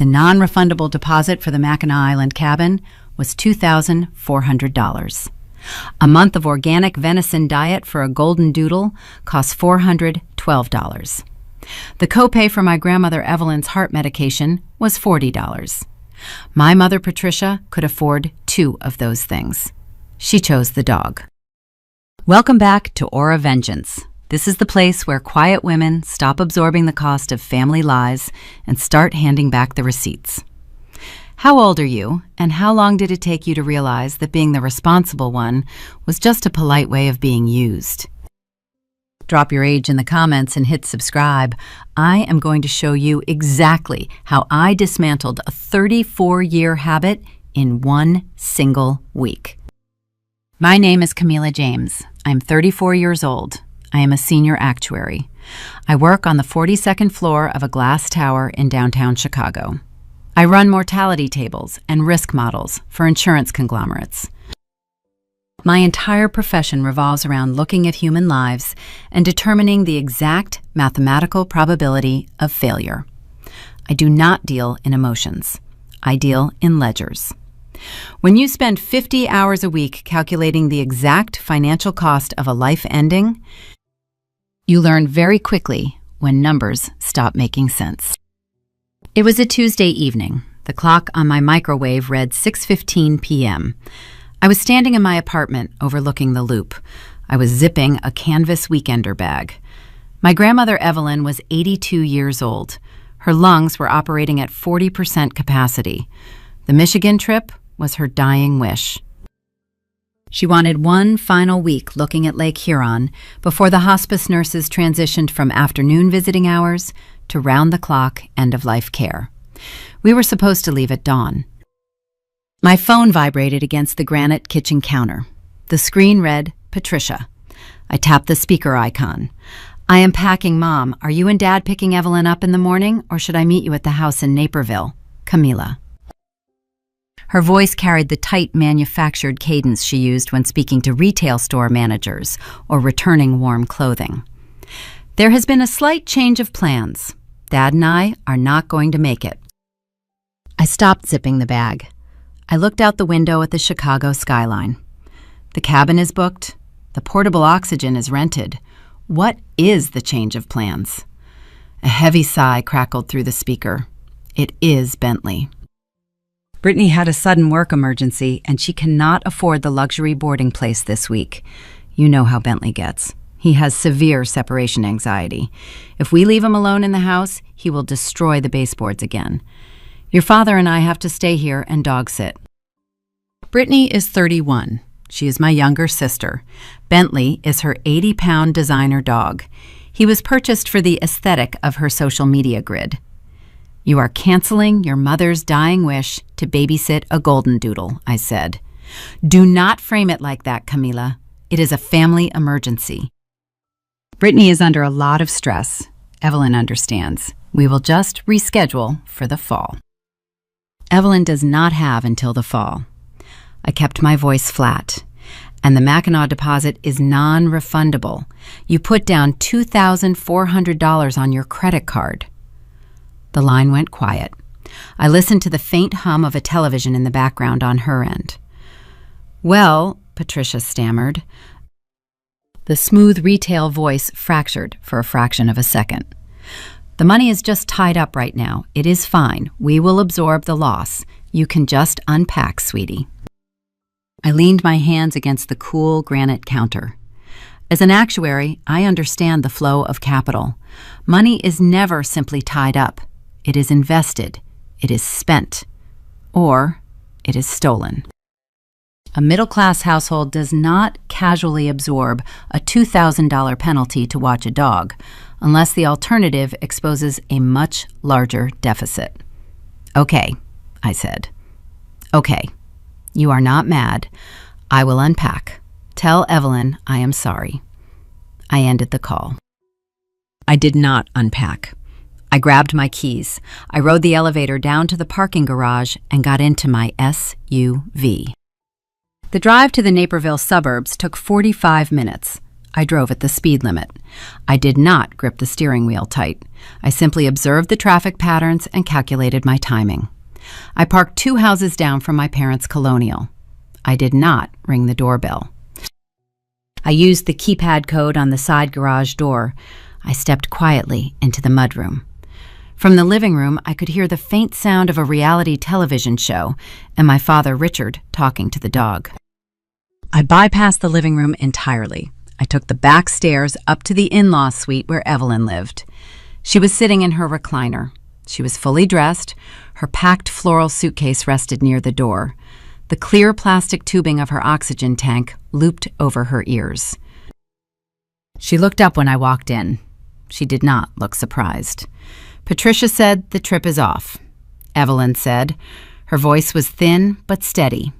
The non-refundable deposit for the Mackinac Island cabin was $2,400. A month of organic venison diet for a golden doodle cost $412. The copay for my grandmother Evelyn's heart medication was $40. My mother Patricia could afford 2 of those things. She chose the dog. Welcome back to Aura Vengeance. This is the place where quiet women stop absorbing the cost of family lies and start handing back the receipts. How old are you, and how long did it take you to realize that being the responsible one was just a polite way of being used? Drop your age in the comments and hit subscribe. I am going to show you exactly how I dismantled a 34-year habit in one single week. My name is Camila James. I'm 34 years old. I am a senior actuary. I work on the 42nd floor of a glass tower in downtown Chicago. I run mortality tables and risk models for insurance conglomerates. My entire profession revolves around looking at human lives and determining the exact mathematical probability of failure. I do not deal in emotions. I deal in ledgers. When you spend 50 hours a week calculating the exact financial cost of a life ending, you learn very quickly when numbers stop making sense. It was a Tuesday evening. The clock on my microwave read 6:15 p.m. I was standing in my apartment overlooking the loop. I was zipping a canvas weekender bag. My grandmother Evelyn was 82 years old. Her lungs were operating at 40% capacity. The Michigan trip was her dying wish. She wanted one final week looking at Lake Huron before the hospice nurses transitioned from afternoon visiting hours to round-the-clock end-of-life care. We were supposed to leave at dawn. My phone vibrated against the granite kitchen counter. The screen read, Patricia. I tapped the speaker icon. I am packing, Mom. Are you and Dad picking Evelyn up in the morning, or should I meet you at the house in Naperville? Camila. Her voice carried the tight manufactured cadence she used when speaking to retail store managers or returning warm clothing. There has been a slight change of plans. Dad and I are not going to make it. I stopped zipping the bag. I looked out the window at the Chicago skyline. The cabin is booked. The portable oxygen is rented. What is the change of plans? A heavy sigh crackled through the speaker. It is Bentley. Brittany had a sudden work emergency, and she cannot afford the luxury boarding place this week. You know how Bentley gets. He has severe separation anxiety. If we leave him alone in the house, he will destroy the baseboards again. Your father and I have to stay here and dog sit. Brittany is 31. She is my younger sister. Bentley is her 80-pound designer dog. He was purchased for the aesthetic of her social media grid. You are canceling your mother's dying wish to babysit a golden doodle, I said. Do not frame it like that, Camila. It is a family emergency. Brittany is under a lot of stress. Evelyn understands. We will just reschedule for the fall. Evelyn does not have until the fall. I kept my voice flat. And the Mackinac deposit is non-refundable. You put down $2,400 on your credit card. The line went quiet. I listened to the faint hum of a television in the background on her end. Well, Patricia stammered. The smooth retail voice fractured for a fraction of a second. The money is just tied up right now. It is fine. We will absorb the loss. You can just unpack, sweetie. I leaned my hands against the cool granite counter. As an actuary, I understand the flow of capital. Money is never simply tied up. It is invested, it is spent, or it is stolen. A middle-class household does not casually absorb a $2,000 penalty to watch a dog, unless the alternative exposes a much larger deficit. Okay, I said. Okay, you are not mad. I will unpack. Tell Evelyn I am sorry. I ended the call. I did not unpack. I grabbed my keys. I rode the elevator down to the parking garage and got into my SUV. The drive to the Naperville suburbs took 45 minutes. I drove at the speed limit. I did not grip the steering wheel tight. I simply observed the traffic patterns and calculated my timing. I parked 2 houses down from my parents' colonial. I did not ring the doorbell. I used the keypad code on the side garage door. I stepped quietly into the mudroom. From the living room, I could hear the faint sound of a reality television show and my father, Richard, talking to the dog. I bypassed the living room entirely. I took the back stairs up to the in-law suite where Evelyn lived. She was sitting in her recliner. She was fully dressed. Her packed floral suitcase rested near the door. The clear plastic tubing of her oxygen tank looped over her ears. She looked up when I walked in. She did not look surprised. Patricia said, "The trip is off." Evelyn said. Her voice was thin but steady.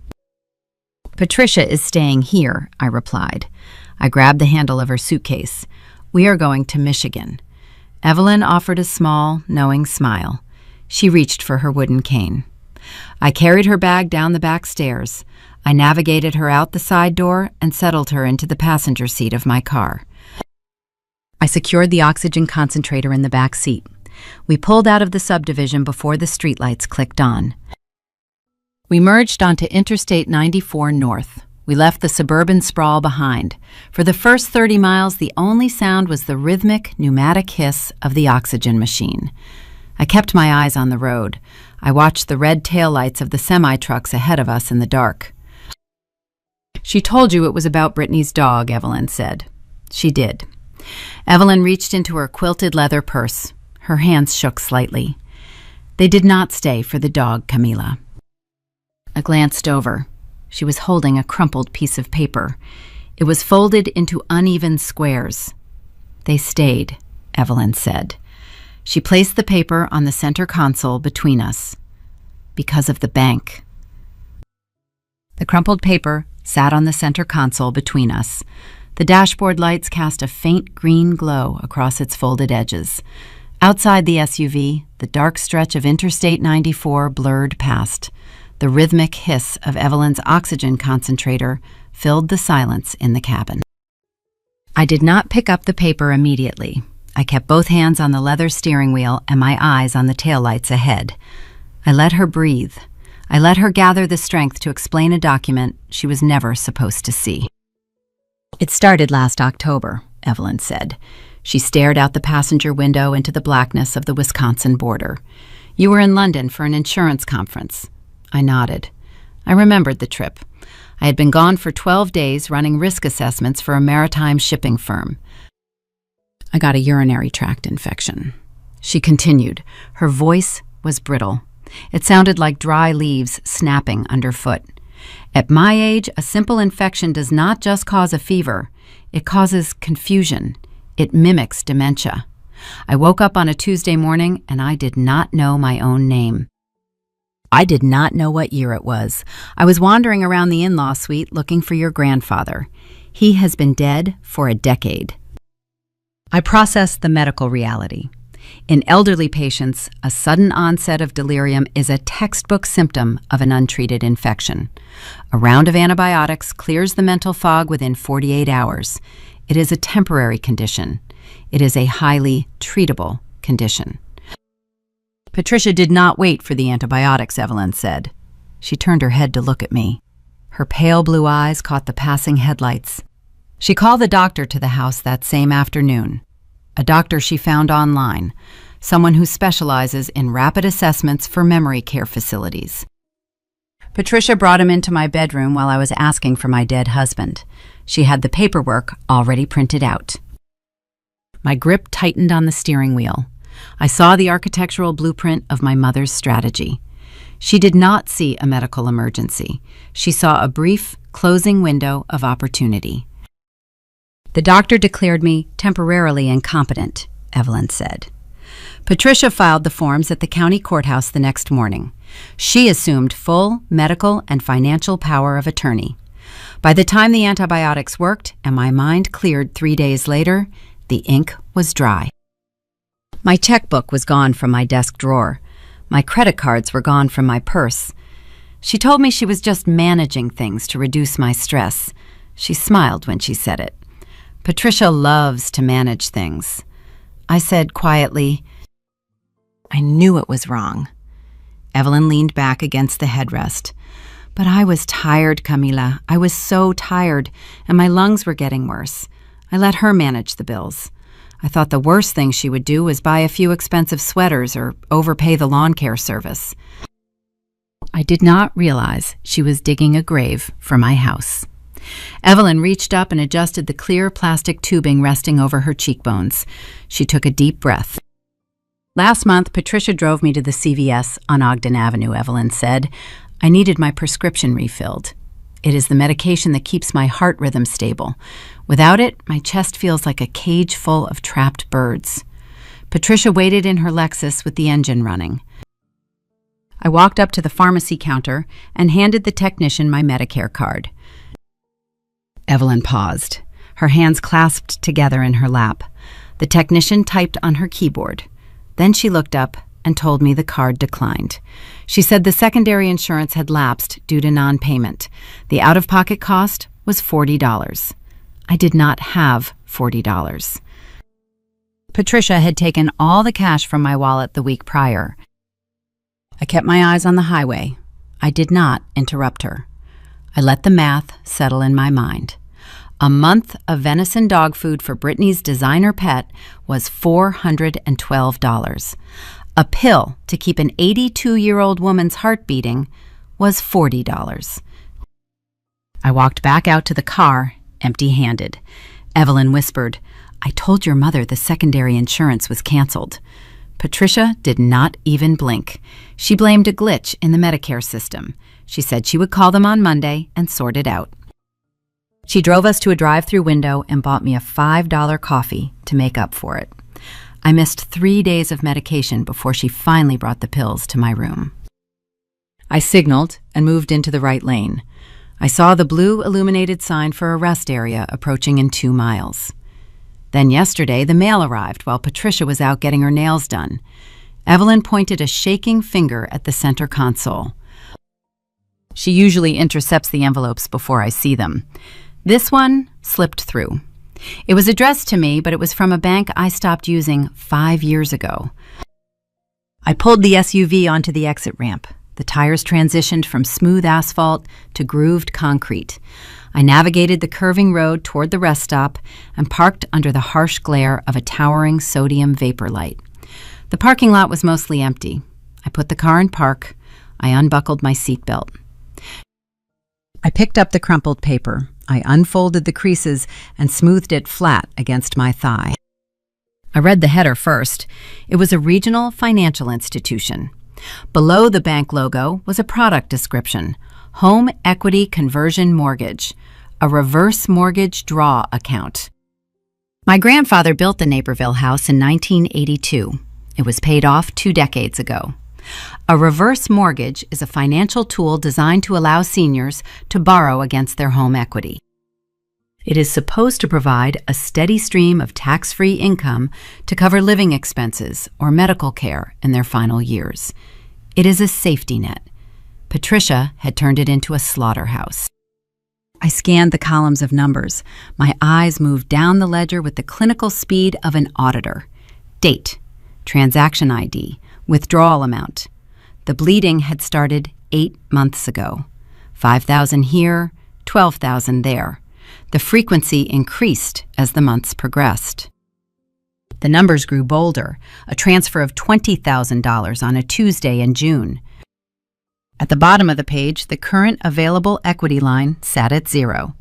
"Patricia is staying here," I replied. I grabbed the handle of her suitcase. "We are going to Michigan." Evelyn offered a small, knowing smile. She reached for her wooden cane. I carried her bag down the back stairs. I navigated her out the side door and settled her into the passenger seat of my car. I secured the oxygen concentrator in the back seat. We pulled out of the subdivision before the streetlights clicked on. We merged onto Interstate 94 North. We left the suburban sprawl behind. For the first 30 miles, the only sound was the rhythmic, pneumatic hiss of the oxygen machine. I kept my eyes on the road. I watched the red taillights of the semi-trucks ahead of us in the dark. "She told you it was about Brittany's dog," Evelyn said. She did. Evelyn reached into her quilted leather purse. Her hands shook slightly. "They did not stay for the dog, Camila." I glanced over. She was holding a crumpled piece of paper. It was folded into uneven squares. "They stayed," Evelyn said. She placed the paper on the center console between us. "Because of the bank." The crumpled paper sat on the center console between us. The dashboard lights cast a faint green glow across its folded edges. Outside the SUV, the dark stretch of Interstate 94 blurred past. The rhythmic hiss of Evelyn's oxygen concentrator filled the silence in the cabin. I did not pick up the paper immediately. I kept both hands on the leather steering wheel and my eyes on the taillights ahead. I let her breathe. I let her gather the strength to explain a document she was never supposed to see. "It started last October," Evelyn said. She stared out the passenger window into the blackness of the Wisconsin border. "You were in London for an insurance conference." I nodded. I remembered the trip. I had been gone for 12 days running risk assessments for a maritime shipping firm. "I got a urinary tract infection." She continued. Her voice was brittle. It sounded like dry leaves snapping underfoot. "At my age, a simple infection does not just cause a fever. It causes confusion. It mimics dementia. I woke up on a Tuesday morning and I did not know my own name. I did not know what year it was. I was wandering around the in-law suite looking for your grandfather. He has been dead for a decade." I processed the medical reality. In elderly patients, a sudden onset of delirium is a textbook symptom of an untreated infection. A round of antibiotics clears the mental fog within 48 hours. It is a temporary condition. It is a highly treatable condition. "Patricia did not wait for the antibiotics," Evelyn said. She turned her head to look at me. Her pale blue eyes caught the passing headlights. She called the doctor to the house that same afternoon. A doctor she found online, someone who specializes in rapid assessments for memory care facilities. Patricia brought him into my bedroom while I was asking for my dead husband. She had the paperwork already printed out. My grip tightened on the steering wheel. I saw the architectural blueprint of my mother's strategy. She did not see a medical emergency. She saw a brief, closing window of opportunity. "The doctor declared me temporarily incompetent," Evelyn said. Patricia filed the forms at the county courthouse the next morning. She assumed full medical and financial power of attorney. By the time the antibiotics worked and my mind cleared 3 days later, the ink was dry. My checkbook was gone from my desk drawer. My credit cards were gone from my purse. She told me she was just managing things to reduce my stress. She smiled when she said it. Patricia loves to manage things. I said quietly, "I knew it was wrong." Evelyn leaned back against the headrest. "But I was tired, Camila. I was so tired, and my lungs were getting worse. I let her manage the bills. I thought the worst thing she would do was buy a few expensive sweaters or overpay the lawn care service." I did not realize she was digging a grave for my house. Evelyn reached up and adjusted the clear plastic tubing resting over her cheekbones. She took a deep breath. "Last month, Patricia drove me to the CVS on Ogden Avenue," Evelyn said. "I needed my prescription refilled. It is the medication that keeps my heart rhythm stable. Without it, my chest feels like a cage full of trapped birds." Patricia waited in her Lexus with the engine running. I walked up to the pharmacy counter and handed the technician my Medicare card. Evelyn paused, her hands clasped together in her lap. The technician typed on her keyboard. Then she looked up and told me the card declined. She said the secondary insurance had lapsed due to non-payment. The out-of-pocket cost was $40. I did not have $40. Patricia had taken all the cash from my wallet the week prior. I kept my eyes on the highway. I did not interrupt her. I let the math settle in my mind. A month of venison dog food for Brittany's designer pet was $412. A pill to keep an 82-year-old woman's heart beating was $40. I walked back out to the car, empty-handed. Evelyn whispered, "I told your mother the secondary insurance was canceled." Patricia did not even blink. She blamed a glitch in the Medicare system. She said she would call them on Monday and sort it out. She drove us to a drive-through window and bought me a $5 coffee to make up for it. I missed 3 days of medication before she finally brought the pills to my room. I signaled and moved into the right lane. I saw the blue illuminated sign for a rest area approaching in 2 miles. Then yesterday, the mail arrived while Patricia was out getting her nails done. Evelyn pointed a shaking finger at the center console. She usually intercepts the envelopes before I see them. This one slipped through. It was addressed to me, but it was from a bank I stopped using 5 years ago. I pulled the SUV onto the exit ramp. The tires transitioned from smooth asphalt to grooved concrete. I navigated the curving road toward the rest stop and parked under the harsh glare of a towering sodium vapor light. The parking lot was mostly empty. I put the car in park. I unbuckled my seatbelt. I picked up the crumpled paper. I unfolded the creases and smoothed it flat against my thigh. I read the header first. It was a regional financial institution. Below the bank logo was a product description: Home Equity Conversion Mortgage, a reverse mortgage draw account. My grandfather built the Naperville house in 1982. It was paid off 2 decades ago. A reverse mortgage is a financial tool designed to allow seniors to borrow against their home equity. It is supposed to provide a steady stream of tax-free income to cover living expenses or medical care in their final years. It is a safety net. Patricia had turned it into a slaughterhouse. I scanned the columns of numbers. My eyes moved down the ledger with the clinical speed of an auditor. Date, transaction ID, withdrawal amount. The bleeding had started 8 months ago. 5,000 here, 12,000 there. The frequency increased as the months progressed. The numbers grew bolder, a transfer of $20,000 on a Tuesday in June. At the bottom of the page, the current available equity line sat at 0.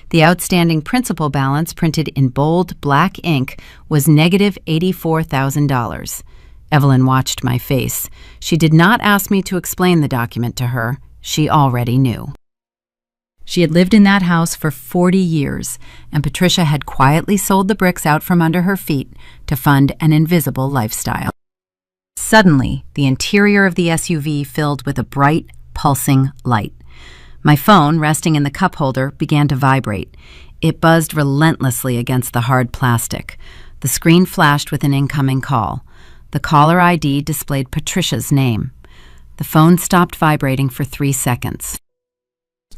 The outstanding principal balance, printed in bold black ink, was negative $84,000. Evelyn watched my face. She did not ask me to explain the document to her. She already knew. She had lived in that house for 40 years, and Patricia had quietly sold the bricks out from under her feet to fund an invisible lifestyle. Suddenly, the interior of the SUV filled with a bright, pulsing light. My phone, resting in the cup holder, began to vibrate. It buzzed relentlessly against the hard plastic. The screen flashed with an incoming call. The caller ID displayed Patricia's name. The phone stopped vibrating for 3 seconds.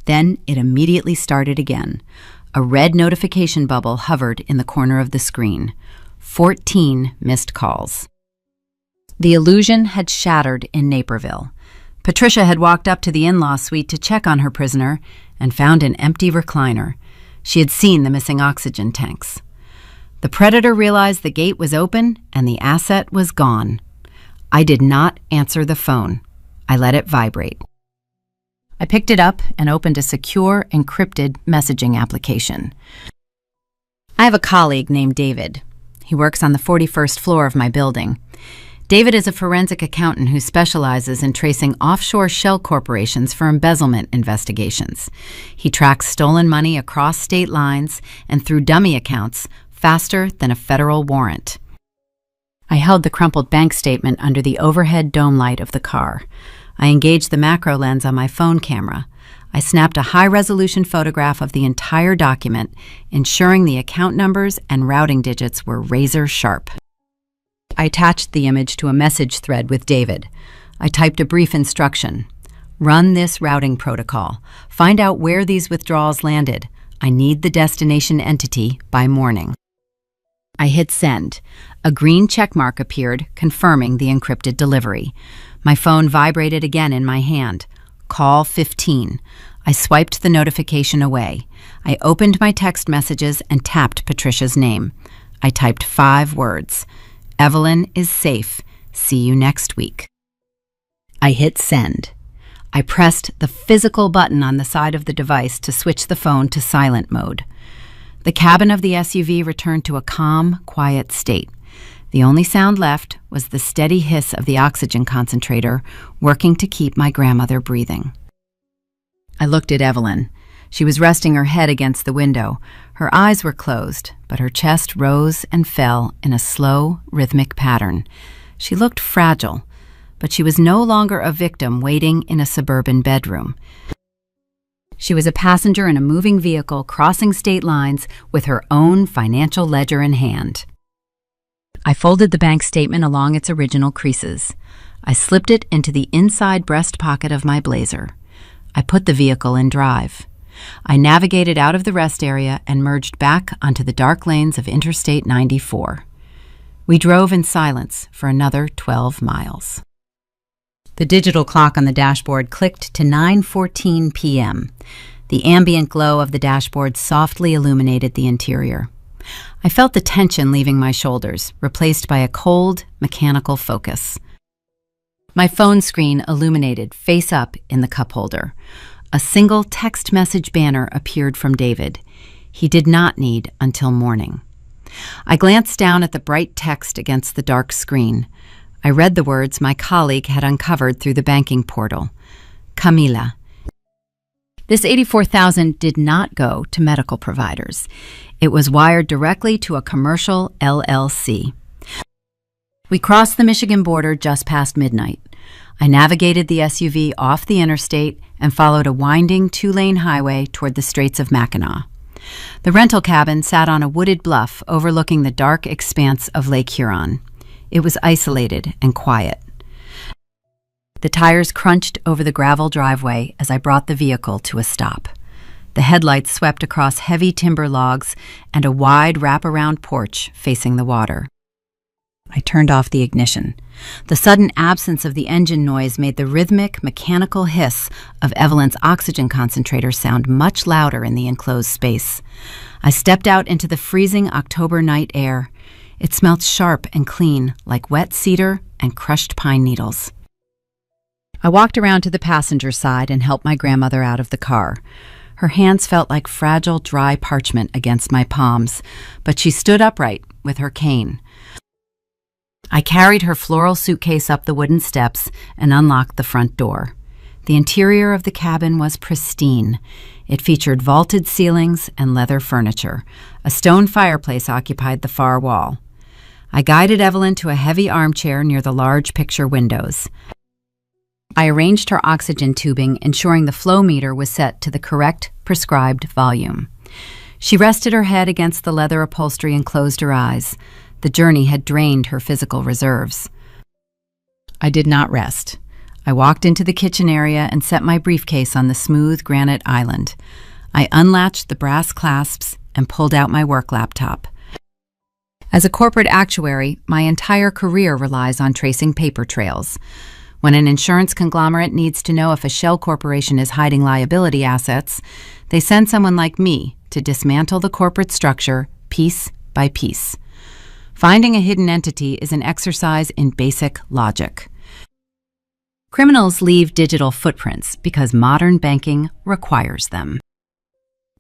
Then it immediately started again. A red notification bubble hovered in the corner of the screen. 14 missed calls. The illusion had shattered in Naperville. Patricia had walked up to the in-law suite to check on her prisoner and found an empty recliner. She had seen the missing oxygen tanks. The predator realized the gate was open and the asset was gone. I did not answer the phone. I let it vibrate. I picked it up and opened a secure, encrypted messaging application. I have a colleague named David. He works on the 41st floor of my building. David is a forensic accountant who specializes in tracing offshore shell corporations for embezzlement investigations. He tracks stolen money across state lines and through dummy accounts faster than a federal warrant. I held the crumpled bank statement under the overhead dome light of the car. I engaged the macro lens on my phone camera. I snapped a high-resolution photograph of the entire document, ensuring the account numbers and routing digits were razor sharp. I attached the image to a message thread with David. I typed a brief instruction. Run this routing protocol. Find out where these withdrawals landed. I need the destination entity by morning. I hit send. A green checkmark appeared, confirming the encrypted delivery. My phone vibrated again in my hand. Call 15. I swiped the notification away. I opened my text messages and tapped Patricia's name. I typed 5 words. Evelyn is safe. See you next week. I hit send. I pressed the physical button on the side of the device to switch the phone to silent mode. The cabin of the SUV returned to a calm, quiet state. The only sound left was the steady hiss of the oxygen concentrator working to keep my grandmother breathing. I looked at Evelyn. She was resting her head against the window. Her eyes were closed, but her chest rose and fell in a slow, rhythmic pattern. She looked fragile, but she was no longer a victim waiting in a suburban bedroom. She was a passenger in a moving vehicle crossing state lines with her own financial ledger in hand. I folded the bank statement along its original creases. I slipped it into the inside breast pocket of my blazer. I put the vehicle in drive. I navigated out of the rest area and merged back onto the dark lanes of Interstate 94. We drove in silence for another 12 miles. The digital clock on the dashboard clicked to 9:14 p.m. The ambient glow of the dashboard softly illuminated the interior. I felt the tension leaving my shoulders, replaced by a cold, mechanical focus. My phone screen illuminated face up in the cup holder. A single text message banner appeared from David. He did not need until morning. I glanced down at the bright text against the dark screen. I read the words my colleague had uncovered through the banking portal. Camila. This $84,000 did not go to medical providers. It was wired directly to a commercial LLC. We crossed the Michigan border just past midnight. I navigated the SUV off the interstate and followed a winding 2-lane highway toward the Straits of Mackinac. The rental cabin sat on a wooded bluff overlooking the dark expanse of Lake Huron. It was isolated and quiet. The tires crunched over the gravel driveway as I brought the vehicle to a stop. The headlights swept across heavy timber logs and a wide wraparound porch facing the water. I turned off the ignition. The sudden absence of the engine noise made the rhythmic, mechanical hiss of Evelyn's oxygen concentrator sound much louder in the enclosed space. I stepped out into the freezing October night air. It smelled sharp and clean, like wet cedar and crushed pine needles. I walked around to the passenger side and helped my grandmother out of the car. Her hands felt like fragile, dry parchment against my palms, but she stood upright with her cane. I carried her floral suitcase up the wooden steps and unlocked the front door. The interior of the cabin was pristine. It featured vaulted ceilings and leather furniture. A stone fireplace occupied the far wall. I guided Evelyn to a heavy armchair near the large picture windows. I arranged her oxygen tubing, ensuring the flow meter was set to the correct prescribed volume. She rested her head against the leather upholstery and closed her eyes. The journey had drained her physical reserves. I did not rest. I walked into the kitchen area and set my briefcase on the smooth granite island. I unlatched the brass clasps and pulled out my work laptop. As a corporate actuary, my entire career relies on tracing paper trails. When an insurance conglomerate needs to know if a shell corporation is hiding liability assets, they send someone like me to dismantle the corporate structure piece by piece. Finding a hidden entity is an exercise in basic logic. Criminals leave digital footprints because modern banking requires them.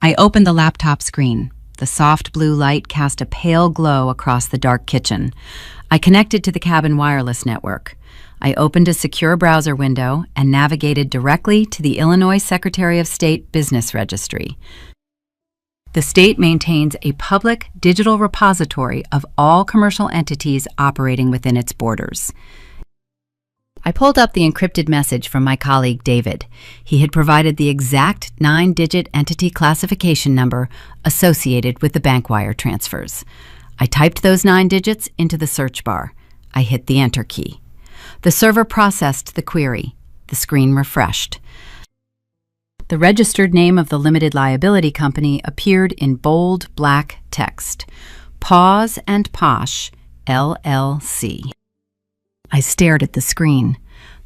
I opened the laptop screen. The soft blue light cast a pale glow across the dark kitchen. I connected to the cabin wireless network. I opened a secure browser window and navigated directly to the Illinois Secretary of State Business Registry. The state maintains a public digital repository of all commercial entities operating within its borders. I pulled up the encrypted message from my colleague David. He had provided the exact 9-digit entity classification number associated with the bank wire transfers. I typed those 9 digits into the search bar. I hit the Enter key. The server processed the query. The screen refreshed. The registered name of the limited liability company appeared in bold black text. Paws and Posh, LLC. I stared at the screen.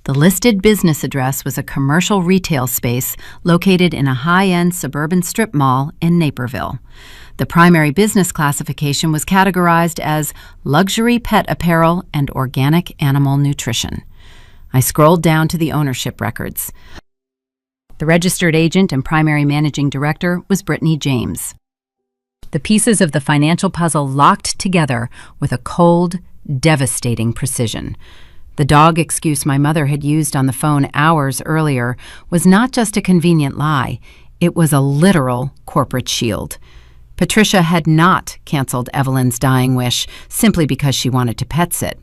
The listed business address was a commercial retail space located in a high-end suburban strip mall in Naperville. The primary business classification was categorized as luxury pet apparel and organic animal nutrition. I scrolled down to the ownership records. The registered agent and primary managing director was Brittany James. The pieces of the financial puzzle locked together with a cold, devastating precision. The dog excuse my mother had used on the phone hours earlier was not just a convenient lie, it was a literal corporate shield. Patricia had not canceled Evelyn's dying wish simply because she wanted to pet sit.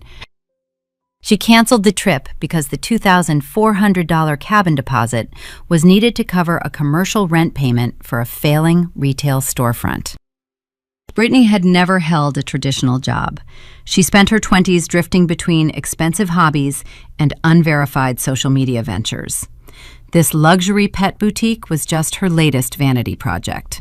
She canceled the trip because the $2,400 cabin deposit was needed to cover a commercial rent payment for a failing retail storefront. Brittany had never held a traditional job. She spent her 20s drifting between expensive hobbies and unverified social media ventures. This luxury pet boutique was just her latest vanity project.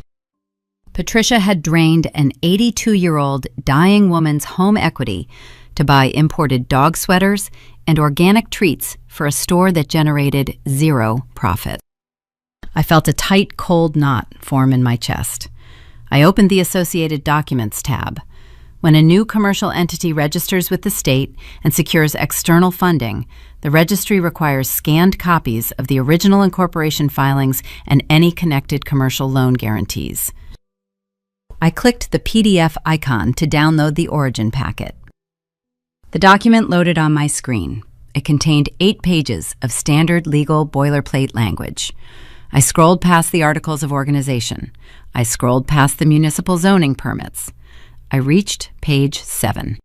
Patricia had drained an 82-year-old dying woman's home equity to buy imported dog sweaters and organic treats for a store that generated zero profit. I felt a tight, cold knot form in my chest. I opened the Associated Documents tab. When a new commercial entity registers with the state and secures external funding, the registry requires scanned copies of the original incorporation filings and any connected commercial loan guarantees. I clicked the PDF icon to download the origin packet. The document loaded on my screen. It contained 8 pages of standard legal boilerplate language. I scrolled past the articles of organization. I scrolled past the municipal zoning permits. I reached page 7.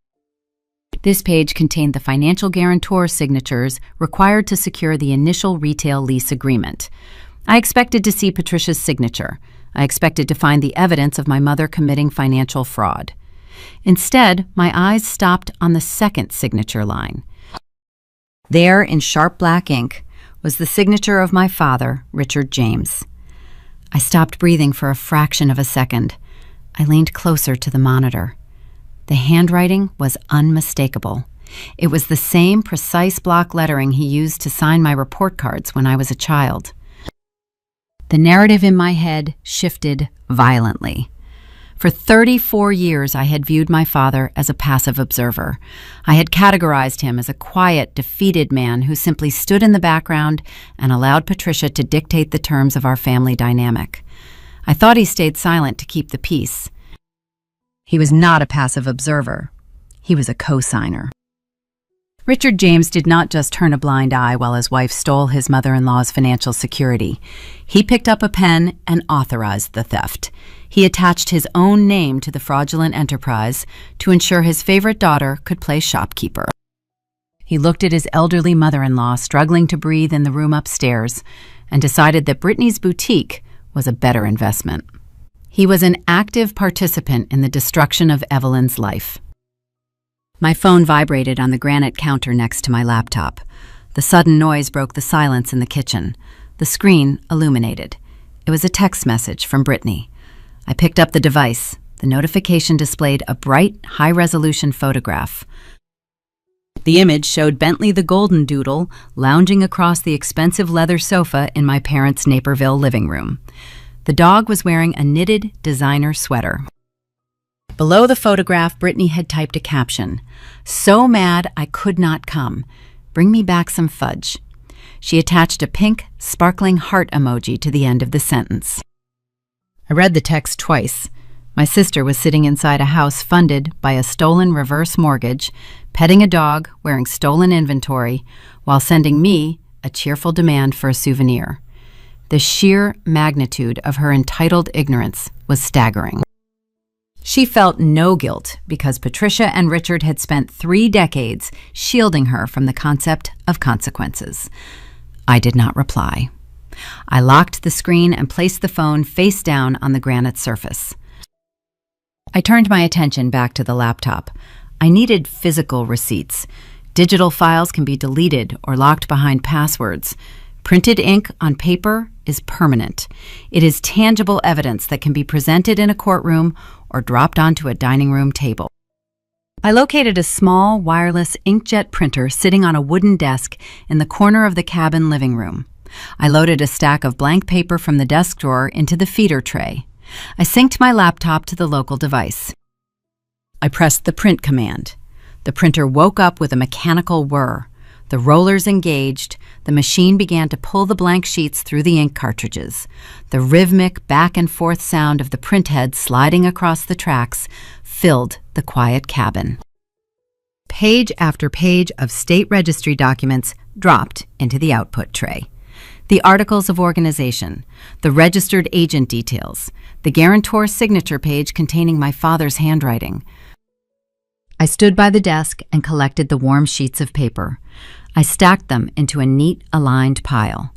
This page contained the financial guarantor signatures required to secure the initial retail lease agreement. I expected to see Patricia's signature. I expected to find the evidence of my mother committing financial fraud. Instead, my eyes stopped on the second signature line. There, in sharp black ink, was the signature of my father, Richard James. I stopped breathing for a fraction of a second. I leaned closer to the monitor. The handwriting was unmistakable. It was the same precise block lettering he used to sign my report cards when I was a child. The narrative in my head shifted violently. For 34 years, I had viewed my father as a passive observer. I had categorized him as a quiet, defeated man who simply stood in the background and allowed Patricia to dictate the terms of our family dynamic. I thought he stayed silent to keep the peace. He was not a passive observer. He was a co-signer. Richard James did not just turn a blind eye while his wife stole his mother-in-law's financial security. He picked up a pen and authorized the theft. He attached his own name to the fraudulent enterprise to ensure his favorite daughter could play shopkeeper. He looked at his elderly mother-in-law struggling to breathe in the room upstairs and decided that Brittany's boutique was a better investment. He was an active participant in the destruction of Evelyn's life. My phone vibrated on the granite counter next to my laptop. The sudden noise broke the silence in the kitchen. The screen illuminated. It It was a text message from Brittany. I picked up the device. The notification displayed a bright, high-resolution photograph. The image showed Bentley the Golden Doodle lounging across the expensive leather sofa in my parents' Naperville living room. The dog was wearing a knitted designer sweater. Below the photograph, Brittany had typed a caption, "So mad I could not come. Bring me back some fudge." She attached a pink, sparkling heart emoji to the end of the sentence. I read the text twice. My sister was sitting inside a house funded by a stolen reverse mortgage, petting a dog, wearing stolen inventory, while sending me a cheerful demand for a souvenir. The sheer magnitude of her entitled ignorance was staggering. She felt no guilt because Patricia and Richard had spent 3 decades shielding her from the concept of consequences. I did not reply. I locked the screen and placed the phone face down on the granite surface. I turned my attention back to the laptop. I needed physical receipts. Digital files can be deleted or locked behind passwords. Printed ink on paper is permanent. It is tangible evidence that can be presented in a courtroom or dropped onto a dining room table. I located a small wireless inkjet printer sitting on a wooden desk in the corner of the cabin living room. I loaded a stack of blank paper from the desk drawer into the feeder tray. I synced my laptop to the local device. I pressed the print command. The printer woke up with a mechanical whir. The rollers engaged. The machine began to pull the blank sheets through the ink cartridges. The rhythmic back and forth sound of the printhead sliding across the tracks filled the quiet cabin. Page after page of state registry documents dropped into the output tray. The articles of organization, the registered agent details, the guarantor signature page containing my father's handwriting. I stood by the desk and collected the warm sheets of paper. I stacked them into a neat, aligned pile.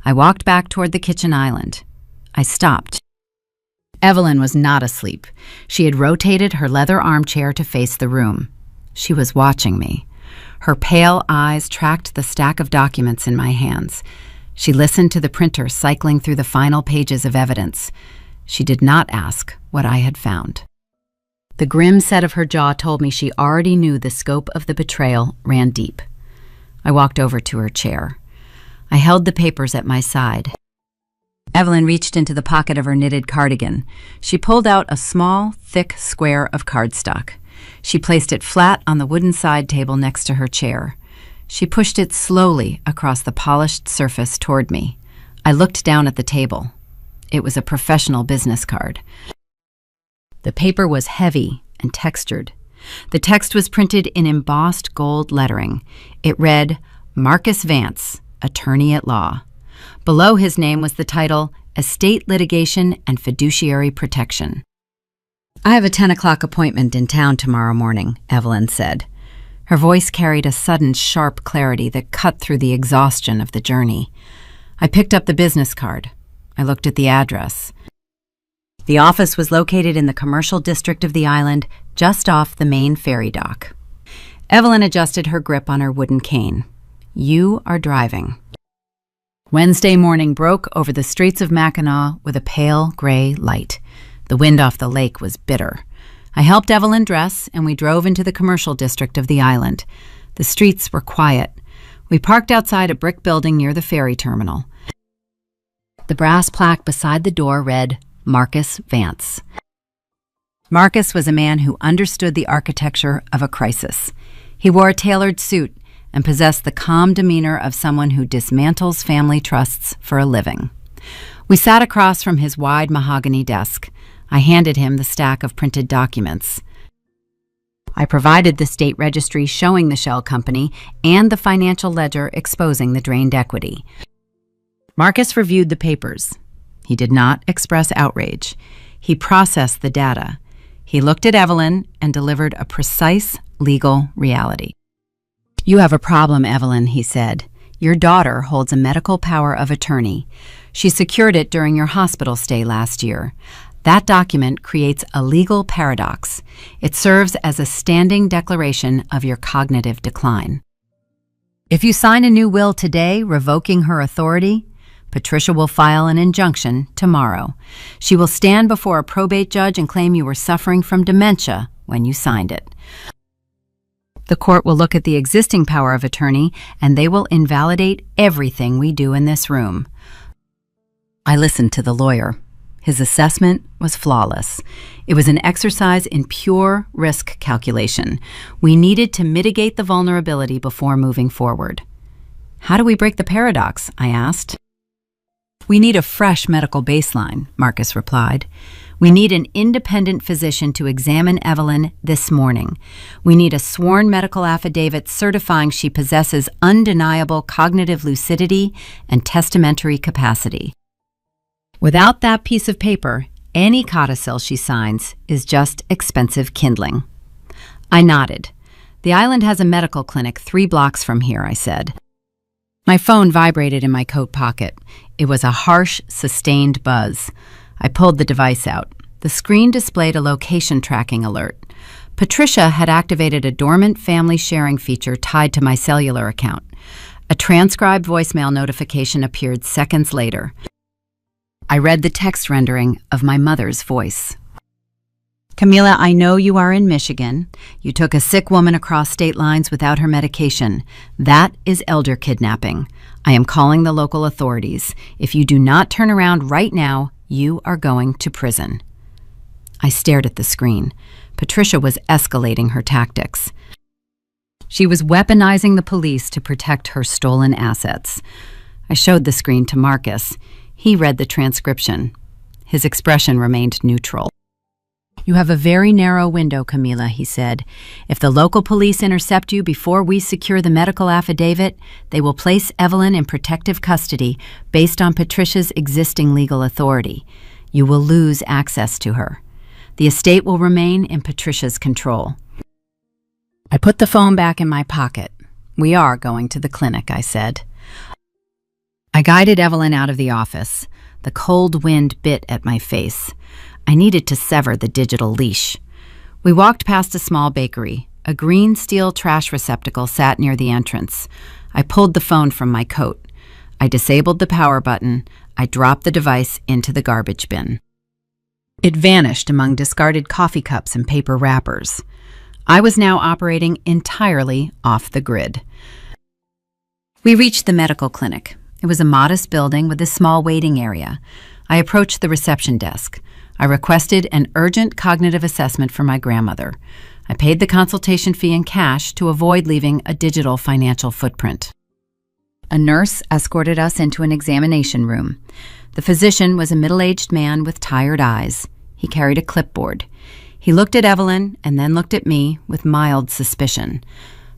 I walked back toward the kitchen island. I stopped. Evelyn was not asleep. She had rotated her leather armchair to face the room. She was watching me. Her pale eyes tracked the stack of documents in my hands. She listened to the printer cycling through the final pages of evidence. She did not ask what I had found. The grim set of her jaw told me she already knew the scope of the betrayal ran deep. I walked over to her chair. I held the papers at my side. Evelyn reached into the pocket of her knitted cardigan. She pulled out a small, thick square of cardstock. She placed it flat on the wooden side table next to her chair. She pushed it slowly across the polished surface toward me. I looked down at the table. It was a professional business card. The paper was heavy and textured. The text was printed in embossed gold lettering. It read, Marcus Vance, Attorney at Law. Below his name was the title, Estate Litigation and Fiduciary Protection. "I have a 10 o'clock appointment in town tomorrow morning," Evelyn said. Her voice carried a sudden, sharp clarity that cut through the exhaustion of the journey. I picked up the business card. I looked at the address. The office was located in the commercial district of the island, just off the main ferry dock. Evelyn adjusted her grip on her wooden cane. "You are driving." Wednesday morning broke over the streets of Mackinac with a pale gray light. The wind off the lake was bitter. I helped Evelyn dress, and we drove into the commercial district of the island. The streets were quiet. We parked outside a brick building near the ferry terminal. The brass plaque beside the door read, Marcus Vance. Marcus was a man who understood the architecture of a crisis. He wore a tailored suit and possessed the calm demeanor of someone who dismantles family trusts for a living. We sat across from his wide mahogany desk. I handed him the stack of printed documents. I provided the state registry showing the shell company and the financial ledger exposing the drained equity. Marcus reviewed the papers. He did not express outrage. He processed the data. He looked at Evelyn and delivered a precise legal reality. "You have a problem, Evelyn," he said. "Your daughter holds a medical power of attorney. She secured it during your hospital stay last year. That document creates a legal paradox. It serves as a standing declaration of your cognitive decline. If you sign a new will today revoking her authority, Patricia will file an injunction tomorrow. She will stand before a probate judge and claim you were suffering from dementia when you signed it. The court will look at the existing power of attorney, and they will invalidate everything we do in this room. I listened to the lawyer. His assessment was flawless. It was an exercise in pure risk calculation. We needed to mitigate the vulnerability before moving forward. How do we break the paradox? I asked. We need a fresh medical baseline, Marcus replied. We need an independent physician to examine Evelyn this morning. We need a sworn medical affidavit certifying she possesses undeniable cognitive lucidity and testamentary capacity. Without that piece of paper, any codicil she signs is just expensive kindling. I nodded. The island has a medical clinic 3 blocks from here, I said. My phone vibrated in my coat pocket. It was a harsh, sustained buzz. I pulled the device out. The screen displayed a location tracking alert. Patricia had activated a dormant family sharing feature tied to my cellular account. A transcribed voicemail notification appeared seconds later. I read the text rendering of my mother's voice. Camila, I know you are in Michigan. You took a sick woman across state lines without her medication. That is elder kidnapping. I am calling the local authorities. If you do not turn around right now, you are going to prison. I stared at the screen. Patricia was escalating her tactics. She was weaponizing the police to protect her stolen assets. I showed the screen to Marcus. He read the transcription. His expression remained neutral. You have a very narrow window, Camila, he said. If the local police intercept you before we secure the medical affidavit, they will place Evelyn in protective custody based on Patricia's existing legal authority. You will lose access to her. The estate will remain in Patricia's control. I put the phone back in my pocket. We are going to the clinic, I said. I guided Evelyn out of the office. The cold wind bit at my face. I needed to sever the digital leash. We walked past a small bakery. A green steel trash receptacle sat near the entrance. I pulled the phone from my coat. I disabled the power button. I dropped the device into the garbage bin. It vanished among discarded coffee cups and paper wrappers. I was now operating entirely off the grid. We reached the medical clinic. It was a modest building with a small waiting area. I approached the reception desk. I requested an urgent cognitive assessment for my grandmother. I paid the consultation fee in cash to avoid leaving a digital financial footprint. A nurse escorted us into an examination room. The physician was a middle-aged man with tired eyes. He carried a clipboard. He looked at Evelyn and then looked at me with mild suspicion.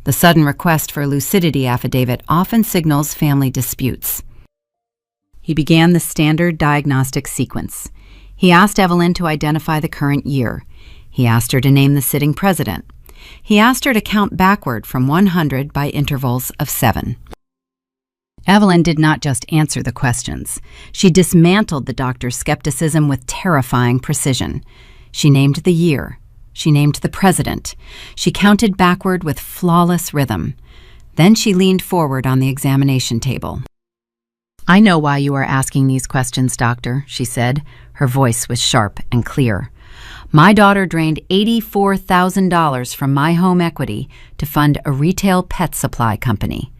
The sudden request for a lucidity affidavit often signals family disputes. He began the standard diagnostic sequence. He asked Evelyn to identify the current year. He asked her to name the sitting president. He asked her to count backward from 100 by intervals of 7. Evelyn did not just answer the questions. She dismantled the doctor's skepticism with terrifying precision. She named the year. She named the president. She counted backward with flawless rhythm. Then she leaned forward on the examination table. I know why you are asking these questions, doctor, she said. Her voice was sharp and clear. My daughter drained $84,000 from my home equity to fund a retail pet supply company.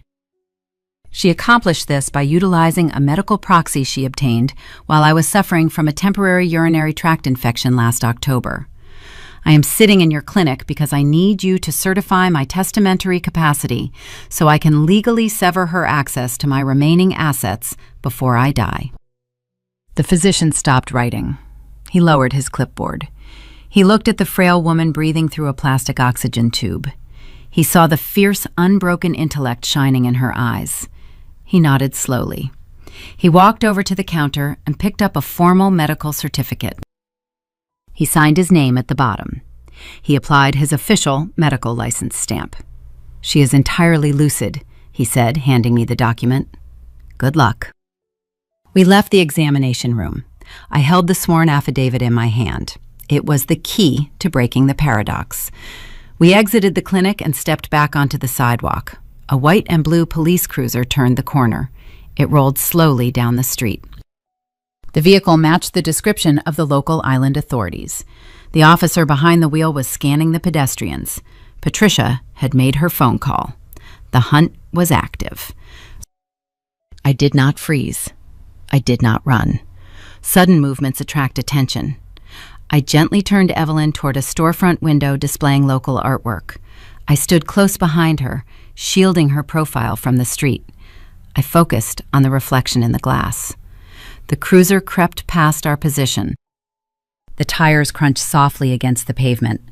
She accomplished this by utilizing a medical proxy she obtained while I was suffering from a temporary urinary tract infection last October. I am sitting in your clinic because I need you to certify my testamentary capacity so I can legally sever her access to my remaining assets before I die. The physician stopped writing. He lowered his clipboard. He looked at the frail woman breathing through a plastic oxygen tube. He saw the fierce, unbroken intellect shining in her eyes. He nodded slowly. He walked over to the counter and picked up a formal medical certificate. He signed his name at the bottom. He applied his official medical license stamp. She is entirely lucid, he said, handing me the document. Good luck. We left the examination room. I held the sworn affidavit in my hand. It was the key to breaking the paradox. We exited the clinic and stepped back onto the sidewalk. A white and blue police cruiser turned the corner. It rolled slowly down the street. The vehicle matched the description of the local island authorities. The officer behind the wheel was scanning the pedestrians. Patricia had made her phone call. The hunt was active. I did not freeze. I did not run. Sudden movements attract attention. I gently turned Evelyn toward a storefront window displaying local artwork. I stood close behind her, shielding her profile from the street. I focused on the reflection in the glass. The cruiser crept past our position. The tires crunched softly against the pavement.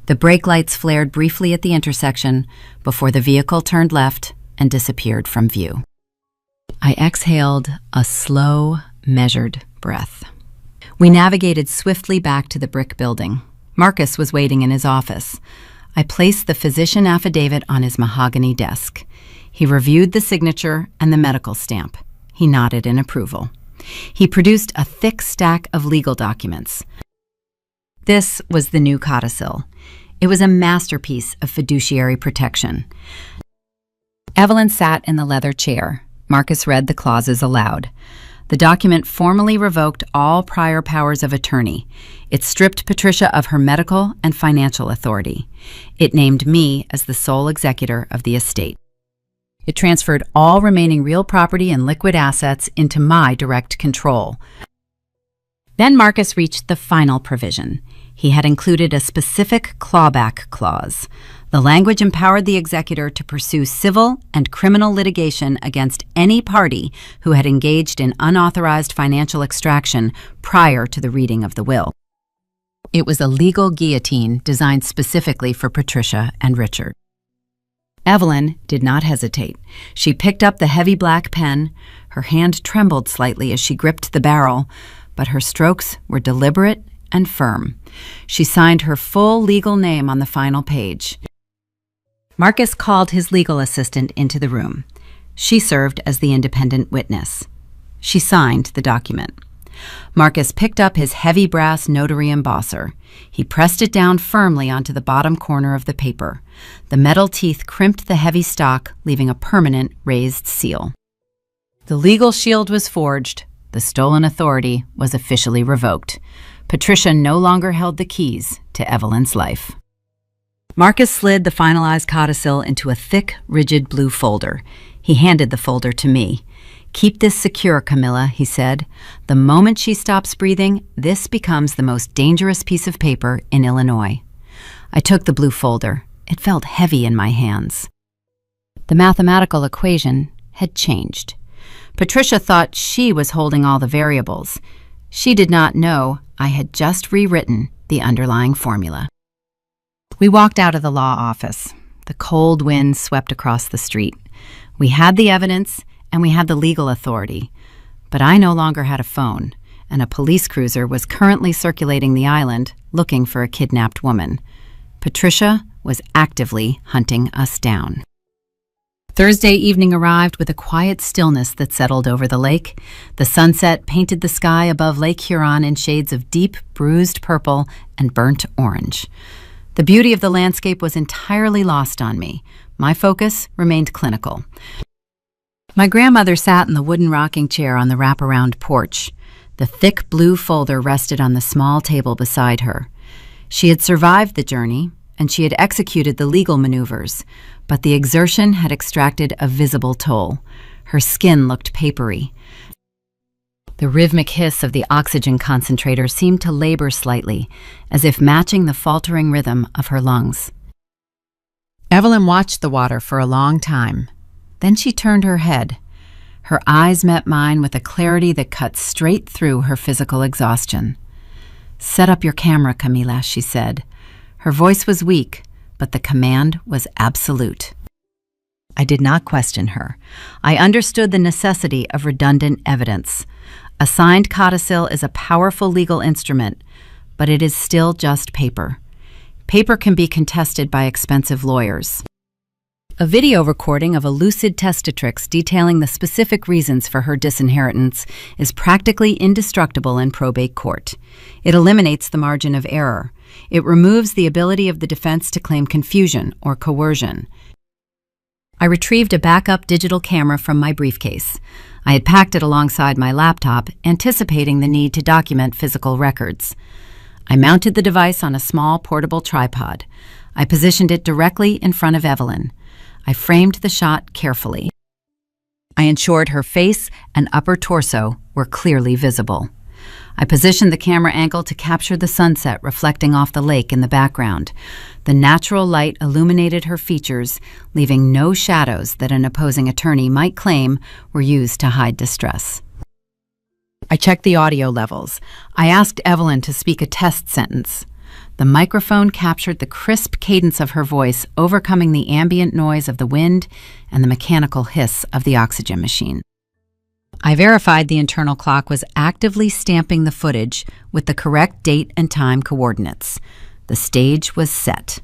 The brake lights flared briefly at the intersection before the vehicle turned left and disappeared from view. I exhaled a slow, measured breath. We navigated swiftly back to the brick building. Marcus was waiting in his office. I placed the physician affidavit on his mahogany desk. He reviewed the signature and the medical stamp. He nodded in approval. He produced a thick stack of legal documents. This was the new codicil. It was a masterpiece of fiduciary protection. Evelyn sat in the leather chair. Marcus read the clauses aloud. The document formally revoked all prior powers of attorney. It stripped Patricia of her medical and financial authority. It named me as the sole executor of the estate. It transferred all remaining real property and liquid assets into my direct control. Then Marcus reached the final provision. He had included a specific clawback clause. The language empowered the executor to pursue civil and criminal litigation against any party who had engaged in unauthorized financial extraction prior to the reading of the will. It was a legal guillotine designed specifically for Patricia and Richard. Evelyn did not hesitate. She picked up the heavy black pen. Her hand trembled slightly as she gripped the barrel, but her strokes were deliberate and firm. She signed her full legal name on the final page. Marcus called his legal assistant into the room. She served as the independent witness. She signed the document. Marcus picked up his heavy brass notary embosser. He pressed it down firmly onto the bottom corner of the paper. The metal teeth crimped the heavy stock, leaving a permanent raised seal. The legal shield was forged. The stolen authority was officially revoked. Patricia no longer held the keys to Evelyn's life. Marcus slid the finalized codicil into a thick, rigid blue folder. He handed the folder to me. "Keep this secure, Camilla," he said. "The moment she stops breathing, this becomes the most dangerous piece of paper in Illinois." I took the blue folder. It felt heavy in my hands. The mathematical equation had changed. Patricia thought she was holding all the variables. She did not know I had just rewritten the underlying formula. We walked out of the law office. The cold wind swept across the street. We had the evidence and we had the legal authority, but I no longer had a phone, and a police cruiser was currently circulating the island looking for a kidnapped woman. Patricia was actively hunting us down. Thursday evening arrived with a quiet stillness that settled over the lake. The sunset painted the sky above Lake Huron in shades of deep, bruised purple and burnt orange. The beauty of the landscape was entirely lost on me. My focus remained clinical. My grandmother sat in the wooden rocking chair on the wraparound porch. The thick blue folder rested on the small table beside her. She had survived the journey, and she had executed the legal maneuvers, but the exertion had extracted a visible toll. Her skin looked papery. The rhythmic hiss of the oxygen concentrator seemed to labor slightly, as if matching the faltering rhythm of her lungs. Evelyn watched the water for a long time. Then she turned her head. Her eyes met mine with a clarity that cut straight through her physical exhaustion. "Set up your camera, Camila," she said. Her voice was weak, but the command was absolute. I did not question her. I understood the necessity of redundant evidence. A signed codicil is a powerful legal instrument, but it is still just paper. Paper can be contested by expensive lawyers. A video recording of a lucid testatrix detailing the specific reasons for her disinheritance is practically indestructible in probate court. It eliminates the margin of error. It removes the ability of the defense to claim confusion or coercion. I retrieved a backup digital camera from my briefcase. I had packed it alongside my laptop, anticipating the need to document physical records. I mounted the device on a small portable tripod. I positioned it directly in front of Evelyn. I framed the shot carefully. I ensured her face and upper torso were clearly visible. I positioned the camera angle to capture the sunset reflecting off the lake in the background. The natural light illuminated her features, leaving no shadows that an opposing attorney might claim were used to hide distress. I checked the audio levels. I asked Evelyn to speak a test sentence. The microphone captured the crisp cadence of her voice, overcoming the ambient noise of the wind and the mechanical hiss of the oxygen machine. I verified the internal clock was actively stamping the footage with the correct date and time coordinates. The stage was set.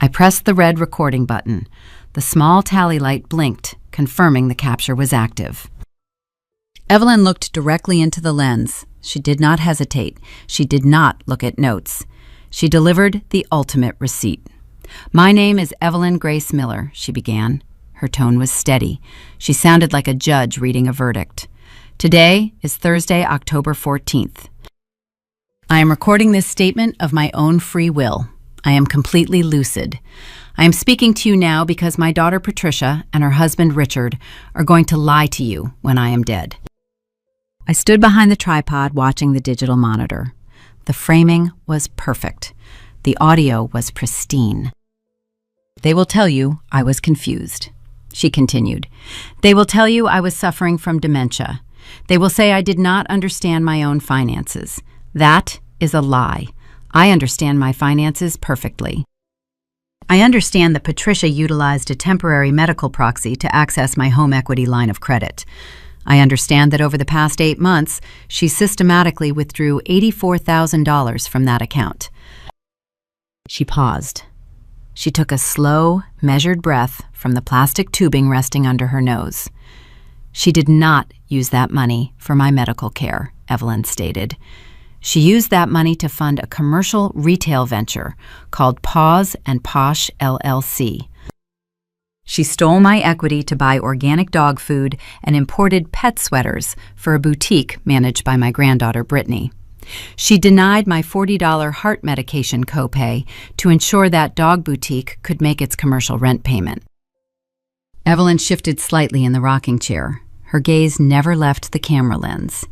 I pressed the red recording button. The small tally light blinked, confirming the capture was active. Evelyn looked directly into the lens. She did not hesitate. She did not look at notes. She delivered the ultimate receipt. "My name is Evelyn Grace Miller," she began. Her tone was steady. She sounded like a judge reading a verdict. "Today is Thursday, October 14th. I am recording this statement of my own free will. I am completely lucid. I am speaking to you now because my daughter Patricia and her husband Richard are going to lie to you when I am dead." I stood behind the tripod watching the digital monitor. The framing was perfect. The audio was pristine. "They will tell you I was confused," she continued. "They will tell you I was suffering from dementia. They will say I did not understand my own finances. That is a lie. I understand my finances perfectly. I understand that Patricia utilized a temporary medical proxy to access my home equity line of credit. I understand that over the past 8 months, she systematically withdrew $84,000 from that account." She paused. She took a slow, measured breath from the plastic tubing resting under her nose. "She did not use that money for my medical care," Evelyn stated. "She used that money to fund a commercial retail venture called Paws and Posh LLC. She stole my equity to buy organic dog food and imported pet sweaters for a boutique managed by my granddaughter Brittany. She denied my $40 heart medication copay to ensure that dog boutique could make its commercial rent payment." Evelyn shifted slightly in the rocking chair. Her gaze never left the camera lens.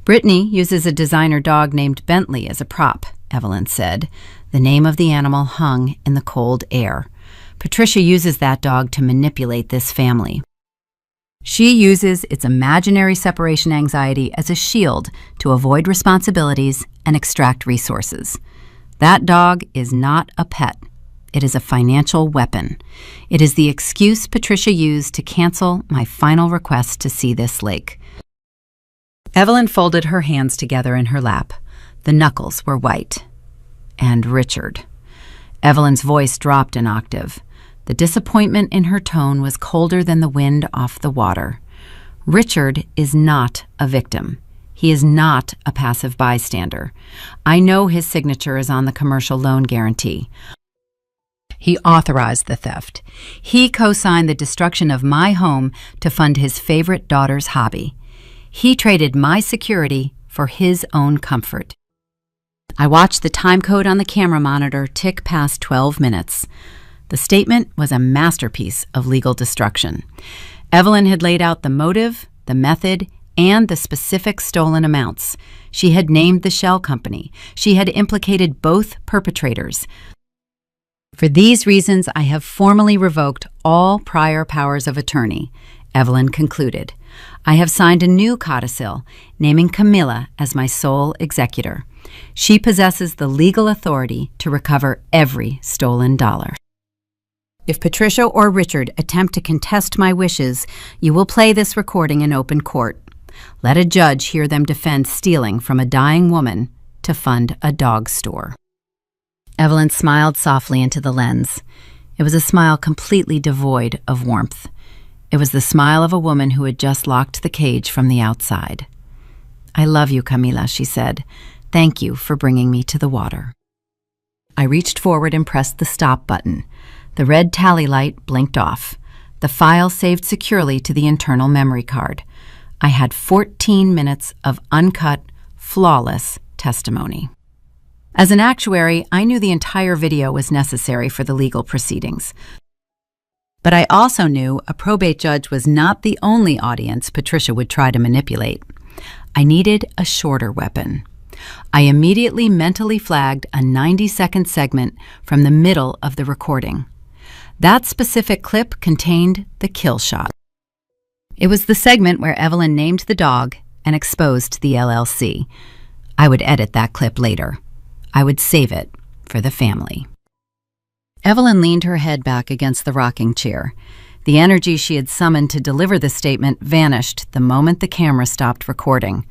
"Brittany uses a designer dog named Bentley as a prop," Evelyn said. The name of the animal hung in the cold air. "Patricia uses that dog to manipulate this family. She uses its imaginary separation anxiety as a shield to avoid responsibilities and extract resources. That dog is not a pet. It is a financial weapon. It is the excuse Patricia used to cancel my final request to see this lake." Evelyn folded her hands together in her lap. The knuckles were white. "And Richard." Evelyn's voice dropped an octave. The disappointment in her tone was colder than the wind off the water. "Richard is not a victim. He is not a passive bystander. I know his signature is on the commercial loan guarantee. He authorized the theft. He co-signed the destruction of my home to fund his favorite daughter's hobby. He traded my security for his own comfort." I watched the time code on the camera monitor tick past 12 minutes. The statement was a masterpiece of legal destruction. Evelyn had laid out the motive, the method, and the specific stolen amounts. She had named the shell company. She had implicated both perpetrators. "For these reasons, I have formally revoked all prior powers of attorney," Evelyn concluded. "I have signed a new codicil, naming Camilla as my sole executor. She possesses the legal authority to recover every stolen dollar. If Patricia or Richard attempt to contest my wishes, you will play this recording in open court. Let a judge hear them defend stealing from a dying woman to fund a dog store." Evelyn smiled softly into the lens. It was a smile completely devoid of warmth. It was the smile of a woman who had just locked the cage from the outside. "I love you, Camila," she said. "Thank you for bringing me to the water." I reached forward and pressed the stop button. The red tally light blinked off. The file saved securely to the internal memory card. I had 14 minutes of uncut, flawless testimony. As an actuary, I knew the entire video was necessary for the legal proceedings. But I also knew a probate judge was not the only audience Patricia would try to manipulate. I needed a shorter weapon. I immediately mentally flagged a 90-second segment from the middle of the recording. That specific clip contained the kill shot. It was the segment where Evelyn named the dog and exposed the LLC. I would edit that clip later. I would save it for the family. Evelyn leaned her head back against the rocking chair. The energy she had summoned to deliver the statement vanished the moment the camera stopped recording.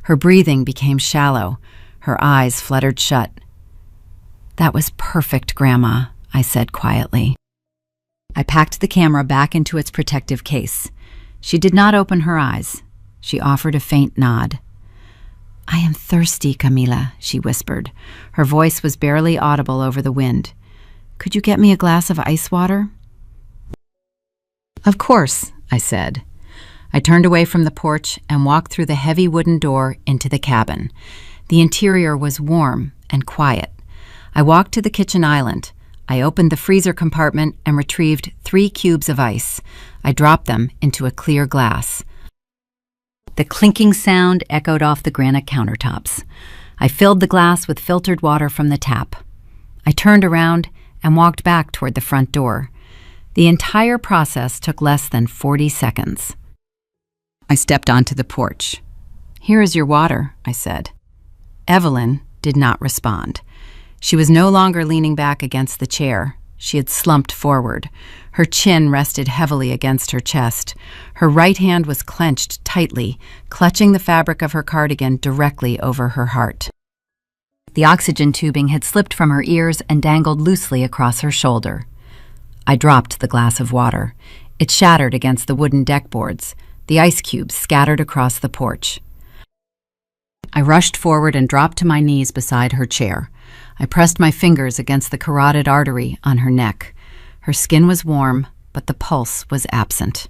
Her breathing became shallow. Her eyes fluttered shut. "That was perfect, Grandma," I said quietly. I packed the camera back into its protective case. She did not open her eyes. She offered a faint nod. "I am thirsty, Camila," she whispered. Her voice was barely audible over the wind. "Could you get me a glass of ice water?" "Of course," I said. I turned away from the porch and walked through the heavy wooden door into the cabin. The interior was warm and quiet. I walked to the kitchen island. I opened the freezer compartment and retrieved 3 cubes of ice. I dropped them into a clear glass. The clinking sound echoed off the granite countertops. I filled the glass with filtered water from the tap. I turned around and walked back toward the front door. The entire process took less than 40 seconds. I stepped onto the porch. "Here is your water," I said. Evelyn did not respond. She was no longer leaning back against the chair. She had slumped forward. Her chin rested heavily against her chest. Her right hand was clenched tightly, clutching the fabric of her cardigan directly over her heart. The oxygen tubing had slipped from her ears and dangled loosely across her shoulder. I dropped the glass of water. It shattered against the wooden deck boards. The ice cubes scattered across the porch. I rushed forward and dropped to my knees beside her chair. I pressed my fingers against the carotid artery on her neck. Her skin was warm, but the pulse was absent.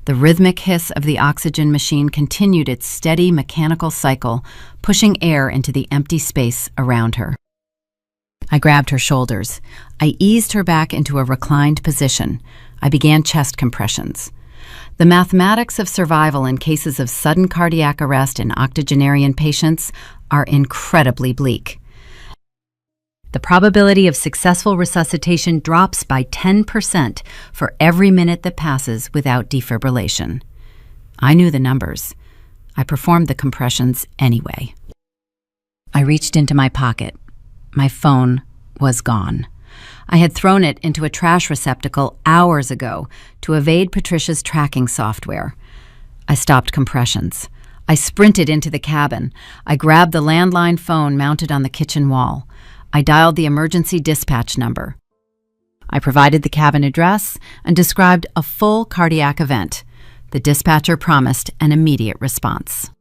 The rhythmic hiss of the oxygen machine continued its steady mechanical cycle, pushing air into the empty space around her. I grabbed her shoulders. I eased her back into a reclined position. I began chest compressions. The mathematics of survival in cases of sudden cardiac arrest in octogenarian patients are incredibly bleak. The probability of successful resuscitation drops by 10% for every minute that passes without defibrillation. I knew the numbers. I performed the compressions anyway. I reached into my pocket. My phone was gone. I had thrown it into a trash receptacle hours ago to evade Patricia's tracking software. I stopped compressions. I sprinted into the cabin. I grabbed the landline phone mounted on the kitchen wall. I dialed the emergency dispatch number. I provided the cabin address and described a full cardiac event. The dispatcher promised an immediate response.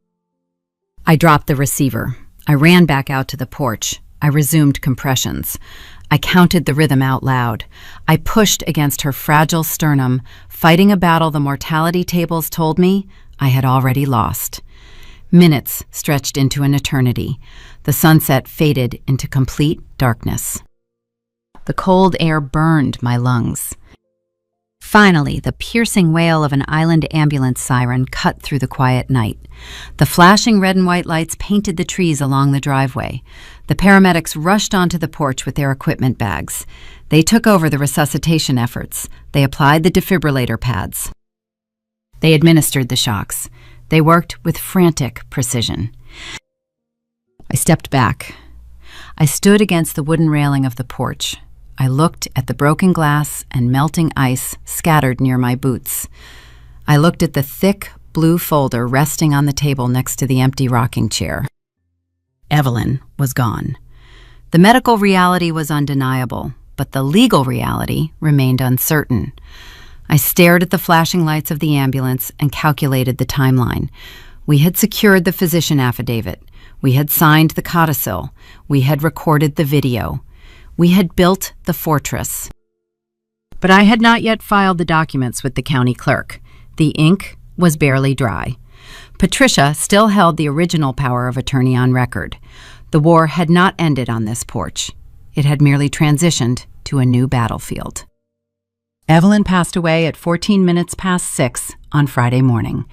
I dropped the receiver. I ran back out to the porch. I resumed compressions. I counted the rhythm out loud. I pushed against her fragile sternum, fighting a battle the mortality tables told me I had already lost. Minutes stretched into an eternity. The sunset faded into complete darkness. The cold air burned my lungs. Finally, the piercing wail of an island ambulance siren cut through the quiet night. The flashing red and white lights painted the trees along the driveway. The paramedics rushed onto the porch with their equipment bags. They took over the resuscitation efforts. They applied the defibrillator pads. They administered the shocks. They worked with frantic precision. I stepped back. I stood against the wooden railing of the porch. I looked at the broken glass and melting ice scattered near my boots. I looked at the thick blue folder resting on the table next to the empty rocking chair. Evelyn was gone. The medical reality was undeniable, but the legal reality remained uncertain. I stared at the flashing lights of the ambulance and calculated the timeline. We had secured the physician affidavit. We had signed the codicil. We had recorded the video. We had built the fortress. But I had not yet filed the documents with the county clerk. The ink was barely dry. Patricia still held the original power of attorney on record. The war had not ended on this porch. It had merely transitioned to a new battlefield. Evelyn passed away at 14 minutes past 6 on Friday morning.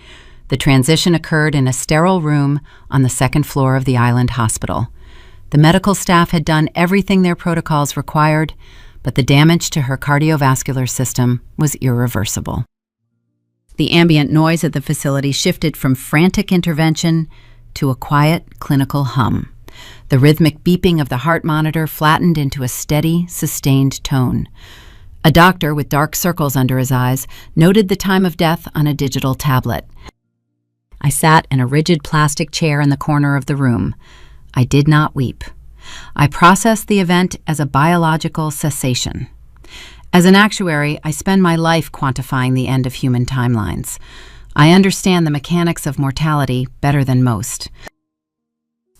The transition occurred in a sterile room on the second floor of the Island Hospital. The medical staff had done everything their protocols required, but the damage to her cardiovascular system was irreversible. The ambient noise at the facility shifted from frantic intervention to a quiet clinical hum. The rhythmic beeping of the heart monitor flattened into a steady, sustained tone. A doctor with dark circles under his eyes noted the time of death on a digital tablet. I sat in a rigid plastic chair in the corner of the room. I did not weep. I processed the event as a biological cessation. As an actuary, I spend my life quantifying the end of human timelines. I understand the mechanics of mortality better than most.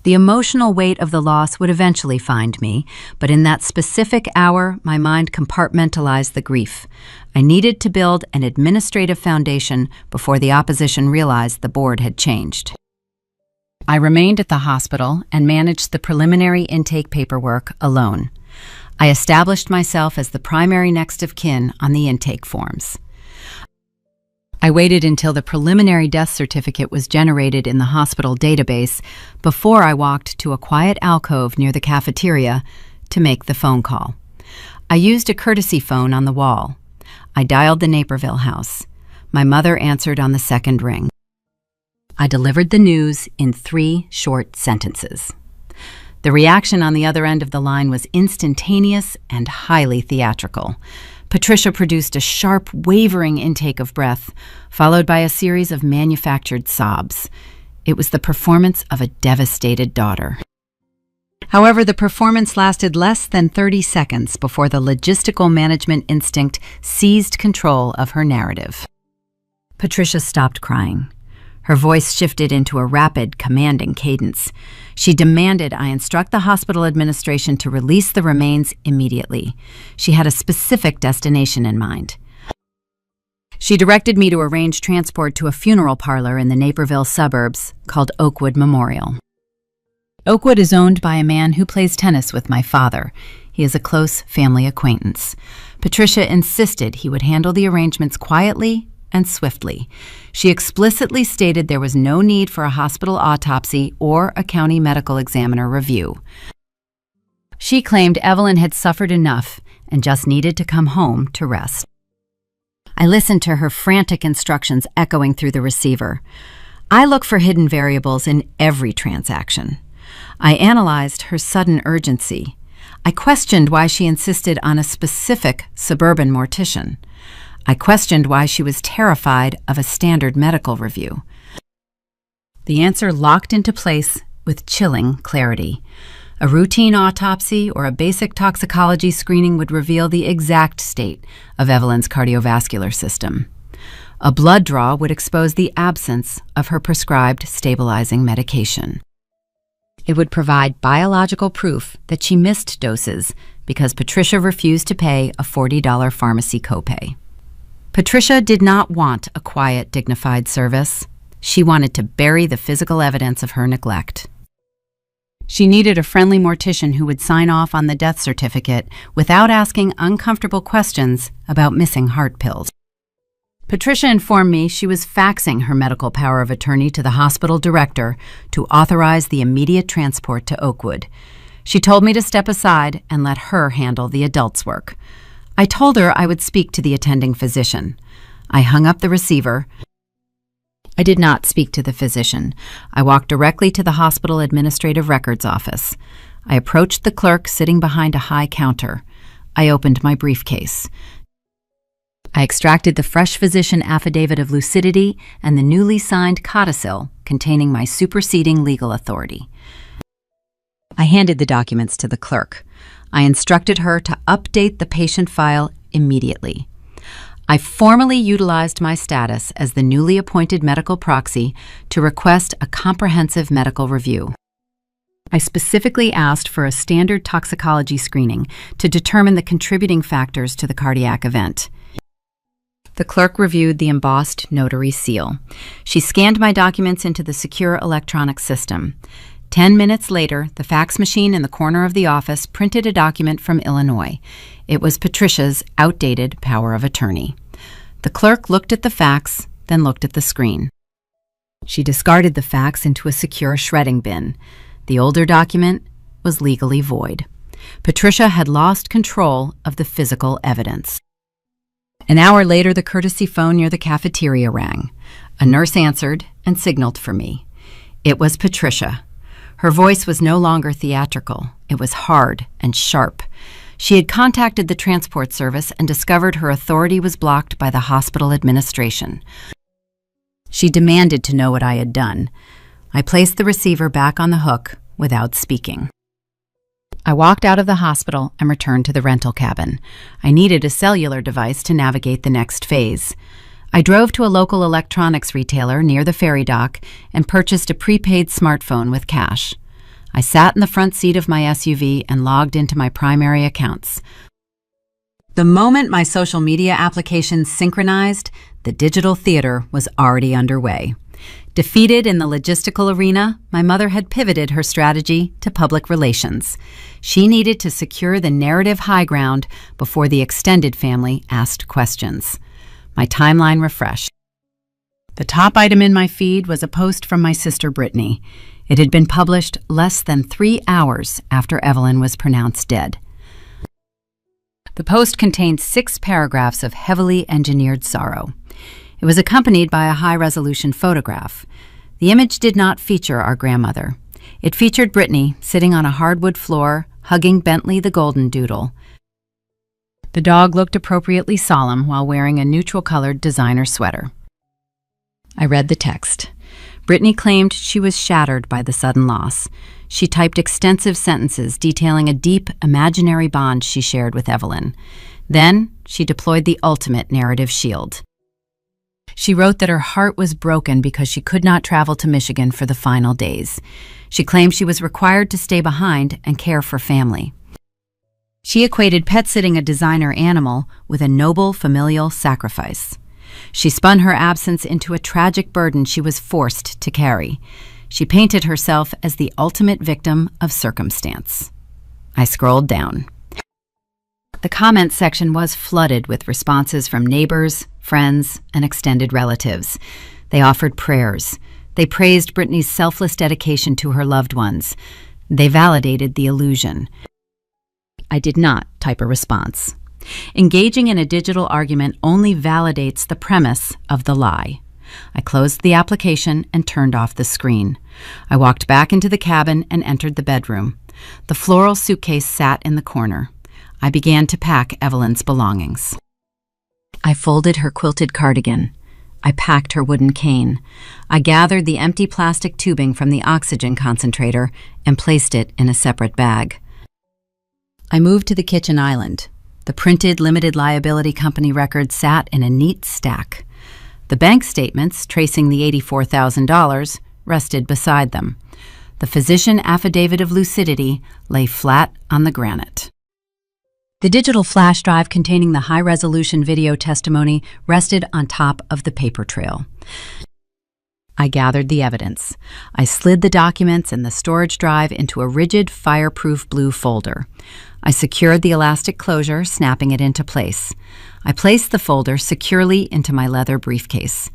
The emotional weight of the loss would eventually find me, but in that specific hour, my mind compartmentalized the grief. I needed to build an administrative foundation before the opposition realized the board had changed. I remained at the hospital and managed the preliminary intake paperwork alone. I established myself as the primary next of kin on the intake forms. I waited until the preliminary death certificate was generated in the hospital database before I walked to a quiet alcove near the cafeteria to make the phone call. I used a courtesy phone on the wall. I dialed the Naperville house. My mother answered on the second ring. I delivered the news in 3 short sentences. The reaction on the other end of the line was instantaneous and highly theatrical. Patricia produced a sharp, wavering intake of breath, followed by a series of manufactured sobs. It was the performance of a devastated daughter. However, the performance lasted less than 30 seconds before the logistical management instinct seized control of her narrative. Patricia stopped crying. Her voice shifted into a rapid, commanding cadence. She demanded I instruct the hospital administration to release the remains immediately. She had a specific destination in mind. She directed me to arrange transport to a funeral parlor in the Naperville suburbs called Oakwood Memorial. Oakwood is owned by a man who plays tennis with my father. He is a close family acquaintance. Patricia insisted he would handle the arrangements quietly and swiftly. She explicitly stated there was no need for a hospital autopsy or a county medical examiner review. She claimed Evelyn had suffered enough and just needed to come home to rest. I listened to her frantic instructions echoing through the receiver. I look for hidden variables in every transaction. I analyzed her sudden urgency. I questioned why she insisted on a specific suburban mortician. I questioned why she was terrified of a standard medical review. The answer locked into place with chilling clarity. A routine autopsy or a basic toxicology screening would reveal the exact state of Evelyn's cardiovascular system. A blood draw would expose the absence of her prescribed stabilizing medication. It would provide biological proof that she missed doses because Patricia refused to pay a $40 pharmacy copay. Patricia did not want a quiet, dignified service. She wanted to bury the physical evidence of her neglect. She needed a friendly mortician who would sign off on the death certificate without asking uncomfortable questions about missing heart pills. Patricia informed me she was faxing her medical power of attorney to the hospital director to authorize the immediate transport to Oakwood. She told me to step aside and let her handle the adults' work. I told her I would speak to the attending physician. I hung up the receiver. I did not speak to the physician. I walked directly to the hospital administrative records office. I approached the clerk sitting behind a high counter. I opened my briefcase. I extracted the fresh physician affidavit of lucidity and the newly signed codicil containing my superseding legal authority. I handed the documents to the clerk. I instructed her to update the patient file immediately. I formally utilized my status as the newly appointed medical proxy to request a comprehensive medical review. I specifically asked for a standard toxicology screening to determine the contributing factors to the cardiac event. The clerk reviewed the embossed notary seal. She scanned my documents into the secure electronic system. 10 minutes later, the fax machine in the corner of the office printed a document from Illinois. It was Patricia's outdated power of attorney. The clerk looked at the fax, then looked at the screen. She discarded the fax into a secure shredding bin. The older document was legally void. Patricia had lost control of the physical evidence. An hour later, the courtesy phone near the cafeteria rang. A nurse answered and signaled for me. It was Patricia. Her voice was no longer theatrical. It was hard and sharp. She had contacted the transport service and discovered her authority was blocked by the hospital administration. She demanded to know what I had done. I placed the receiver back on the hook without speaking. I walked out of the hospital and returned to the rental cabin. I needed a cellular device to navigate the next phase. I drove to a local electronics retailer near the ferry dock and purchased a prepaid smartphone with cash. I sat in the front seat of my SUV and logged into my primary accounts. The moment my social media applications synchronized, the digital theater was already underway. Defeated in the logistical arena, my mother had pivoted her strategy to public relations. She needed to secure the narrative high ground before the extended family asked questions. My timeline refreshed. The top item in my feed was a post from my sister Brittany. It had been published less than 3 hours after Evelyn was pronounced dead. The post contained 6 paragraphs of heavily engineered sorrow. It was accompanied by a high-resolution photograph. The image did not feature our grandmother. It featured Brittany sitting on a hardwood floor, hugging Bentley the Golden Doodle. The dog looked appropriately solemn while wearing a neutral-colored designer sweater. I read the text. Brittany claimed she was shattered by the sudden loss. She typed extensive sentences detailing a deep, imaginary bond she shared with Evelyn. Then, she deployed the ultimate narrative shield. She wrote that her heart was broken because she could not travel to Michigan for the final days. She claimed she was required to stay behind and care for family. She equated pet-sitting a designer animal with a noble familial sacrifice. She spun her absence into a tragic burden she was forced to carry. She painted herself as the ultimate victim of circumstance. I scrolled down. The comments section was flooded with responses from neighbors, friends, and extended relatives. They offered prayers. They praised Brittany's selfless dedication to her loved ones. They validated the illusion. I did not type a response. Engaging in a digital argument only validates the premise of the lie. I closed the application and turned off the screen. I walked back into the cabin and entered the bedroom. The floral suitcase sat in the corner. I began to pack Evelyn's belongings. I folded her quilted cardigan. I packed her wooden cane. I gathered the empty plastic tubing from the oxygen concentrator and placed it in a separate bag. I moved to the kitchen island. The printed limited liability company records sat in a neat stack. The bank statements tracing the $84,000 rested beside them. The physician affidavit of lucidity lay flat on the granite. The digital flash drive containing the high-resolution video testimony rested on top of the paper trail. I gathered the evidence. I slid the documents and the storage drive into a rigid, fireproof blue folder. I secured the elastic closure, snapping it into place. I placed the folder securely into my leather briefcase.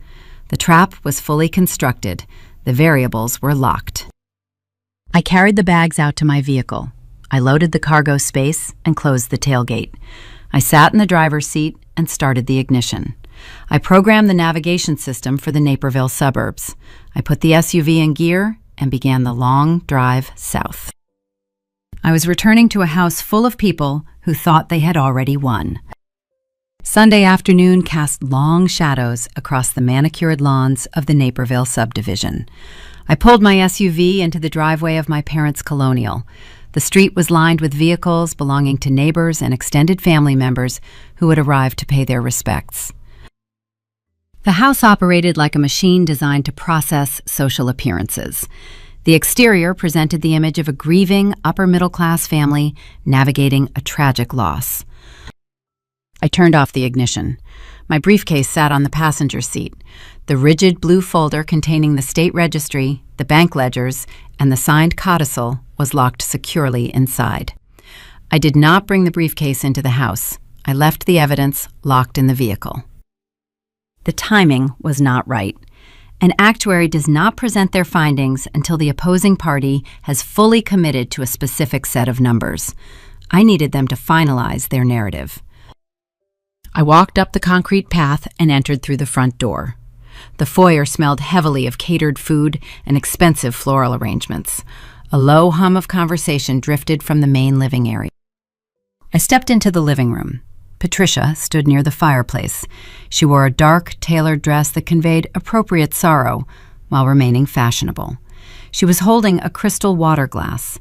The trap was fully constructed. The variables were locked. I carried the bags out to my vehicle. I loaded the cargo space and closed the tailgate. I sat in the driver's seat and started the ignition. I programmed the navigation system for the Naperville suburbs. I put the SUV in gear and began the long drive south. I was returning to a house full of people who thought they had already won. Sunday afternoon cast long shadows across the manicured lawns of the Naperville subdivision. I pulled my SUV into the driveway of my parents' colonial. The street was lined with vehicles belonging to neighbors and extended family members who had arrived to pay their respects. The house operated like a machine designed to process social appearances. The exterior presented the image of a grieving upper-middle-class family navigating a tragic loss. I turned off the ignition. My briefcase sat on the passenger seat. The rigid blue folder containing the state registry, the bank ledgers, and the signed codicil was locked securely inside. I did not bring the briefcase into the house. I left the evidence locked in the vehicle. The timing was not right. An actuary does not present their findings until the opposing party has fully committed to a specific set of numbers. I needed them to finalize their narrative. I walked up the concrete path and entered through the front door. The foyer smelled heavily of catered food and expensive floral arrangements. A low hum of conversation drifted from the main living area. I stepped into the living room. Patricia stood near the fireplace. She wore a dark, tailored dress that conveyed appropriate sorrow while remaining fashionable. She was holding a crystal water glass.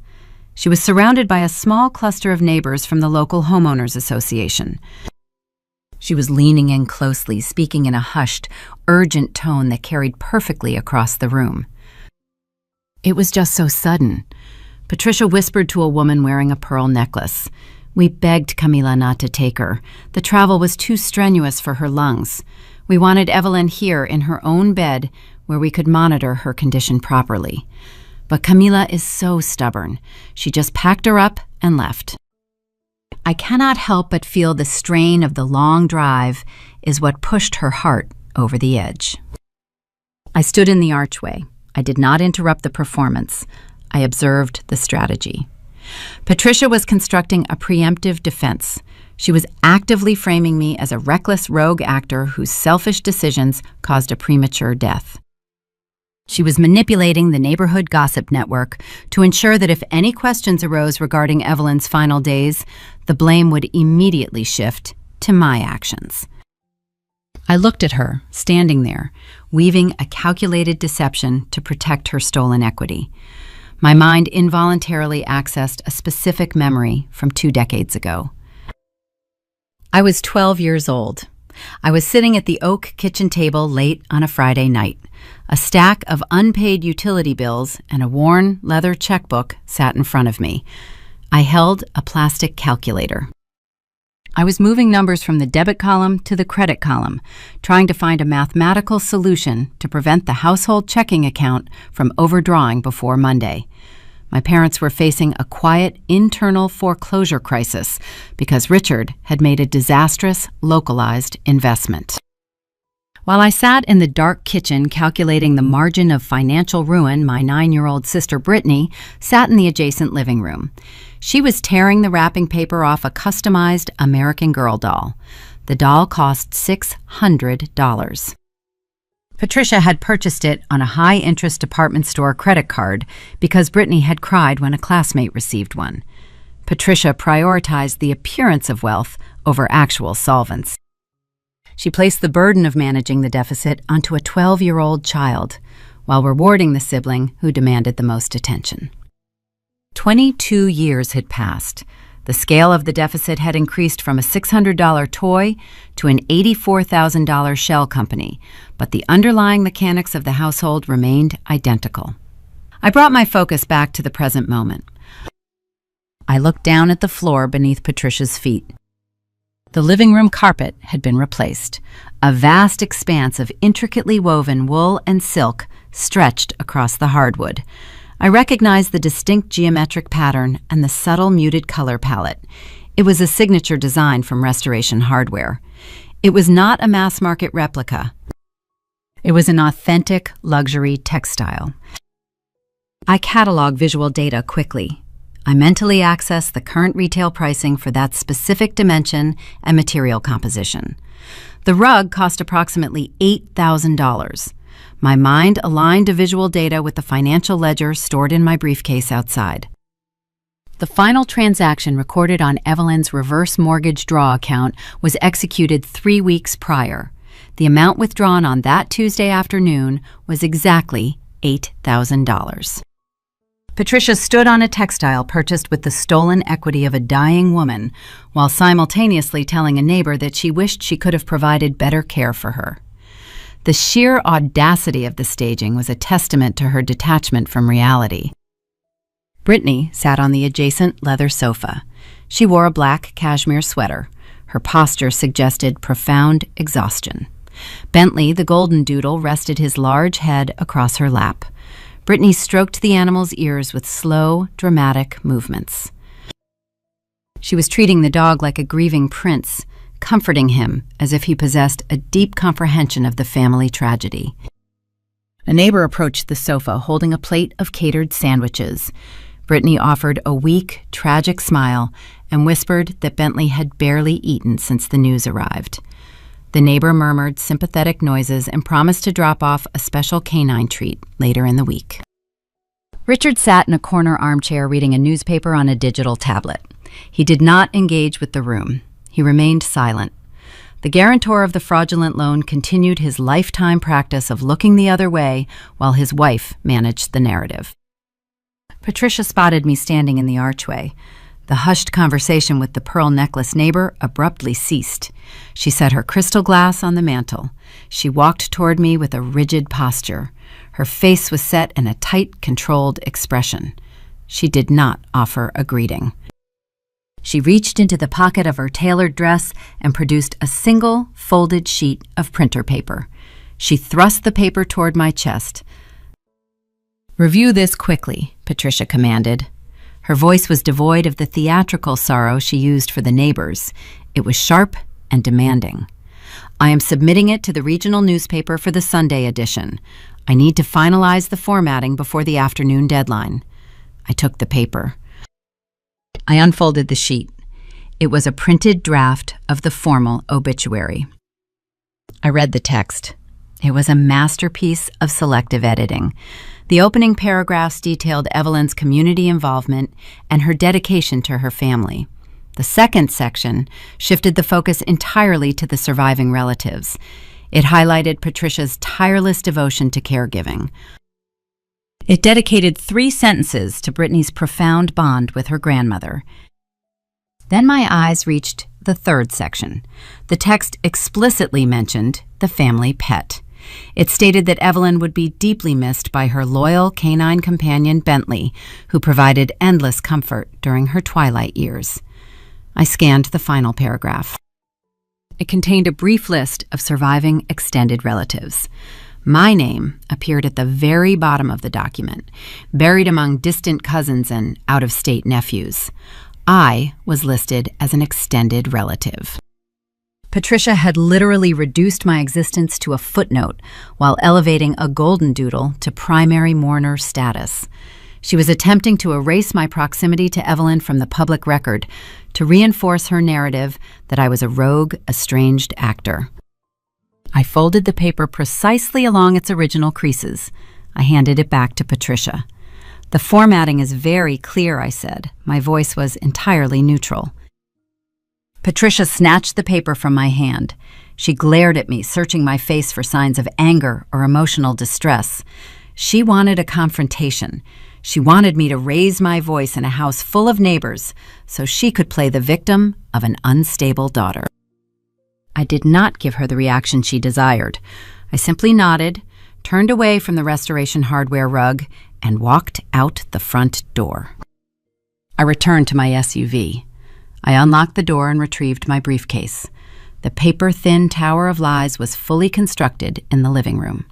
She was surrounded by a small cluster of neighbors from the local homeowners association. She was leaning in closely, speaking in a hushed, urgent tone that carried perfectly across the room. It was just so sudden. Patricia whispered to a woman wearing a pearl necklace. We begged Camila not to take her. The travel was too strenuous for her lungs. We wanted Evelyn here in her own bed where we could monitor her condition properly. But Camila is so stubborn. She just packed her up and left. I cannot help but feel the strain of the long drive is what pushed her heart over the edge. I stood in the archway. I did not interrupt the performance. I observed the strategy. Patricia was constructing a preemptive defense. She was actively framing me as a reckless rogue actor whose selfish decisions caused a premature death. She was manipulating the neighborhood gossip network to ensure that if any questions arose regarding Evelyn's final days, the blame would immediately shift to my actions. I looked at her, standing there, weaving a calculated deception to protect her stolen equity. My mind involuntarily accessed a specific memory from 2 decades ago. I was 12 years old. I was sitting at the oak kitchen table late on a Friday night. A stack of unpaid utility bills and a worn leather checkbook sat in front of me. I held a plastic calculator. I was moving numbers from the debit column to the credit column, trying to find a mathematical solution to prevent the household checking account from overdrawing before Monday. My parents were facing a quiet internal foreclosure crisis because Richard had made a disastrous, localized investment. While I sat in the dark kitchen calculating the margin of financial ruin, my 9-year-old sister Brittany sat in the adjacent living room. She was tearing the wrapping paper off a customized American Girl doll. The doll cost $600. Patricia had purchased it on a high-interest department store credit card because Brittany had cried when a classmate received one. Patricia prioritized the appearance of wealth over actual solvency. She placed the burden of managing the deficit onto a 12-year-old child, while rewarding the sibling who demanded the most attention. 22 years had passed. The scale of the deficit had increased from a $600 toy to an $84,000 shell company, but the underlying mechanics of the household remained identical. I brought my focus back to the present moment. I looked down at the floor beneath Patricia's feet. The living room carpet had been replaced. A vast expanse of intricately woven wool and silk stretched across the hardwood. I recognized the distinct geometric pattern and the subtle muted color palette. It was a signature design from Restoration Hardware. It was not a mass-market replica. It was an authentic luxury textile. I cataloged visual data quickly. I mentally accessed the current retail pricing for that specific dimension and material composition. The rug cost approximately $8,000. My mind aligned to visual data with the financial ledger stored in my briefcase outside. The final transaction recorded on Evelyn's reverse mortgage draw account was executed 3 weeks prior. The amount withdrawn on that Tuesday afternoon was exactly $8,000. Patricia stood on a textile purchased with the stolen equity of a dying woman, while simultaneously telling a neighbor that she wished she could have provided better care for her. The sheer audacity of the staging was a testament to her detachment from reality. Brittany sat on the adjacent leather sofa. She wore a black cashmere sweater. Her posture suggested profound exhaustion. Bentley, the golden doodle, rested his large head across her lap. Brittany stroked the animal's ears with slow, dramatic movements. She was treating the dog like a grieving prince, comforting him as if he possessed a deep comprehension of the family tragedy. A neighbor approached the sofa holding a plate of catered sandwiches. Brittany offered a weak, tragic smile and whispered that Bentley had barely eaten since the news arrived. The neighbor murmured sympathetic noises and promised to drop off a special canine treat later in the week. Richard sat in a corner armchair reading a newspaper on a digital tablet. He did not engage with the room. He remained silent. The guarantor of the fraudulent loan continued his lifetime practice of looking the other way while his wife managed the narrative. Patricia spotted me standing in the archway. The hushed conversation with the pearl necklace neighbor abruptly ceased. She set her crystal glass on the mantel. She walked toward me with a rigid posture. Her face was set in a tight, controlled expression. She did not offer a greeting. She reached into the pocket of her tailored dress and produced a single folded sheet of printer paper. She thrust the paper toward my chest. "Review this quickly," Patricia commanded. Her voice was devoid of the theatrical sorrow she used for the neighbors. It was sharp and demanding. "I am submitting it to the regional newspaper for the Sunday edition. I need to finalize the formatting before the afternoon deadline." I took the paper. I unfolded the sheet. It was a printed draft of the formal obituary. I read the text. It was a masterpiece of selective editing. The opening paragraphs detailed Evelyn's community involvement and her dedication to her family. The second section shifted the focus entirely to the surviving relatives. It highlighted Patricia's tireless devotion to caregiving. It dedicated 3 sentences to Brittany's profound bond with her grandmother. Then my eyes reached the third section. The text explicitly mentioned the family pet. It stated that Evelyn would be deeply missed by her loyal canine companion Bentley, who provided endless comfort during her twilight years. I scanned the final paragraph. It contained a brief list of surviving extended relatives. My name appeared at the very bottom of the document, buried among distant cousins and out-of-state nephews. I was listed as an extended relative. Patricia had literally reduced my existence to a footnote while elevating a golden doodle to primary mourner status. She was attempting to erase my proximity to Evelyn from the public record to reinforce her narrative that I was a rogue, estranged actor. I folded the paper precisely along its original creases. I handed it back to Patricia. "The formatting is very clear," I said. My voice was entirely neutral. Patricia snatched the paper from my hand. She glared at me, searching my face for signs of anger or emotional distress. She wanted a confrontation. She wanted me to raise my voice in a house full of neighbors so she could play the victim of an unstable daughter. I did not give her the reaction she desired. I simply nodded, turned away from the Restoration Hardware rug, and walked out the front door. I returned to my SUV. I unlocked the door and retrieved my briefcase. The paper-thin tower of lies was fully constructed in the living room.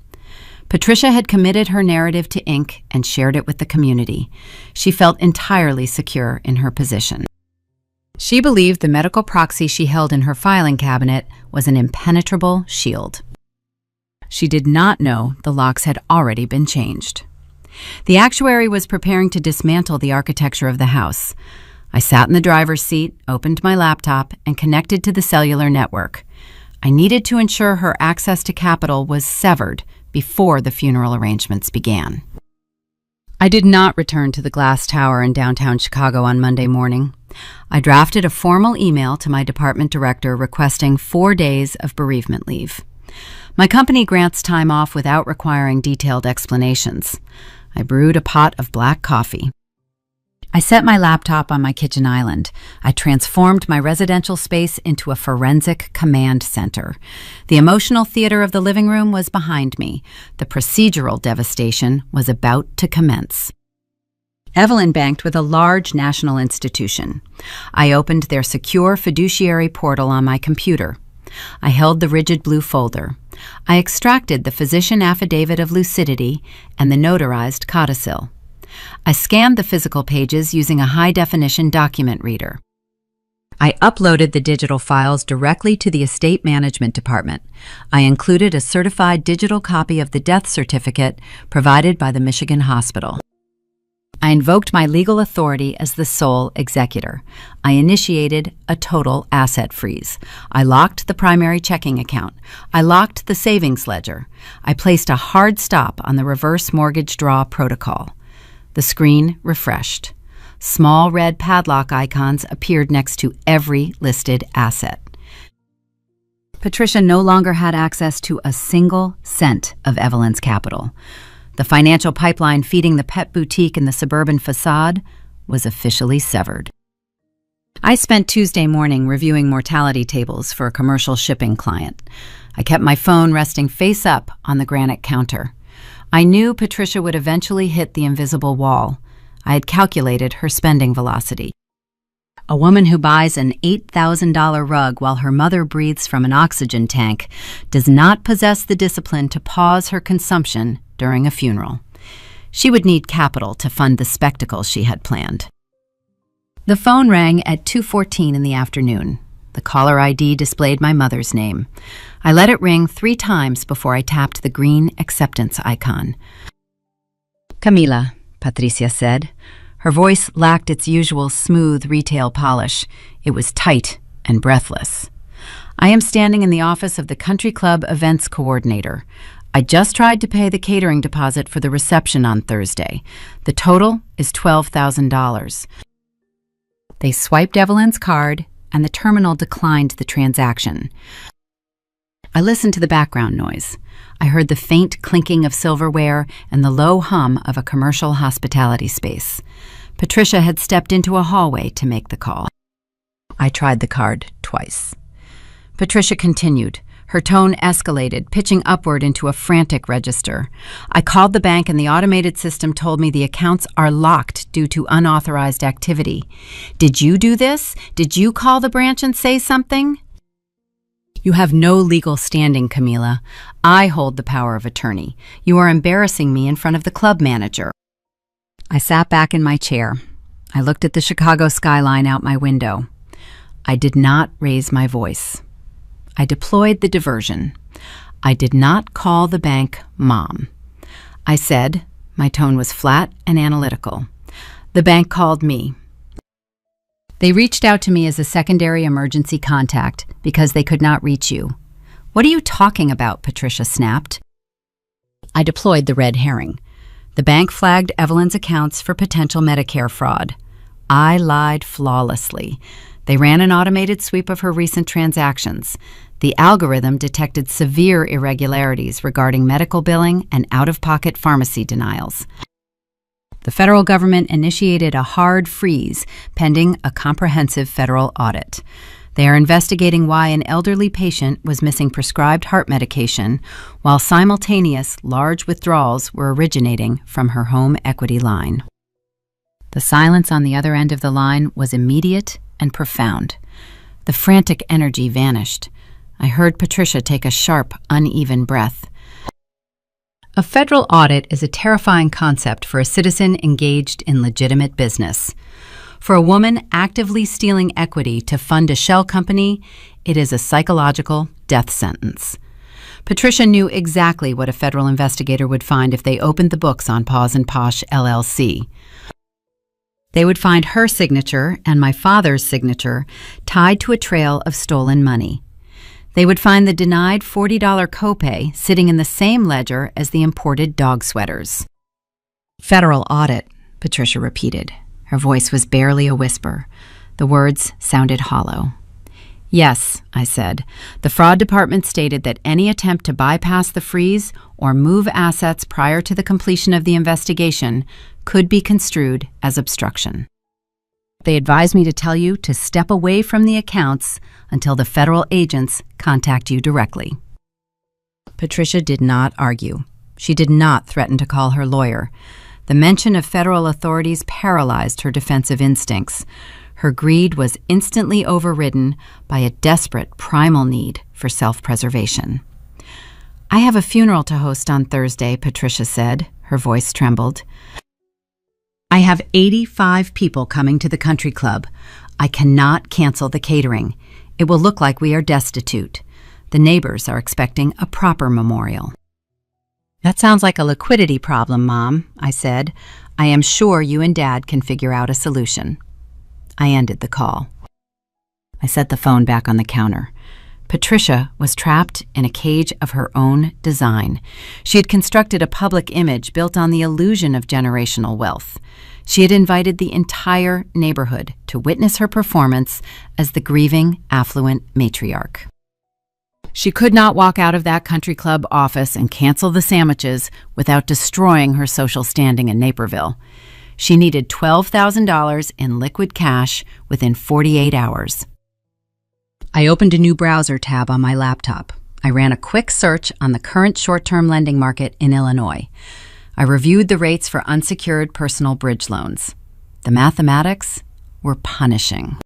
Patricia had committed her narrative to ink and shared it with the community. She felt entirely secure in her position. She believed the medical proxy she held in her filing cabinet was an impenetrable shield. She did not know the locks had already been changed. The actuary was preparing to dismantle the architecture of the house. I sat in the driver's seat, opened my laptop, and connected to the cellular network. I needed to ensure her access to capital was severed before the funeral arrangements began. I did not return to the glass tower in downtown Chicago on Monday morning. I drafted a formal email to my department director requesting 4 days of bereavement leave. My company grants time off without requiring detailed explanations. I brewed a pot of black coffee. I set my laptop on my kitchen island. I transformed my residential space into a forensic command center. The emotional theater of the living room was behind me. The procedural devastation was about to commence. Evelyn banked with a large national institution. I opened their secure fiduciary portal on my computer. I held the rigid blue folder. I extracted the physician affidavit of lucidity and the notarized codicil. I scanned the physical pages using a high-definition document reader. I uploaded the digital files directly to the estate management department. I included a certified digital copy of the death certificate provided by the Michigan hospital. I invoked my legal authority as the sole executor. I initiated a total asset freeze. I locked the primary checking account. I locked the savings ledger. I placed a hard stop on the reverse mortgage draw protocol. The screen refreshed. Small red padlock icons appeared next to every listed asset. Patricia no longer had access to a single cent of Evelyn's capital. The financial pipeline feeding the pet boutique and the suburban facade was officially severed. I spent Tuesday morning reviewing mortality tables for a commercial shipping client. I kept my phone resting face up on the granite counter. I knew Patricia would eventually hit the invisible wall. I had calculated her spending velocity. A woman who buys an $8,000 rug while her mother breathes from an oxygen tank does not possess the discipline to pause her consumption during a funeral. She would need capital to fund the spectacle she had planned. The phone rang at 2:14 in the afternoon. The caller ID displayed my mother's name. I let it ring 3 times before I tapped the green acceptance icon. "Camila," Patricia said. Her voice lacked its usual smooth retail polish. It was tight and breathless. "I am standing in the office of the Country Club events coordinator. I just tried to pay the catering deposit for the reception on Thursday. The total is $12,000. They swiped Evelyn's card, and the terminal declined the transaction. I listened to the background noise. I heard the faint clinking of silverware and the low hum of a commercial hospitality space. Patricia had stepped into a hallway to make the call. I tried the card twice. Patricia continued. Her tone escalated, pitching upward into a frantic register. I called the bank and the automated system told me the accounts are locked due to unauthorized activity. Did you do this? Did you call the branch and say something? You have no legal standing, Camila. I hold the power of attorney. You are embarrassing me in front of the club manager. I sat back in my chair. I looked at the Chicago skyline out my window. I did not raise my voice. I deployed the diversion. I did not call the bank Mom. I said, my tone was flat and analytical, the bank called me. They reached out to me as a secondary emergency contact because they could not reach you. What are you talking about? Patricia snapped. I deployed the red herring. The bank flagged Evelyn's accounts for potential Medicare fraud. I lied flawlessly. They ran an automated sweep of her recent transactions. The algorithm detected severe irregularities regarding medical billing and out-of-pocket pharmacy denials. The federal government initiated a hard freeze pending a comprehensive federal audit. They are investigating why an elderly patient was missing prescribed heart medication while simultaneous large withdrawals were originating from her home equity line. The silence on the other end of the line was immediate and profound. The frantic energy vanished. I heard Patricia take a sharp, uneven breath. A federal audit is a terrifying concept for a citizen engaged in legitimate business. For a woman actively stealing equity to fund a shell company, it is a psychological death sentence. Patricia knew exactly what a federal investigator would find if they opened the books on Paws and Posh LLC. They would find her signature and my father's signature tied to a trail of stolen money. They would find the denied $40 copay sitting in the same ledger as the imported dog sweaters. Federal audit, Patricia repeated. Her voice was barely a whisper. The words sounded hollow. Yes, I said. The fraud department stated that any attempt to bypass the freeze or move assets prior to the completion of the investigation could be construed as obstruction. They advised me to tell you to step away from the accounts until the federal agents contact you directly. Patricia did not argue. She did not threaten to call her lawyer. The mention of federal authorities paralyzed her defensive instincts. Her greed was instantly overridden by a desperate primal need for self-preservation. "I have a funeral to host on Thursday," Patricia said. Her voice trembled. "I have 85 people coming to the country club. I cannot cancel the catering. It will look like we are destitute. The neighbors are expecting a proper memorial." "That sounds like a liquidity problem, Mom," I said. "I am sure you and Dad can figure out a solution." I ended the call. I set the phone back on the counter. Patricia was trapped in a cage of her own design. She had constructed a public image built on the illusion of generational wealth. She had invited the entire neighborhood to witness her performance as the grieving, affluent matriarch. She could not walk out of that country club office and cancel the sandwiches without destroying her social standing in Naperville. She needed $12,000 in liquid cash within 48 hours. I opened a new browser tab on my laptop. I ran a quick search on the current short-term lending market in Illinois. I reviewed the rates for unsecured personal bridge loans. The mathematics were punishing.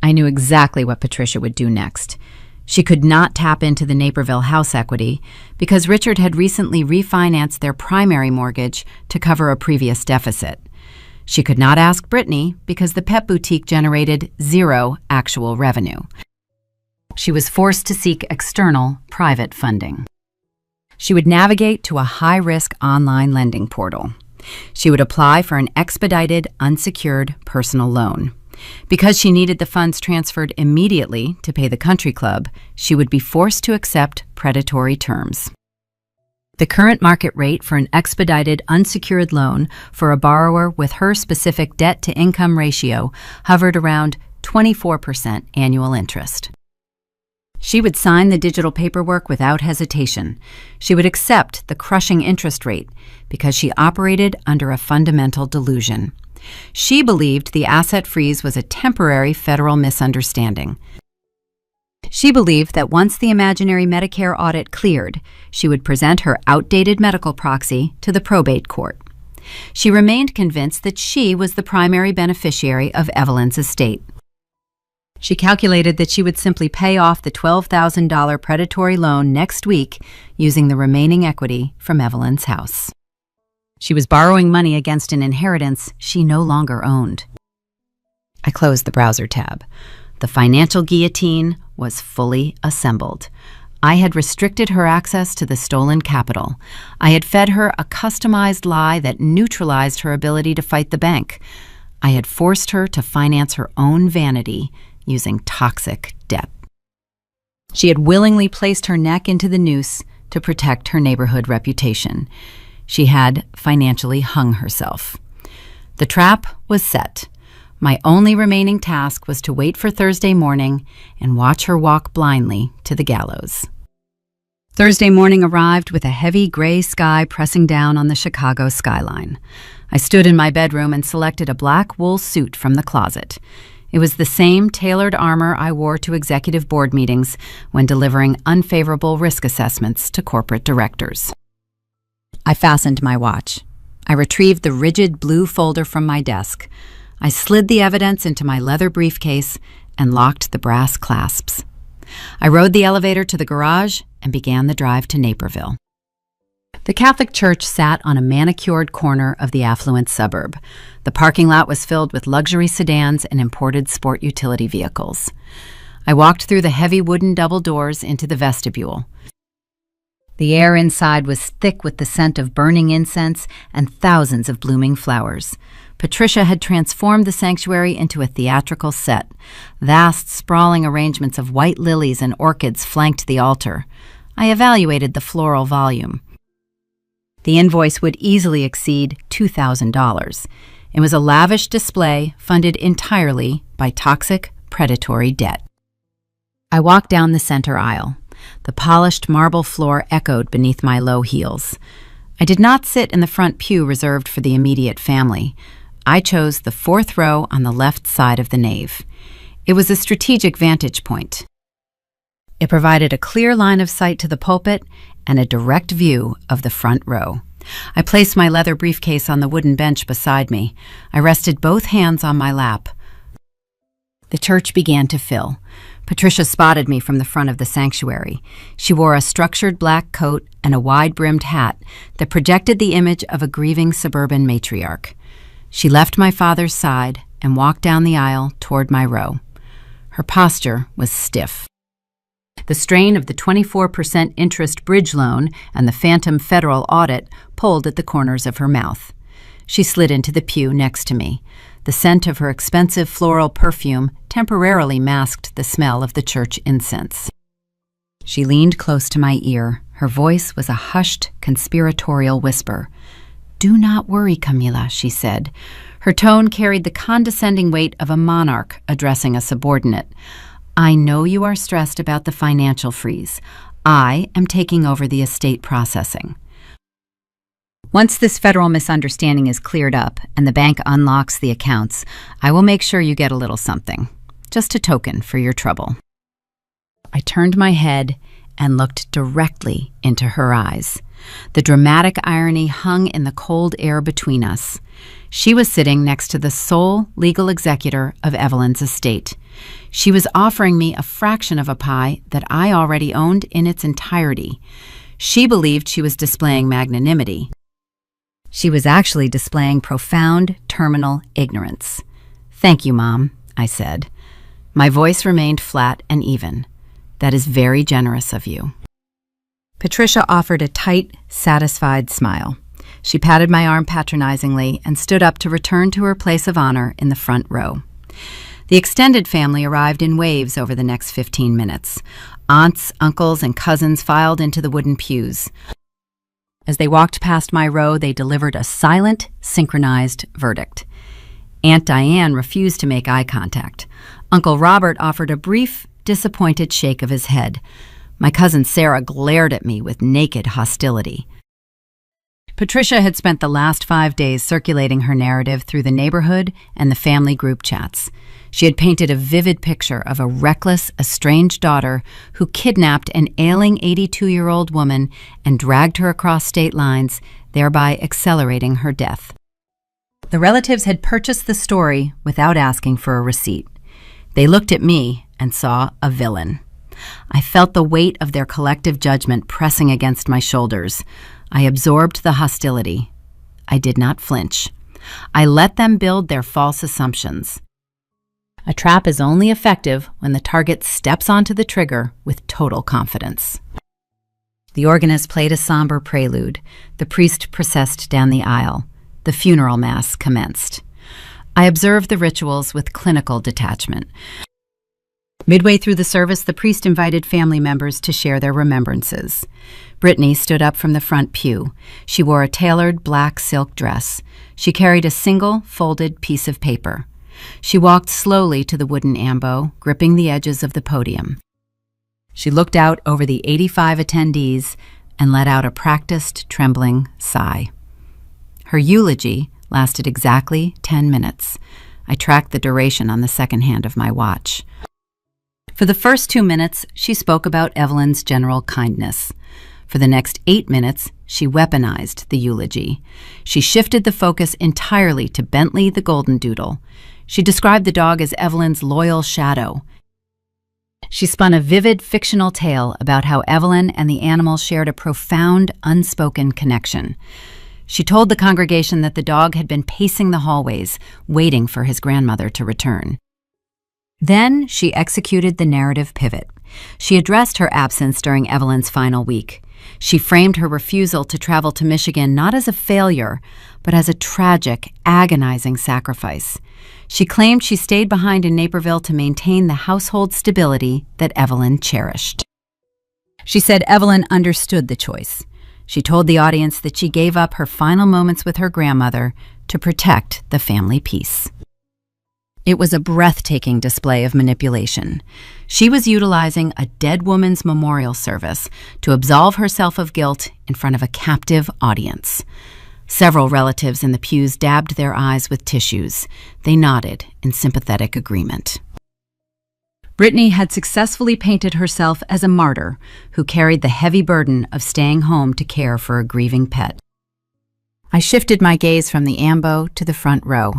I knew exactly what Patricia would do next. She could not tap into the Naperville house equity because Richard had recently refinanced their primary mortgage to cover a previous deficit. She could not ask Brittany because the pet boutique generated zero actual revenue. She was forced to seek external, private funding. She would navigate to a high-risk online lending portal. She would apply for an expedited, unsecured personal loan. Because she needed the funds transferred immediately to pay the country club, she would be forced to accept predatory terms. The current market rate for an expedited unsecured loan for a borrower with her specific debt-to-income ratio hovered around 24% annual interest. She would sign the digital paperwork without hesitation. She would accept the crushing interest rate because she operated under a fundamental delusion. She believed the asset freeze was a temporary federal misunderstanding. She believed that once the imaginary Medicare audit cleared, she would present her outdated medical proxy to the probate court. She remained convinced that she was the primary beneficiary of Evelyn's estate. She calculated that she would simply pay off the $12,000 predatory loan next week using the remaining equity from Evelyn's house. She was borrowing money against an inheritance she no longer owned. I closed the browser tab. The financial guillotine was fully assembled. I had restricted her access to the stolen capital. I had fed her a customized lie that neutralized her ability to fight the bank. I had forced her to finance her own vanity using toxic debt. She had willingly placed her neck into the noose to protect her neighborhood reputation. She had financially hung herself. The trap was set. My only remaining task was to wait for Thursday morning and watch her walk blindly to the gallows. Thursday morning arrived with a heavy gray sky pressing down on the Chicago skyline. I stood in my bedroom and selected a black wool suit from the closet. It was the same tailored armor I wore to executive board meetings when delivering unfavorable risk assessments to corporate directors. I fastened my watch. I retrieved the rigid blue folder from my desk. I slid the evidence into my leather briefcase and locked the brass clasps. I rode the elevator to the garage and began the drive to Naperville. The Catholic Church sat on a manicured corner of the affluent suburb. The parking lot was filled with luxury sedans and imported sport utility vehicles. I walked through the heavy wooden double doors into the vestibule. The air inside was thick with the scent of burning incense and thousands of blooming flowers. Patricia had transformed the sanctuary into a theatrical set. Vast, sprawling arrangements of white lilies and orchids flanked the altar. I evaluated the floral volume. The invoice would easily exceed $2,000. It was a lavish display funded entirely by toxic, predatory debt. I walked down the center aisle. The polished marble floor echoed beneath my low heels. I did not sit in the front pew reserved for the immediate family. I chose the fourth row on the left side of the nave. It was a strategic vantage point. It provided a clear line of sight to the pulpit and a direct view of the front row. I placed my leather briefcase on the wooden bench beside me. I rested both hands on my lap. The church began to fill. Patricia spotted me from the front of the sanctuary. She wore a structured black coat and a wide-brimmed hat that projected the image of a grieving suburban matriarch. She left my father's side and walked down the aisle toward my row. Her posture was stiff. The strain of the 24% interest bridge loan and the phantom federal audit pulled at the corners of her mouth. She slid into the pew next to me. The scent of her expensive floral perfume temporarily masked the smell of the church incense. She leaned close to my ear. Her voice was a hushed, conspiratorial whisper. "Do not worry, Camila," she said. Her tone carried the condescending weight of a monarch addressing a subordinate. "I know you are stressed about the financial freeze. I am taking over the estate processing. Once this federal misunderstanding is cleared up and the bank unlocks the accounts, I will make sure you get a little something. Just a token for your trouble." I turned my head and looked directly into her eyes. The dramatic irony hung in the cold air between us. She was sitting next to the sole legal executor of Evelyn's estate. She was offering me a fraction of a pie that I already owned in its entirety. She believed she was displaying magnanimity. She was actually displaying profound terminal ignorance. "Thank you, Mom," I said. My voice remained flat and even. "That is very generous of you." Patricia offered a tight, satisfied smile. She patted my arm patronizingly and stood up to return to her place of honor in the front row. The extended family arrived in waves over the next 15 minutes. Aunts, uncles, and cousins filed into the wooden pews. As they walked past my row, they delivered a silent, synchronized verdict. Aunt Diane refused to make eye contact. Uncle Robert offered a brief, disappointed shake of his head. My cousin Sarah glared at me with naked hostility. Patricia had spent the last 5 days circulating her narrative through the neighborhood and the family group chats. She had painted a vivid picture of a reckless, estranged daughter who kidnapped an ailing 82-year-old woman and dragged her across state lines, thereby accelerating her death. The relatives had purchased the story without asking for a receipt. They looked at me and saw a villain. I felt the weight of their collective judgment pressing against my shoulders. I absorbed the hostility. I did not flinch. I let them build their false assumptions. A trap is only effective when the target steps onto the trigger with total confidence. The organist played a somber prelude. The priest processed down the aisle. The funeral mass commenced. I observed the rituals with clinical detachment. Midway through the service, the priest invited family members to share their remembrances. Brittany stood up from the front pew. She wore a tailored black silk dress. She carried a single folded piece of paper. She walked slowly to the wooden ambo, gripping the edges of the podium. She looked out over the 85 attendees and let out a practiced, trembling sigh. Her eulogy lasted exactly 10 minutes. I tracked the duration on the second hand of my watch. For the first 2 minutes, she spoke about Evelyn's general kindness. For the next 8 minutes, she weaponized the eulogy. She shifted the focus entirely to Bentley the Golden Doodle. She described the dog as Evelyn's loyal shadow. She spun a vivid fictional tale about how Evelyn and the animal shared a profound, unspoken connection. She told the congregation that the dog had been pacing the hallways, waiting for his grandmother to return. Then she executed the narrative pivot. She addressed her absence during Evelyn's final week. She framed her refusal to travel to Michigan not as a failure, but as a tragic, agonizing sacrifice. She claimed she stayed behind in Naperville to maintain the household stability that Evelyn cherished. She said Evelyn understood the choice. She told the audience that she gave up her final moments with her grandmother to protect the family peace. It was a breathtaking display of manipulation. She was utilizing a dead woman's memorial service to absolve herself of guilt in front of a captive audience. Several relatives in the pews dabbed their eyes with tissues. They nodded in sympathetic agreement. Brittany had successfully painted herself as a martyr who carried the heavy burden of staying home to care for a grieving pet. I shifted my gaze from the ambo to the front row.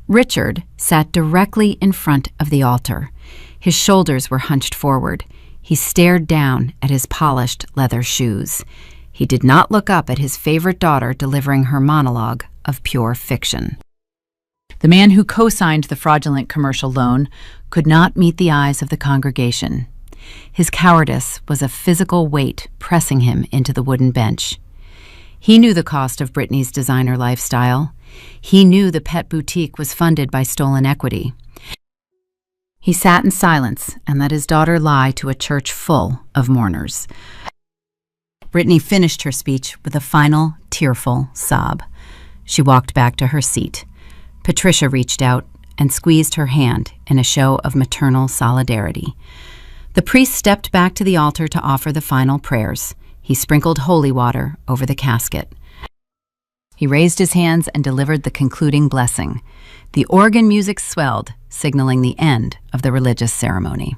Richard sat directly in front of the altar. His shoulders were hunched forward. He stared down at his polished leather shoes. He did not look up at his favorite daughter delivering her monologue of pure fiction. The man who co-signed the fraudulent commercial loan could not meet the eyes of the congregation. His cowardice was a physical weight pressing him into the wooden bench. He knew the cost of Brittany's designer lifestyle. He knew the pet boutique was funded by stolen equity. He sat in silence and let his daughter lie to a church full of mourners. Brittany finished her speech with a final, tearful sob. She walked back to her seat. Patricia reached out and squeezed her hand in a show of maternal solidarity. The priest stepped back to the altar to offer the final prayers. He sprinkled holy water over the casket. He raised his hands and delivered the concluding blessing. The organ music swelled, signaling the end of the religious ceremony.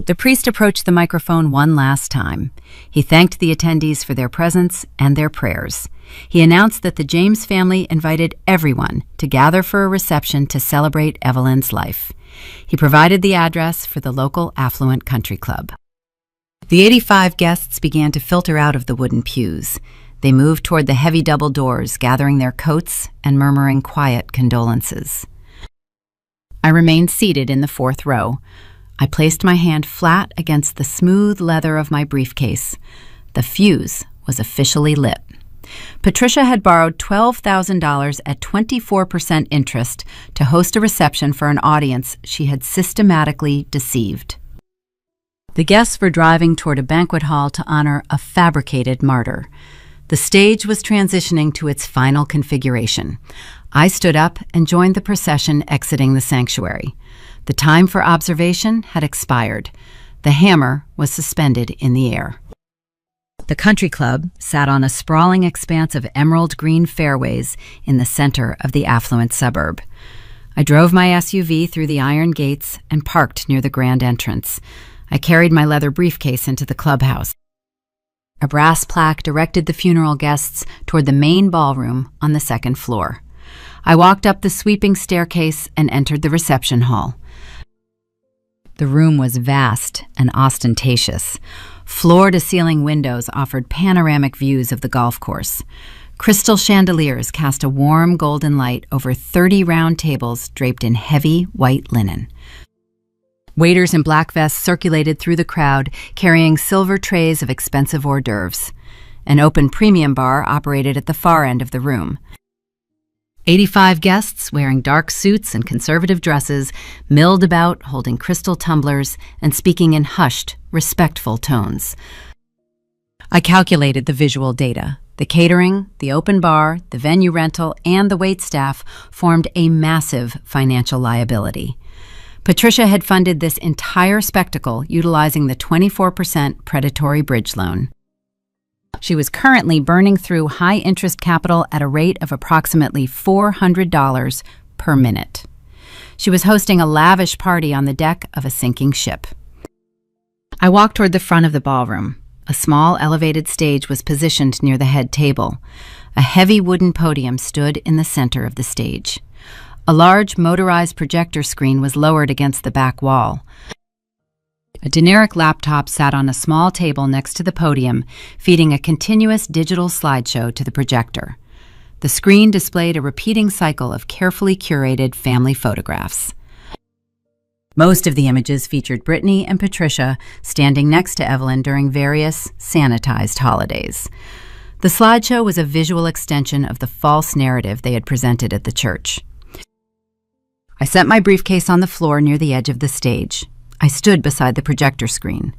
The priest approached the microphone one last time. He thanked the attendees for their presence and their prayers. He announced that the James family invited everyone to gather for a reception to celebrate Evelyn's life. He provided the address for the local affluent country club. The 85 guests began to filter out of the wooden pews. They moved toward the heavy double doors, gathering their coats and murmuring quiet condolences. I remained seated in the fourth row. I placed my hand flat against the smooth leather of my briefcase. The fuse was officially lit. Patricia had borrowed $12,000 at 24% interest to host a reception for an audience she had systematically deceived. The guests were driving toward a banquet hall to honor a fabricated martyr. The stage was transitioning to its final configuration. I stood up and joined the procession exiting the sanctuary. The time for observation had expired. The hammer was suspended in the air. The country club sat on a sprawling expanse of emerald green fairways in the center of the affluent suburb. I drove my SUV through the iron gates and parked near the grand entrance. I carried my leather briefcase into the clubhouse. A brass plaque directed the funeral guests toward the main ballroom on the second floor. I walked up the sweeping staircase and entered the reception hall. The room was vast and ostentatious. Floor-to-ceiling windows offered panoramic views of the golf course. Crystal chandeliers cast a warm golden light over 30 round tables draped in heavy white linen. Waiters in black vests circulated through the crowd, carrying silver trays of expensive hors d'oeuvres. An open premium bar operated at the far end of the room. 85 guests, wearing dark suits and conservative dresses, milled about, holding crystal tumblers and speaking in hushed, respectful tones. I calculated the visual data. The catering, the open bar, the venue rental, and the waitstaff formed a massive financial liability. Patricia had funded this entire spectacle utilizing the 24% predatory bridge loan. She was currently burning through high-interest capital at a rate of approximately $400 per minute. She was hosting a lavish party on the deck of a sinking ship. I walked toward the front of the ballroom. A small elevated stage was positioned near the head table. A heavy wooden podium stood in the center of the stage. A large motorized projector screen was lowered against the back wall. A generic laptop sat on a small table next to the podium, feeding a continuous digital slideshow to the projector. The screen displayed a repeating cycle of carefully curated family photographs. Most of the images featured Brittany and Patricia standing next to Evelyn during various sanitized holidays. The slideshow was a visual extension of the false narrative they had presented at the church. I set my briefcase on the floor near the edge of the stage. I stood beside the projector screen.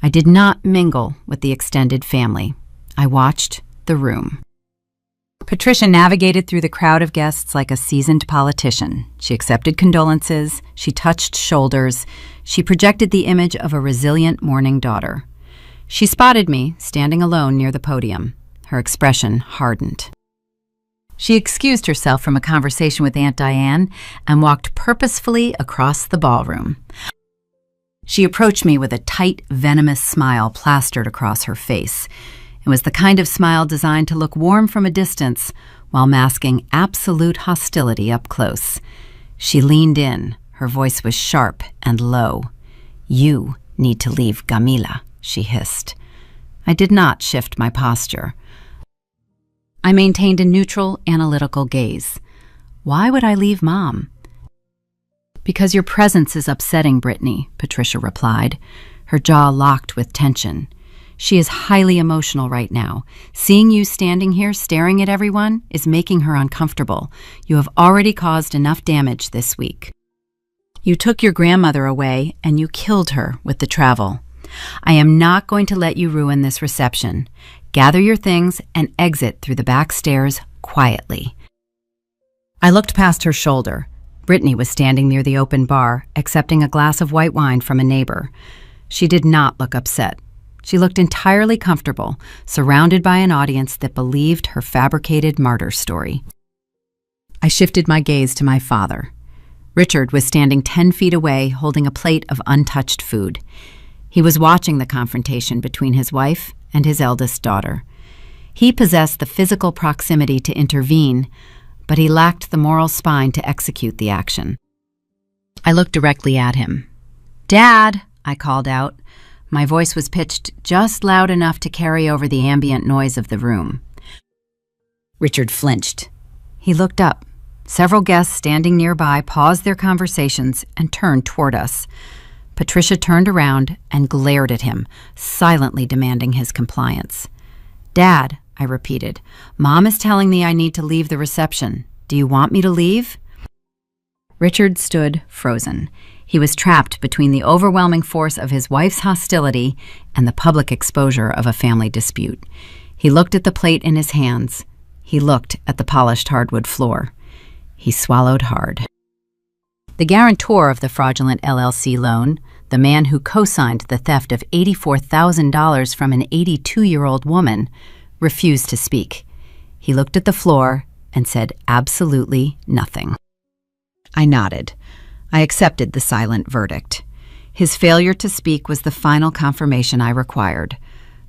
I did not mingle with the extended family. I watched the room. Patricia navigated through the crowd of guests like a seasoned politician. She accepted condolences. She touched shoulders. She projected the image of a resilient mourning daughter. She spotted me, standing alone near the podium. Her expression hardened. She excused herself from a conversation with Aunt Diane and walked purposefully across the ballroom. She approached me with a tight, venomous smile plastered across her face. It was the kind of smile designed to look warm from a distance while masking absolute hostility up close. She leaned in. Her voice was sharp and low. "You need to leave Camila," she hissed. I did not shift my posture. I maintained a neutral, analytical gaze. Why would I leave Mom? "Because your presence is upsetting Brittany," Patricia replied, her jaw locked with tension. "She is highly emotional right now. Seeing you standing here staring at everyone is making her uncomfortable. You have already caused enough damage this week. You took your grandmother away and you killed her with the travel. I am not going to let you ruin this reception. Gather your things and exit through the back stairs quietly." I looked past her shoulder. Brittany was standing near the open bar, accepting a glass of white wine from a neighbor. She did not look upset. She looked entirely comfortable, surrounded by an audience that believed her fabricated martyr story. I shifted my gaze to my father. Richard was standing 10 feet away, holding a plate of untouched food. He was watching the confrontation between his wife and his eldest daughter. He possessed the physical proximity to intervene, but he lacked the moral spine to execute the action. I looked directly at him. "Dad," I called out. My voice was pitched just loud enough to carry over the ambient noise of the room. Richard flinched. He looked up. Several guests standing nearby paused their conversations and turned toward us. Patricia turned around and glared at him, silently demanding his compliance. "Dad," I repeated, "Mom is telling me I need to leave the reception. Do you want me to leave?" Richard stood frozen. He was trapped between the overwhelming force of his wife's hostility and the public exposure of a family dispute. He looked at the plate in his hands. He looked at the polished hardwood floor. He swallowed hard. The guarantor of the fraudulent LLC loan, the man who co-signed the theft of $84,000 from an 82-year-old woman, refused to speak. He looked at the floor and said absolutely nothing. I nodded. I accepted the silent verdict. His failure to speak was the final confirmation I required.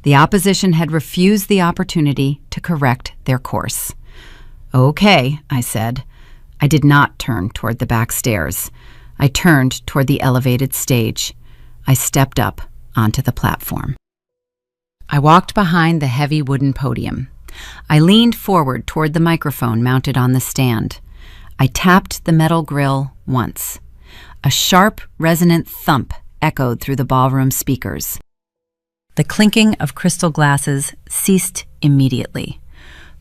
The opposition had refused the opportunity to correct their course. "Okay," I said. I did not turn toward the back stairs. I turned toward the elevated stage. I stepped up onto the platform. I walked behind the heavy wooden podium. I leaned forward toward the microphone mounted on the stand. I tapped the metal grill once. A sharp, resonant thump echoed through the ballroom speakers. The clinking of crystal glasses ceased immediately.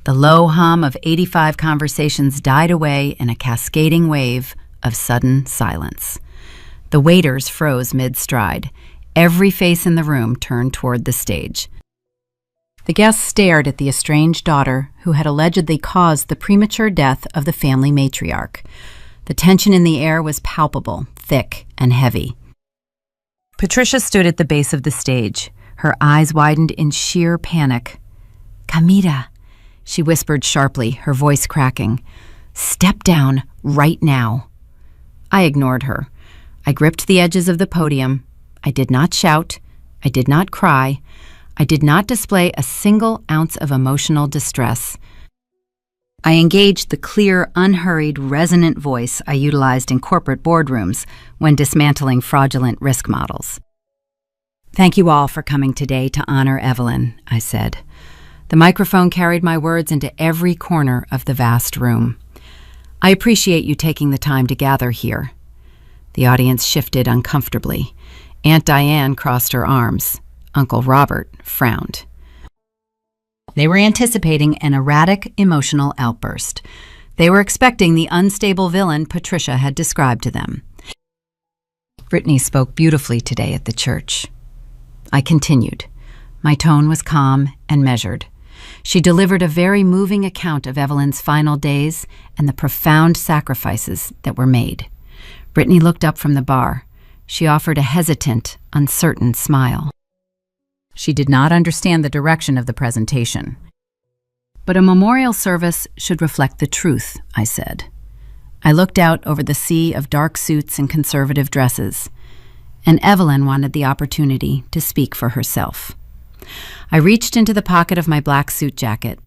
The low hum of 85 conversations died away in a cascading wave of sudden silence. The waiters froze mid-stride. Every face in the room turned toward the stage. The guests stared at the estranged daughter who had allegedly caused the premature death of the family matriarch. The tension in the air was palpable, thick, and heavy. Patricia stood at the base of the stage. Her eyes widened in sheer panic. "Camila," she whispered sharply, her voice cracking. "Step down right now." I ignored her. I gripped the edges of the podium. I did not shout. I did not cry. I did not display a single ounce of emotional distress. I engaged the clear, unhurried, resonant voice I utilized in corporate boardrooms when dismantling fraudulent risk models. "Thank you all for coming today to honor Evelyn," I said. The microphone carried my words into every corner of the vast room. "I appreciate you taking the time to gather here." The audience shifted uncomfortably. Aunt Diane crossed her arms. Uncle Robert frowned. They were anticipating an erratic, emotional outburst. They were expecting the unstable villain Patricia had described to them. Brittany spoke beautifully today at the church. I continued. My tone was calm and measured. She delivered a very moving account of Evelyn's final days and the profound sacrifices that were made. Brittany looked up from the bar. She offered a hesitant, uncertain smile. She did not understand the direction of the presentation. "But a memorial service should reflect the truth," I said. I looked out over the sea of dark suits and conservative dresses, and Evelyn wanted the opportunity to speak for herself. I reached into the pocket of my black suit jacket.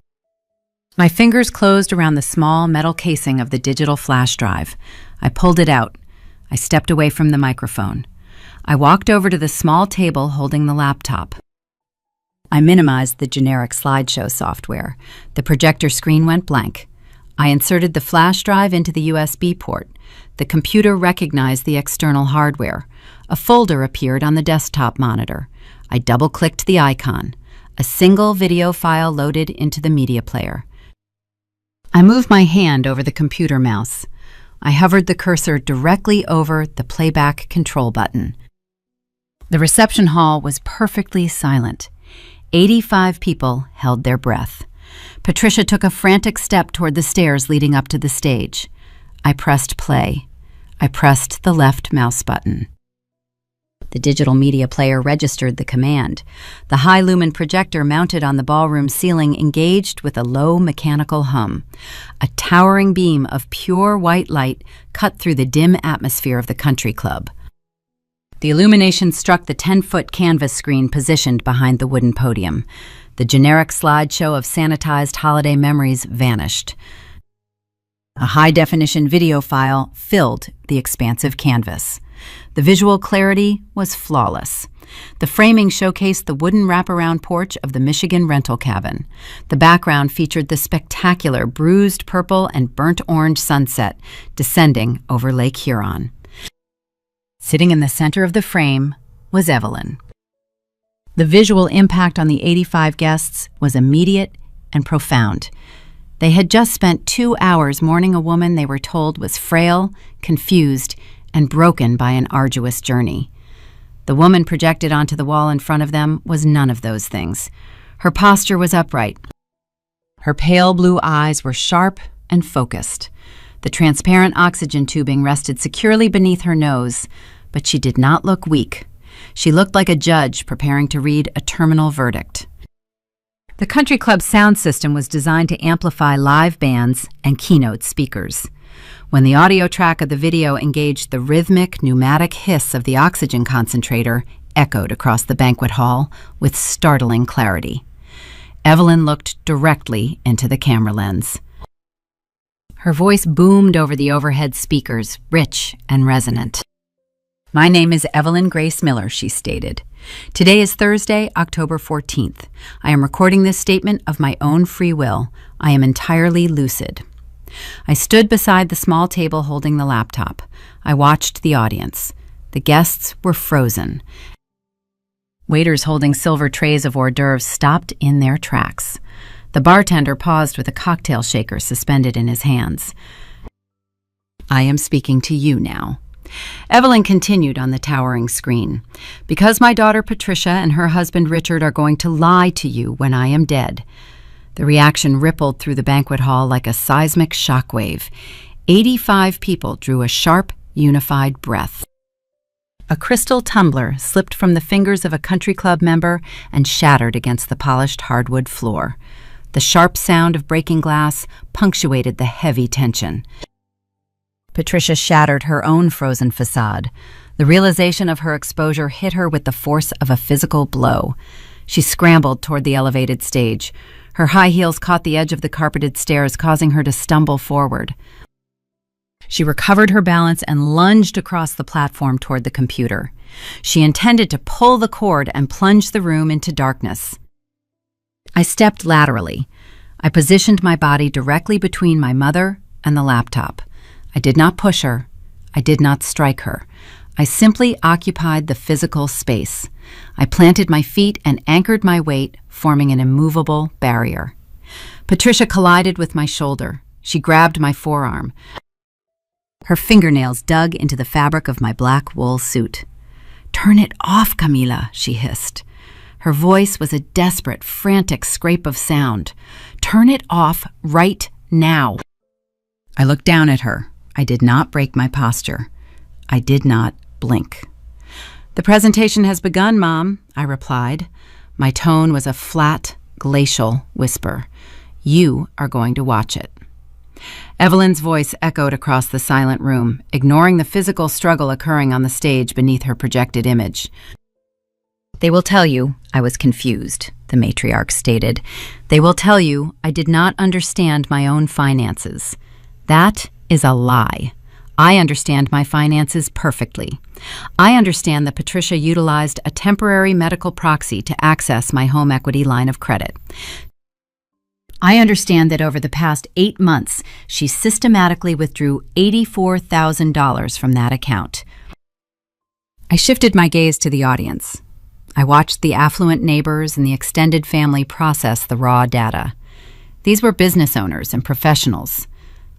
My fingers closed around the small metal casing of the digital flash drive. I pulled it out. I stepped away from the microphone. I walked over to the small table holding the laptop. I minimized the generic slideshow software. The projector screen went blank. I inserted the flash drive into the USB port. The computer recognized the external hardware. A folder appeared on the desktop monitor. I double-clicked the icon. A single video file loaded into the media player. I moved my hand over the computer mouse. I hovered the cursor directly over the playback control button. The reception hall was perfectly silent. 85 people held their breath. Patricia took a frantic step toward the stairs leading up to the stage. I pressed play. I pressed the left mouse button. The digital media player registered the command. The high-lumen projector mounted on the ballroom ceiling engaged with a low mechanical hum. A towering beam of pure white light cut through the dim atmosphere of the country club. The illumination struck the 10-foot canvas screen positioned behind the wooden podium. The generic slideshow of sanitized holiday memories vanished. A high-definition video file filled the expansive canvas. The visual clarity was flawless. The framing showcased the wooden wraparound porch of the Michigan rental cabin. The background featured the spectacular bruised purple and burnt orange sunset descending over Lake Huron. Sitting in the center of the frame was Evelyn. The visual impact on the 85 guests was immediate and profound. They had just spent 2 hours mourning a woman they were told was frail, confused, and broken by an arduous journey. The woman projected onto the wall in front of them was none of those things. Her posture was upright. Her pale blue eyes were sharp and focused. The transparent oxygen tubing rested securely beneath her nose, but she did not look weak. She looked like a judge preparing to read a terminal verdict. The country club sound system was designed to amplify live bands and keynote speakers. When the audio track of the video engaged, the rhythmic, pneumatic hiss of the oxygen concentrator echoed across the banquet hall with startling clarity. Evelyn looked directly into the camera lens. Her voice boomed over the overhead speakers, rich and resonant. "My name is Evelyn Grace Miller," she stated. "Today is Thursday, October 14th. I am recording this statement of my own free will. I am entirely lucid." I stood beside the small table holding the laptop. I watched the audience. The guests were frozen. Waiters holding silver trays of hors d'oeuvres stopped in their tracks. The bartender paused with a cocktail shaker suspended in his hands. "I am speaking to you now." Evelyn continued on the towering screen. "Because my daughter Patricia and her husband Richard are going to lie to you when I am dead." The reaction rippled through the banquet hall like a seismic shockwave. 85 people drew a sharp, unified breath. A crystal tumbler slipped from the fingers of a country club member and shattered against the polished hardwood floor. The sharp sound of breaking glass punctuated the heavy tension. Patricia shattered her own frozen facade. The realization of her exposure hit her with the force of a physical blow. She scrambled toward the elevated stage. Her high heels caught the edge of the carpeted stairs, causing her to stumble forward. She recovered her balance and lunged across the platform toward the computer. She intended to pull the cord and plunge the room into darkness. I stepped laterally. I positioned my body directly between my mother and the laptop. I did not push her. I did not strike her. I simply occupied the physical space. I planted my feet and anchored my weight, forming an immovable barrier. Patricia collided with my shoulder. She grabbed my forearm. Her fingernails dug into the fabric of my black wool suit. "Turn it off, Camila," she hissed. Her voice was a desperate, frantic scrape of sound. "Turn it off right now." I looked down at her. I did not break my posture. I did not blink. "The presentation has begun, Mom," I replied. My tone was a flat, glacial whisper. "You are going to watch it." Evelyn's voice echoed across the silent room, ignoring the physical struggle occurring on the stage beneath her projected image. "They will tell you I was confused, the matriarch stated. They will tell you I did not understand my own finances. That is a lie. I understand my finances perfectly. I understand that Patricia utilized a temporary medical proxy to access my home equity line of credit. I understand that over the past 8 months, she systematically withdrew $84,000 from that account. I shifted my gaze to the audience. I watched the affluent neighbors and the extended family process the raw data. These were business owners and professionals.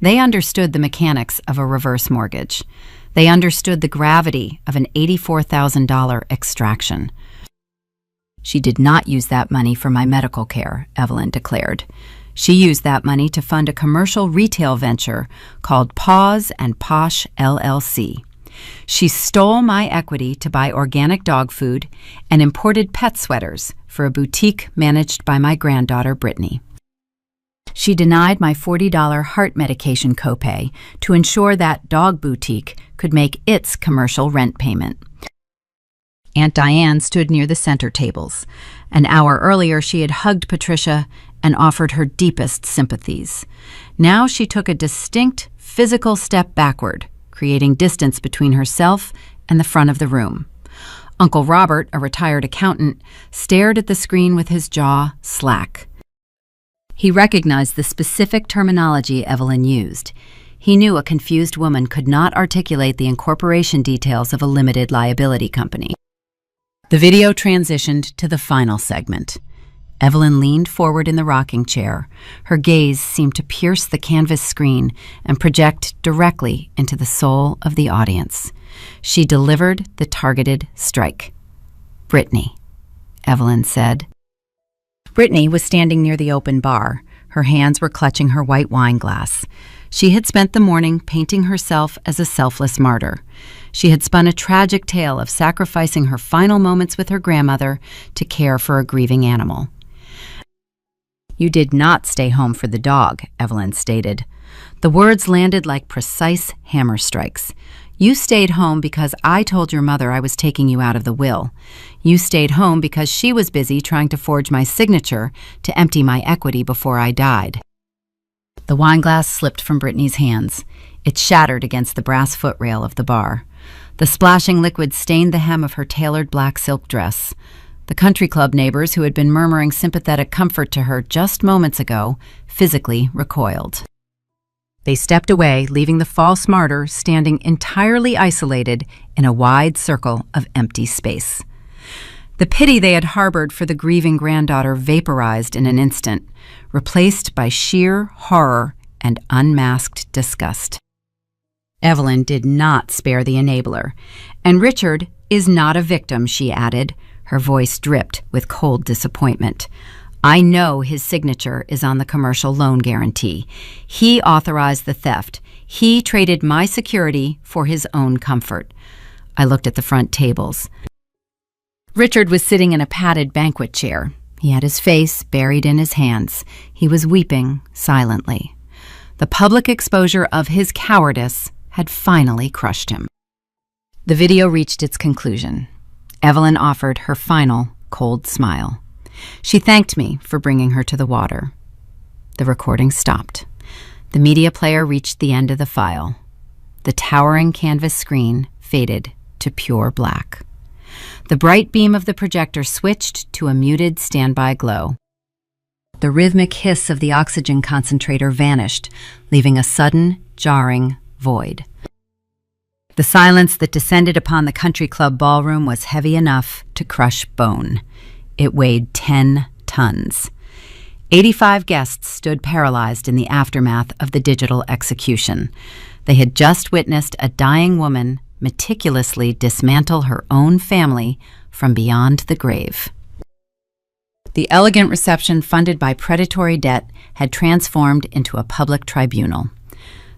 They understood the mechanics of a reverse mortgage. They understood the gravity of an $84,000 extraction. She did not use that money for my medical care, Evelyn declared. She used that money to fund a commercial retail venture called Paws and Posh LLC. She stole my equity to buy organic dog food and imported pet sweaters for a boutique managed by my granddaughter, Brittany. She denied my $40 heart medication copay to ensure that dog boutique could make its commercial rent payment. Aunt Diane stood near the center tables. An hour earlier, she had hugged Patricia and offered her deepest sympathies. Now she took a distinct physical step backward, creating distance between herself and the front of the room. Uncle Robert, a retired accountant, stared at the screen with his jaw slack. He recognized the specific terminology Evelyn used. He knew a confused woman could not articulate the incorporation details of a limited liability company. The video transitioned to the final segment. Evelyn leaned forward in the rocking chair. Her gaze seemed to pierce the canvas screen and project directly into the soul of the audience. She delivered the targeted strike. "Brittany," Evelyn said. Brittany was standing near the open bar. Her hands were clutching her white wine glass. She had spent the morning painting herself as a selfless martyr. She had spun a tragic tale of sacrificing her final moments with her grandmother to care for a grieving animal. "You did not stay home for the dog," Evelyn stated. The words landed like precise hammer strikes. "You stayed home because I told your mother I was taking you out of the will. You stayed home because she was busy trying to forge my signature to empty my equity before I died." The wine glass slipped from Brittany's hands. It shattered against the brass footrail of the bar. The splashing liquid stained the hem of her tailored black silk dress. The country club neighbors who had been murmuring sympathetic comfort to her just moments ago physically recoiled. They stepped away, leaving the false martyr standing entirely isolated in a wide circle of empty space. The pity they had harbored for the grieving granddaughter vaporized in an instant, replaced by sheer horror and unmasked disgust. Evelyn did not spare the enabler. "And Richard is not a victim," she added. Her voice dripped with cold disappointment. "I know his signature is on the commercial loan guarantee. He authorized the theft. He traded my security for his own comfort." I looked at the front tables. Richard was sitting in a padded banquet chair. He had his face buried in his hands. He was weeping silently. The public exposure of his cowardice had finally crushed him. The video reached its conclusion. Evelyn offered her final cold smile. She thanked me for bringing her to the water. The recording stopped. The media player reached the end of the file. The towering canvas screen faded to pure black. The bright beam of the projector switched to a muted standby glow. The rhythmic hiss of the oxygen concentrator vanished, leaving a sudden, jarring void. The silence that descended upon the country club ballroom was heavy enough to crush bone. It weighed 10 tons. 85 guests stood paralyzed in the aftermath of the digital execution. They had just witnessed a dying woman meticulously dismantle her own family from beyond the grave. The elegant reception funded by predatory debt had transformed into a public tribunal.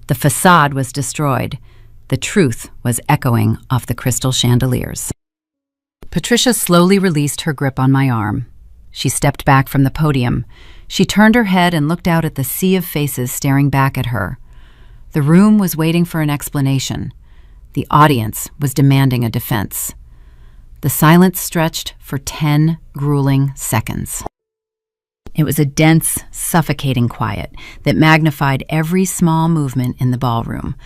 The facade was destroyed. The truth was echoing off the crystal chandeliers. Patricia slowly released her grip on my arm. She stepped back from the podium. She turned her head and looked out at the sea of faces staring back at her. The room was waiting for an explanation. The audience was demanding a defense. The silence stretched for 10 grueling seconds. It was a dense, suffocating quiet that magnified every small movement in the ballroom.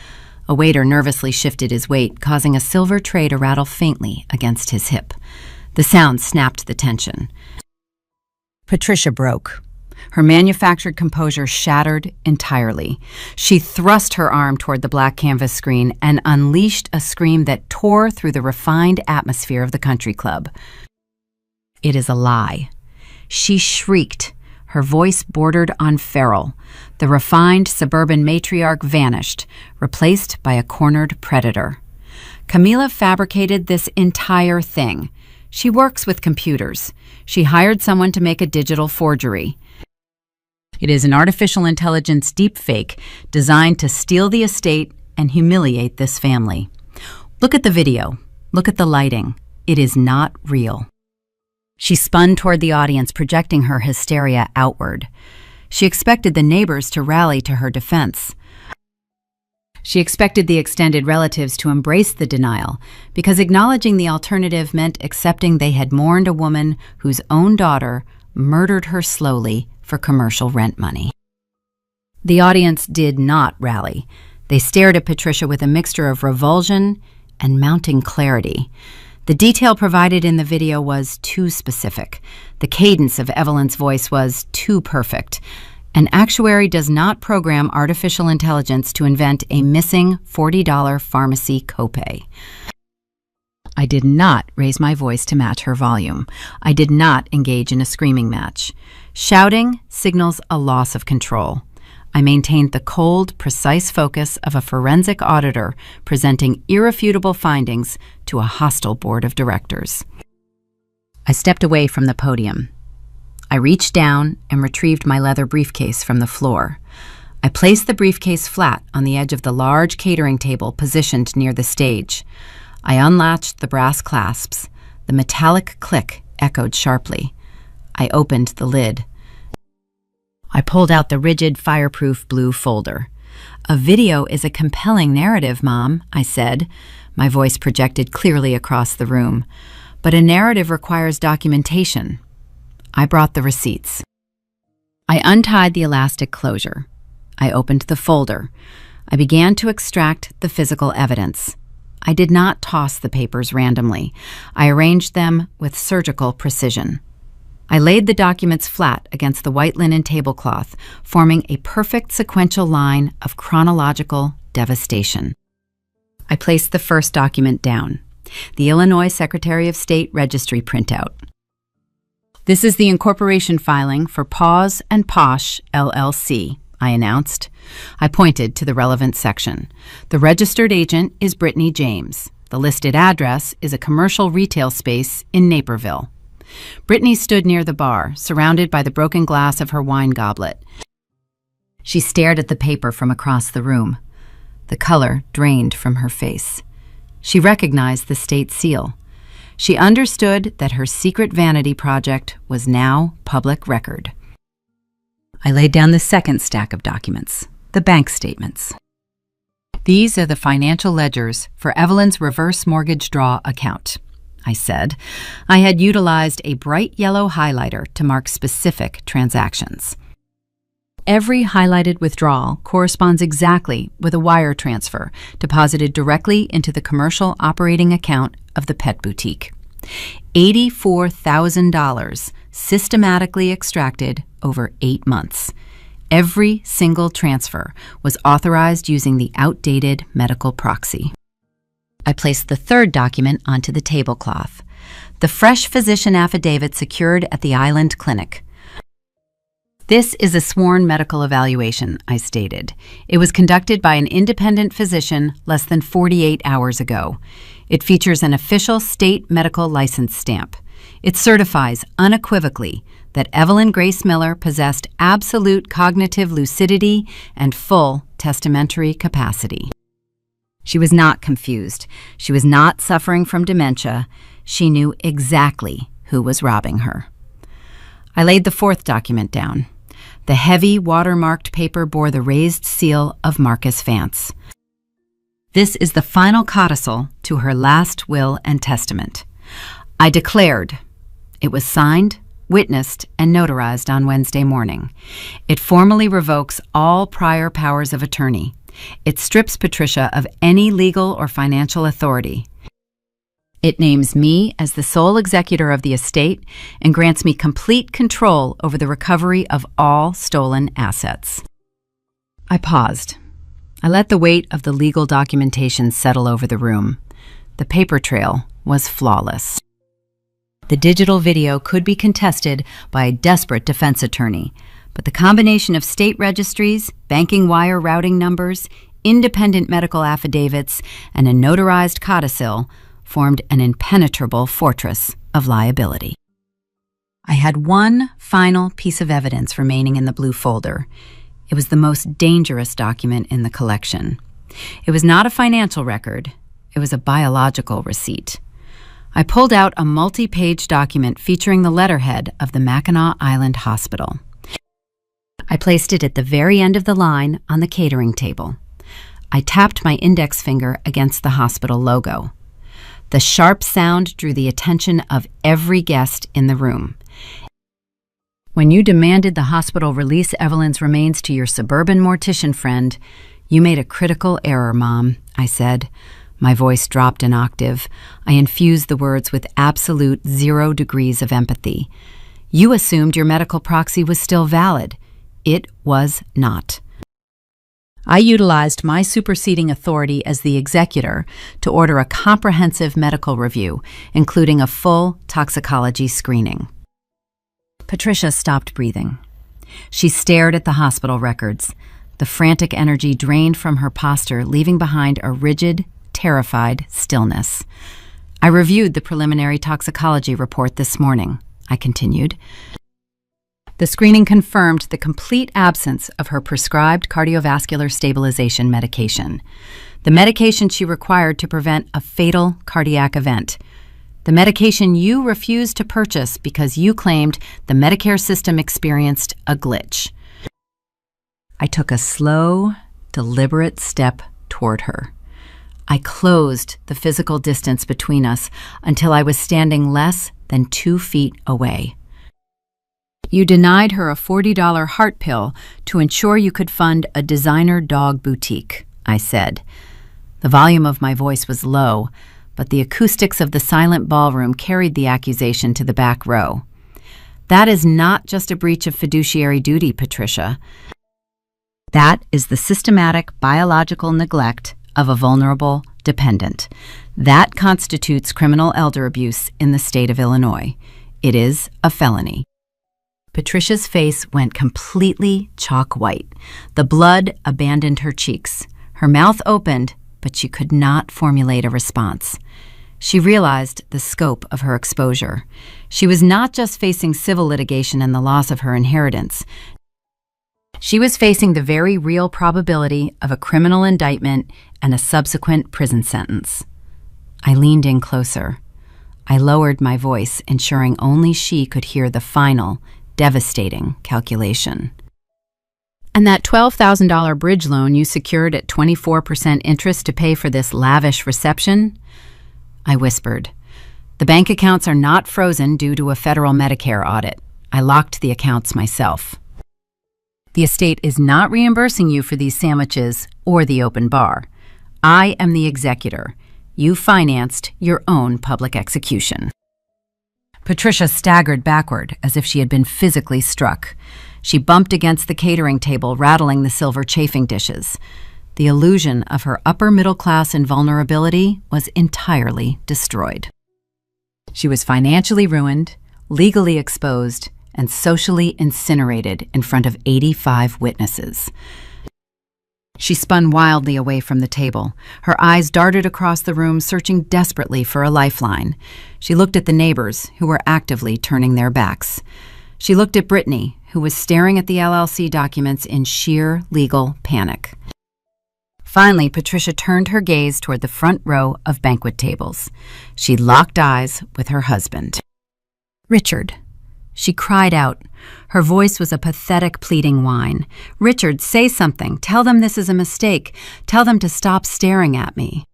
A waiter nervously shifted his weight, causing a silver tray to rattle faintly against his hip. The sound snapped the tension. Patricia broke. Her manufactured composure shattered entirely. She thrust her arm toward the black canvas screen and unleashed a scream that tore through the refined atmosphere of the country club. "It is a lie." She shrieked. Her voice bordered on feral. The refined suburban matriarch vanished, replaced by a cornered predator. Camila fabricated this entire thing. She works with computers. She hired someone to make a digital forgery. It is an artificial intelligence deepfake designed to steal the estate and humiliate this family. Look at the video. Look at the lighting. It is not real. She spun toward the audience, projecting her hysteria outward. She expected the neighbors to rally to her defense. She expected the extended relatives to embrace the denial, because acknowledging the alternative meant accepting they had mourned a woman whose own daughter murdered her slowly for commercial rent money. The audience did not rally. They stared at Patricia with a mixture of revulsion and mounting clarity. The detail provided in the video was too specific. The cadence of Evelyn's voice was too perfect. An actuary does not program artificial intelligence to invent a missing $40 pharmacy copay. I did not raise my voice to match her volume. I did not engage in a screaming match. Shouting signals a loss of control. I maintained the cold, precise focus of a forensic auditor presenting irrefutable findings to a hostile board of directors. I stepped away from the podium. I reached down and retrieved my leather briefcase from the floor. I placed the briefcase flat on the edge of the large catering table positioned near the stage. I unlatched the brass clasps. The metallic click echoed sharply. I opened the lid. I pulled out the rigid, fireproof blue folder. "A video is a compelling narrative, Mom," I said. My voice projected clearly across the room. "But a narrative requires documentation." I brought the receipts. I untied the elastic closure. I opened the folder. I began to extract the physical evidence. I did not toss the papers randomly. I arranged them with surgical precision. I laid the documents flat against the white linen tablecloth, forming a perfect sequential line of chronological devastation. I placed the first document down, the Illinois Secretary of State Registry printout. "This is the incorporation filing for Paws and Posh, LLC," I announced. I pointed to the relevant section. "The registered agent is Brittany James. The listed address is a commercial retail space in Naperville." Brittany stood near the bar, surrounded by the broken glass of her wine goblet. She stared at the paper from across the room. The color drained from her face. She recognized the state seal. She understood that her secret vanity project was now public record. I laid down the second stack of documents, the bank statements. "These are the financial ledgers for Evelyn's reverse mortgage draw account," I said. I had utilized a bright yellow highlighter to mark specific transactions. Every highlighted withdrawal corresponds exactly with a wire transfer deposited directly into the commercial operating account of the pet boutique. $84,000 systematically extracted over 8 months. Every single transfer was authorized using the outdated medical proxy. I placed the third document onto the tablecloth, the fresh physician affidavit secured at the Island Clinic. "This is a sworn medical evaluation," I stated. "It was conducted by an independent physician less than 48 hours ago. It features an official state medical license stamp. It certifies unequivocally that Evelyn Grace Miller possessed absolute cognitive lucidity and full testamentary capacity." She was not confused. She was not suffering from dementia. She knew exactly who was robbing her. I laid the fourth document down. The heavy, watermarked paper bore the raised seal of Marcus Vance. "This is the final codicil to her last will and testament. I declared. It was signed, witnessed, and notarized on Wednesday morning. It formally revokes all prior powers of attorney. It strips Patricia of any legal or financial authority. It names me as the sole executor of the estate and grants me complete control over the recovery of all stolen assets. I paused. I let the weight of the legal documentation settle over the room. The paper trail was flawless. The digital video could be contested by a desperate defense attorney, but the combination of state registries, banking wire routing numbers, independent medical affidavits, and a notarized codicil formed an impenetrable fortress of liability. I had one final piece of evidence remaining in the blue folder. It was the most dangerous document in the collection. It was not a financial record. It was a biological receipt. I pulled out a multi-page document featuring the letterhead of the Mackinac Island Hospital. I placed it at the very end of the line on the catering table. I tapped my index finger against the hospital logo. The sharp sound drew the attention of every guest in the room. When you demanded the hospital release Evelyn's remains to your suburban mortician friend, you made a critical error, Mom, I said. My voice dropped an octave. I infused the words with absolute 0 degrees of empathy. You assumed your medical proxy was still valid. It was not. I utilized my superseding authority as the executor to order a comprehensive medical review, including a full toxicology screening. Patricia stopped breathing. She stared at the hospital records. The frantic energy drained from her posture, leaving behind a rigid, terrified stillness. I reviewed the preliminary toxicology report this morning, I continued. The screening confirmed the complete absence of her prescribed cardiovascular stabilization medication, the medication she required to prevent a fatal cardiac event, the medication you refused to purchase because you claimed the Medicare system experienced a glitch. I took a slow, deliberate step toward her. I closed the physical distance between us until I was standing less than 2 feet away. You denied her a $40 heart pill to ensure you could fund a designer dog boutique, I said. The volume of my voice was low, but the acoustics of the silent ballroom carried the accusation to the back row. That is not just a breach of fiduciary duty, Patricia. That is the systematic biological neglect of a vulnerable dependent. That constitutes criminal elder abuse in the state of Illinois. It is a felony. Patricia's face went completely chalk white. The blood abandoned her cheeks. Her mouth opened, but she could not formulate a response. She realized the scope of her exposure. She was not just facing civil litigation and the loss of her inheritance. She was facing the very real probability of a criminal indictment and a subsequent prison sentence. I leaned in closer. I lowered my voice, ensuring only she could hear the final, devastating calculation. And that $12,000 bridge loan you secured at 24% interest to pay for this lavish reception? I whispered. The bank accounts are not frozen due to a federal Medicare audit. I locked the accounts myself. The estate is not reimbursing you for these sandwiches or the open bar. I am the executor. You financed your own public execution. Patricia staggered backward as if she had been physically struck. She bumped against the catering table, rattling the silver chafing dishes. The illusion of her upper middle class invulnerability was entirely destroyed. She was financially ruined, legally exposed, and socially incinerated in front of 85 witnesses. She spun wildly away from the table. Her eyes darted across the room, searching desperately for a lifeline. She looked at the neighbors, who were actively turning their backs. She looked at Brittany, who was staring at the LLC documents in sheer legal panic. Finally, Patricia turned her gaze toward the front row of banquet tables. She locked eyes with her husband. "Richard," she cried out. Her voice was a pathetic, pleading whine. "Richard, say something. Tell them this is a mistake. Tell them to stop staring at me."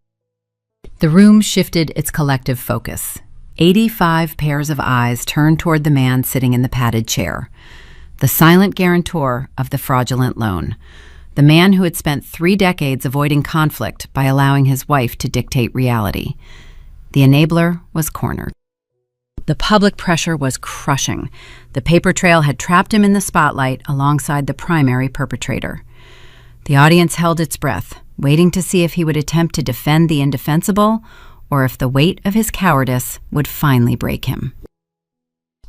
The room shifted its collective focus. 85 pairs of eyes turned toward the man sitting in the padded chair, the silent guarantor of the fraudulent loan, the man who had spent 3 decades avoiding conflict by allowing his wife to dictate reality. The enabler was cornered. The public pressure was crushing. The paper trail had trapped him in the spotlight alongside the primary perpetrator. The audience held its breath, waiting to see if he would attempt to defend the indefensible or if the weight of his cowardice would finally break him.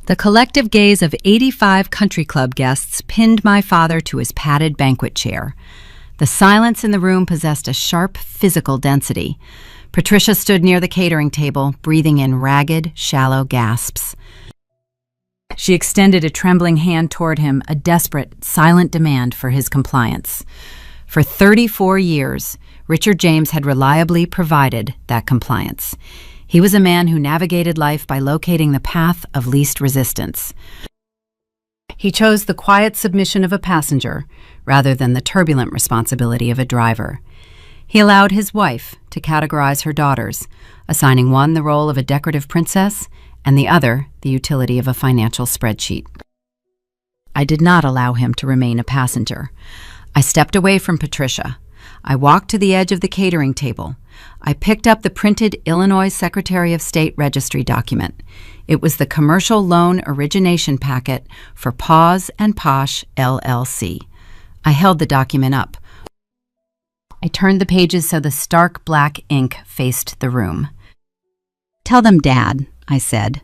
The collective gaze of 85 country club guests pinned my father to his padded banquet chair. The silence in the room possessed a sharp physical density. Patricia stood near the catering table, breathing in ragged, shallow gasps. She extended a trembling hand toward him, a desperate, silent demand for his compliance. For 34 years, Richard James had reliably provided that compliance. He was a man who navigated life by locating the path of least resistance. He chose the quiet submission of a passenger rather than the turbulent responsibility of a driver. He allowed his wife to categorize her daughters, assigning one the role of a decorative princess and the other the utility of a financial spreadsheet. I did not allow him to remain a passenger. I stepped away from Patricia. I walked to the edge of the catering table. I picked up the printed Illinois Secretary of State Registry document. It was the commercial loan origination packet for Paws and Posh, LLC. I held the document up. I turned the pages so the stark black ink faced the room. "Tell them, Dad," I said.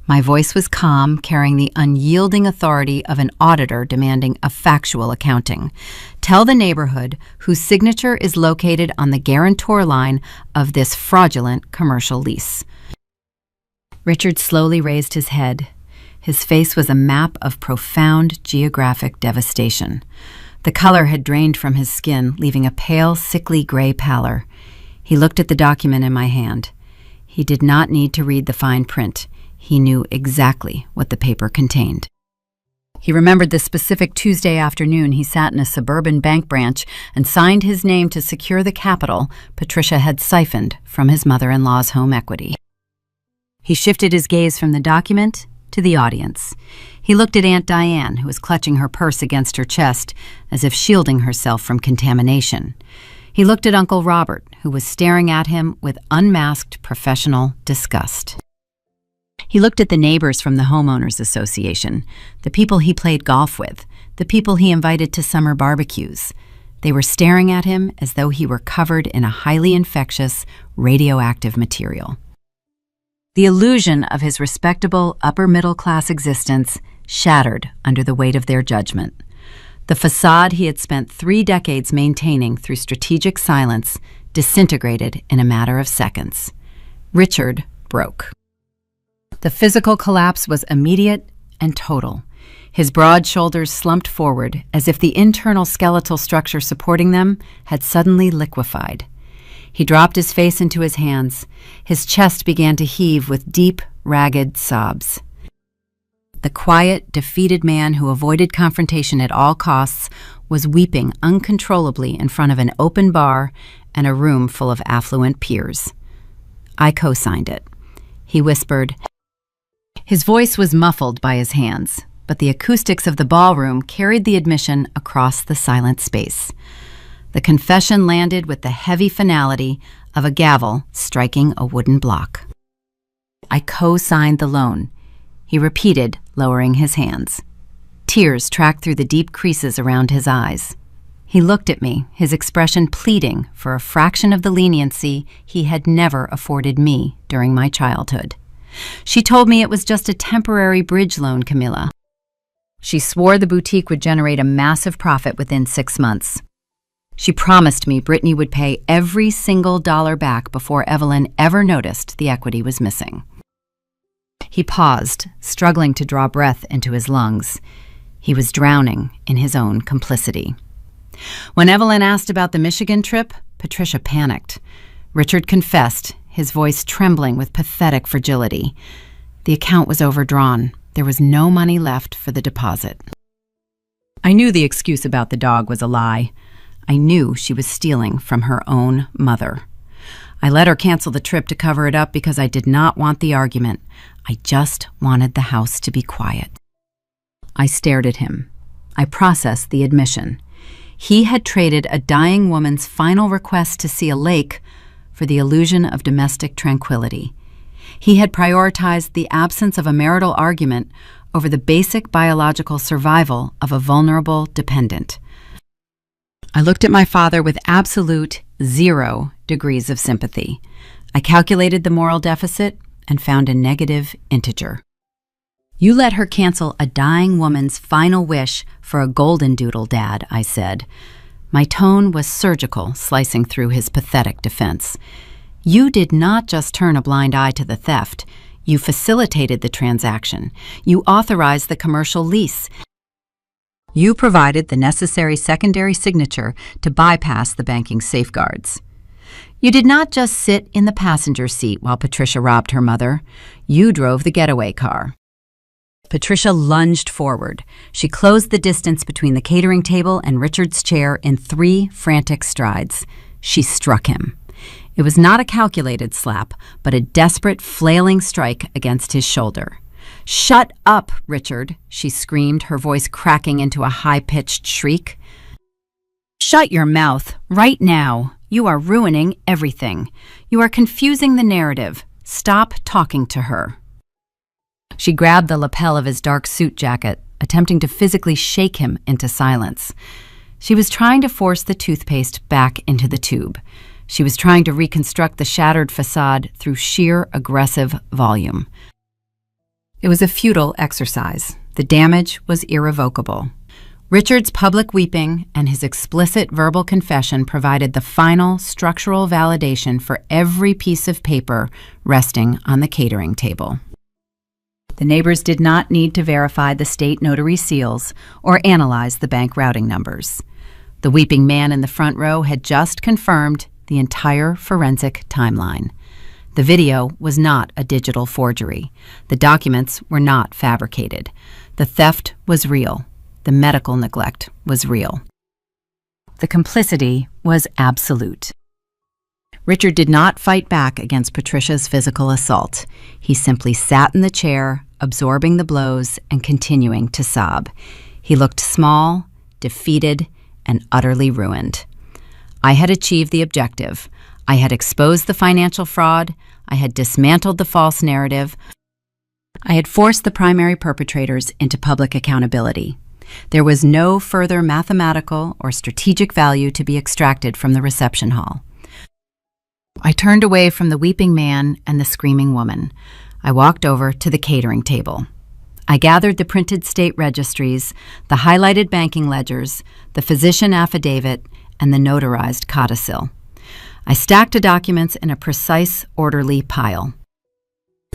My voice was calm, carrying the unyielding authority of an auditor demanding a factual accounting. "Tell the neighborhood whose signature is located on the guarantor line of this fraudulent commercial lease." Richard slowly raised his head. His face was a map of profound geographic devastation. The color had drained from his skin, leaving a pale, sickly gray pallor. He looked at the document in my hand. He did not need to read the fine print. He knew exactly what the paper contained. He remembered the specific Tuesday afternoon he sat in a suburban bank branch and signed his name to secure the capital Patricia had siphoned from his mother-in-law's home equity. He shifted his gaze from the document to the audience. He looked at Aunt Diane, who was clutching her purse against her chest, as if shielding herself from contamination. He looked at Uncle Robert, who was staring at him with unmasked professional disgust. He looked at the neighbors from the Homeowners Association, the people he played golf with, the people he invited to summer barbecues. They were staring at him as though he were covered in a highly infectious, radioactive material. The illusion of his respectable, upper-middle-class existence shattered under the weight of their judgment. The facade he had spent 3 decades maintaining through strategic silence disintegrated in a matter of seconds. Richard broke. The physical collapse was immediate and total. His broad shoulders slumped forward as if the internal skeletal structure supporting them had suddenly liquefied. He dropped his face into his hands. His chest began to heave with deep, ragged sobs. The quiet, defeated man who avoided confrontation at all costs was weeping uncontrollably in front of an open bar and a room full of affluent peers. I co-signed it. He whispered. His voice was muffled by his hands, but the acoustics of the ballroom carried the admission across the silent space. The confession landed with the heavy finality of a gavel striking a wooden block. I co-signed the loan, he repeated, lowering his hands. Tears tracked through the deep creases around his eyes. He looked at me, his expression pleading for a fraction of the leniency he had never afforded me during my childhood. She told me it was just a temporary bridge loan, Camilla. She swore the boutique would generate a massive profit within 6 months. She promised me Brittany would pay every single dollar back before Evelyn ever noticed the equity was missing. He paused, struggling to draw breath into his lungs. He was drowning in his own complicity. When Evelyn asked about the Michigan trip, Patricia panicked. Richard confessed, his voice trembling with pathetic fragility. The account was overdrawn. There was no money left for the deposit. I knew the excuse about the dog was a lie. I knew she was stealing from her own mother. I let her cancel the trip to cover it up because I did not want the argument. I just wanted the house to be quiet. I stared at him. I processed the admission. He had traded a dying woman's final request to see a lake for the illusion of domestic tranquility. He had prioritized the absence of a marital argument over the basic biological survival of a vulnerable dependent. I looked at my father with absolute 0 degrees of sympathy. I calculated the moral deficit and found a negative integer. You let her cancel a dying woman's final wish for a golden doodle, Dad, I said. My tone was surgical, slicing through his pathetic defense. You did not just turn a blind eye to the theft. You facilitated the transaction. You authorized the commercial lease. You provided the necessary secondary signature to bypass the banking safeguards. You did not just sit in the passenger seat while Patricia robbed her mother. You drove the getaway car. Patricia lunged forward. She closed the distance between the catering table and Richard's chair in 3 frantic strides. She struck him. It was not a calculated slap, but a desperate, flailing strike against his shoulder. "Shut up, Richard," she screamed, her voice cracking into a high-pitched shriek. "Shut your mouth, right now. You are ruining everything. You are confusing the narrative. Stop talking to her." She grabbed the lapel of his dark suit jacket, attempting to physically shake him into silence. She was trying to force the toothpaste back into the tube. She was trying to reconstruct the shattered facade through sheer aggressive volume. It was a futile exercise. The damage was irrevocable. Richard's public weeping and his explicit verbal confession provided the final structural validation for every piece of paper resting on the catering table. The neighbors did not need to verify the state notary seals or analyze the bank routing numbers. The weeping man in the front row had just confirmed the entire forensic timeline. The video was not a digital forgery. The documents were not fabricated. The theft was real. The medical neglect was real. The complicity was absolute. Richard did not fight back against Patricia's physical assault. He simply sat in the chair, absorbing the blows and continuing to sob. He looked small, defeated, and utterly ruined. I had achieved the objective. I had exposed the financial fraud. I had dismantled the false narrative. I had forced the primary perpetrators into public accountability. There was no further mathematical or strategic value to be extracted from the reception hall. I turned away from the weeping man and the screaming woman. I walked over to the catering table. I gathered the printed state registries, the highlighted banking ledgers, the physician affidavit, and the notarized codicil. I stacked the documents in a precise, orderly pile.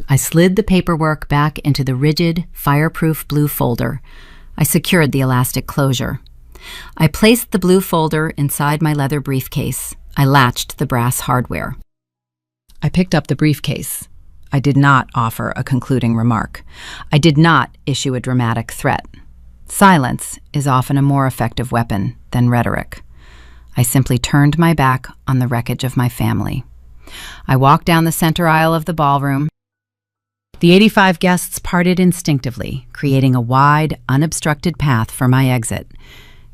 I slid the paperwork back into the rigid, fireproof blue folder. I secured the elastic closure. I placed the blue folder inside my leather briefcase. I latched the brass hardware. I picked up the briefcase. I did not offer a concluding remark. I did not issue a dramatic threat. Silence is often a more effective weapon than rhetoric. I simply turned my back on the wreckage of my family. I walked down the center aisle of the ballroom. The 85 guests parted instinctively, creating a wide, unobstructed path for my exit.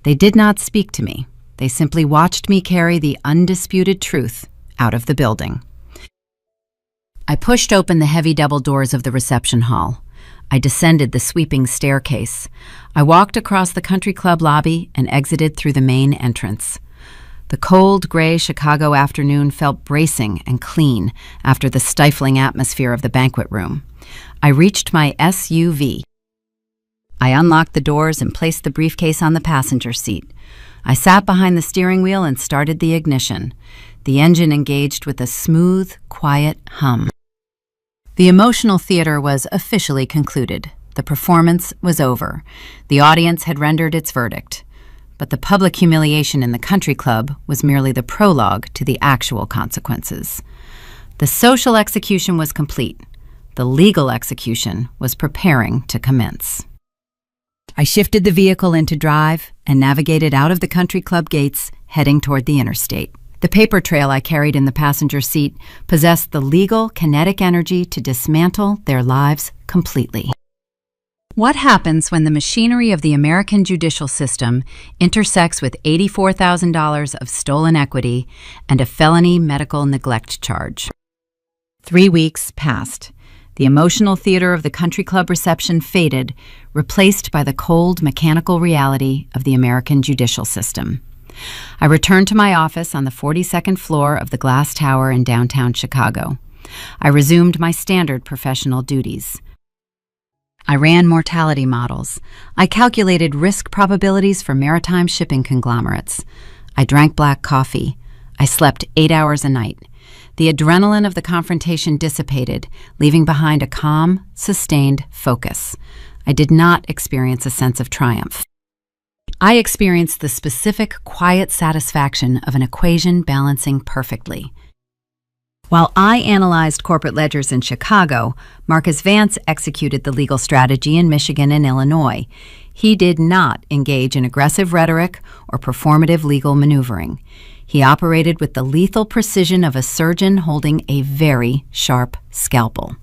They did not speak to me. They simply watched me carry the undisputed truth out of the building. I pushed open the heavy double doors of the reception hall. I descended the sweeping staircase. I walked across the country club lobby and exited through the main entrance. The cold, gray Chicago afternoon felt bracing and clean after the stifling atmosphere of the banquet room. I reached my SUV. I unlocked the doors and placed the briefcase on the passenger seat. I sat behind the steering wheel and started the ignition. The engine engaged with a smooth, quiet hum. The emotional theater was officially concluded. The performance was over. The audience had rendered its verdict. But the public humiliation in the country club was merely the prologue to the actual consequences. The social execution was complete. The legal execution was preparing to commence. I shifted the vehicle into drive and navigated out of the country club gates, heading toward the interstate. The paper trail I carried in the passenger seat possessed the legal kinetic energy to dismantle their lives completely. What happens when the machinery of the American judicial system intersects with $84,000 of stolen equity and a felony medical neglect charge? 3 weeks passed. The emotional theater of the country club reception faded, replaced by the cold, mechanical reality of the American judicial system. I returned to my office on the 42nd floor of the Glass Tower in downtown Chicago. I resumed my standard professional duties. I ran mortality models. I calculated risk probabilities for maritime shipping conglomerates. I drank black coffee. I slept 8 hours a night. The adrenaline of the confrontation dissipated, leaving behind a calm, sustained focus. I did not experience a sense of triumph. I experienced the specific, quiet satisfaction of an equation balancing perfectly. While I analyzed corporate ledgers in Chicago, Marcus Vance executed the legal strategy in Michigan and Illinois. He did not engage in aggressive rhetoric or performative legal maneuvering. He operated with the lethal precision of a surgeon holding a very sharp scalpel.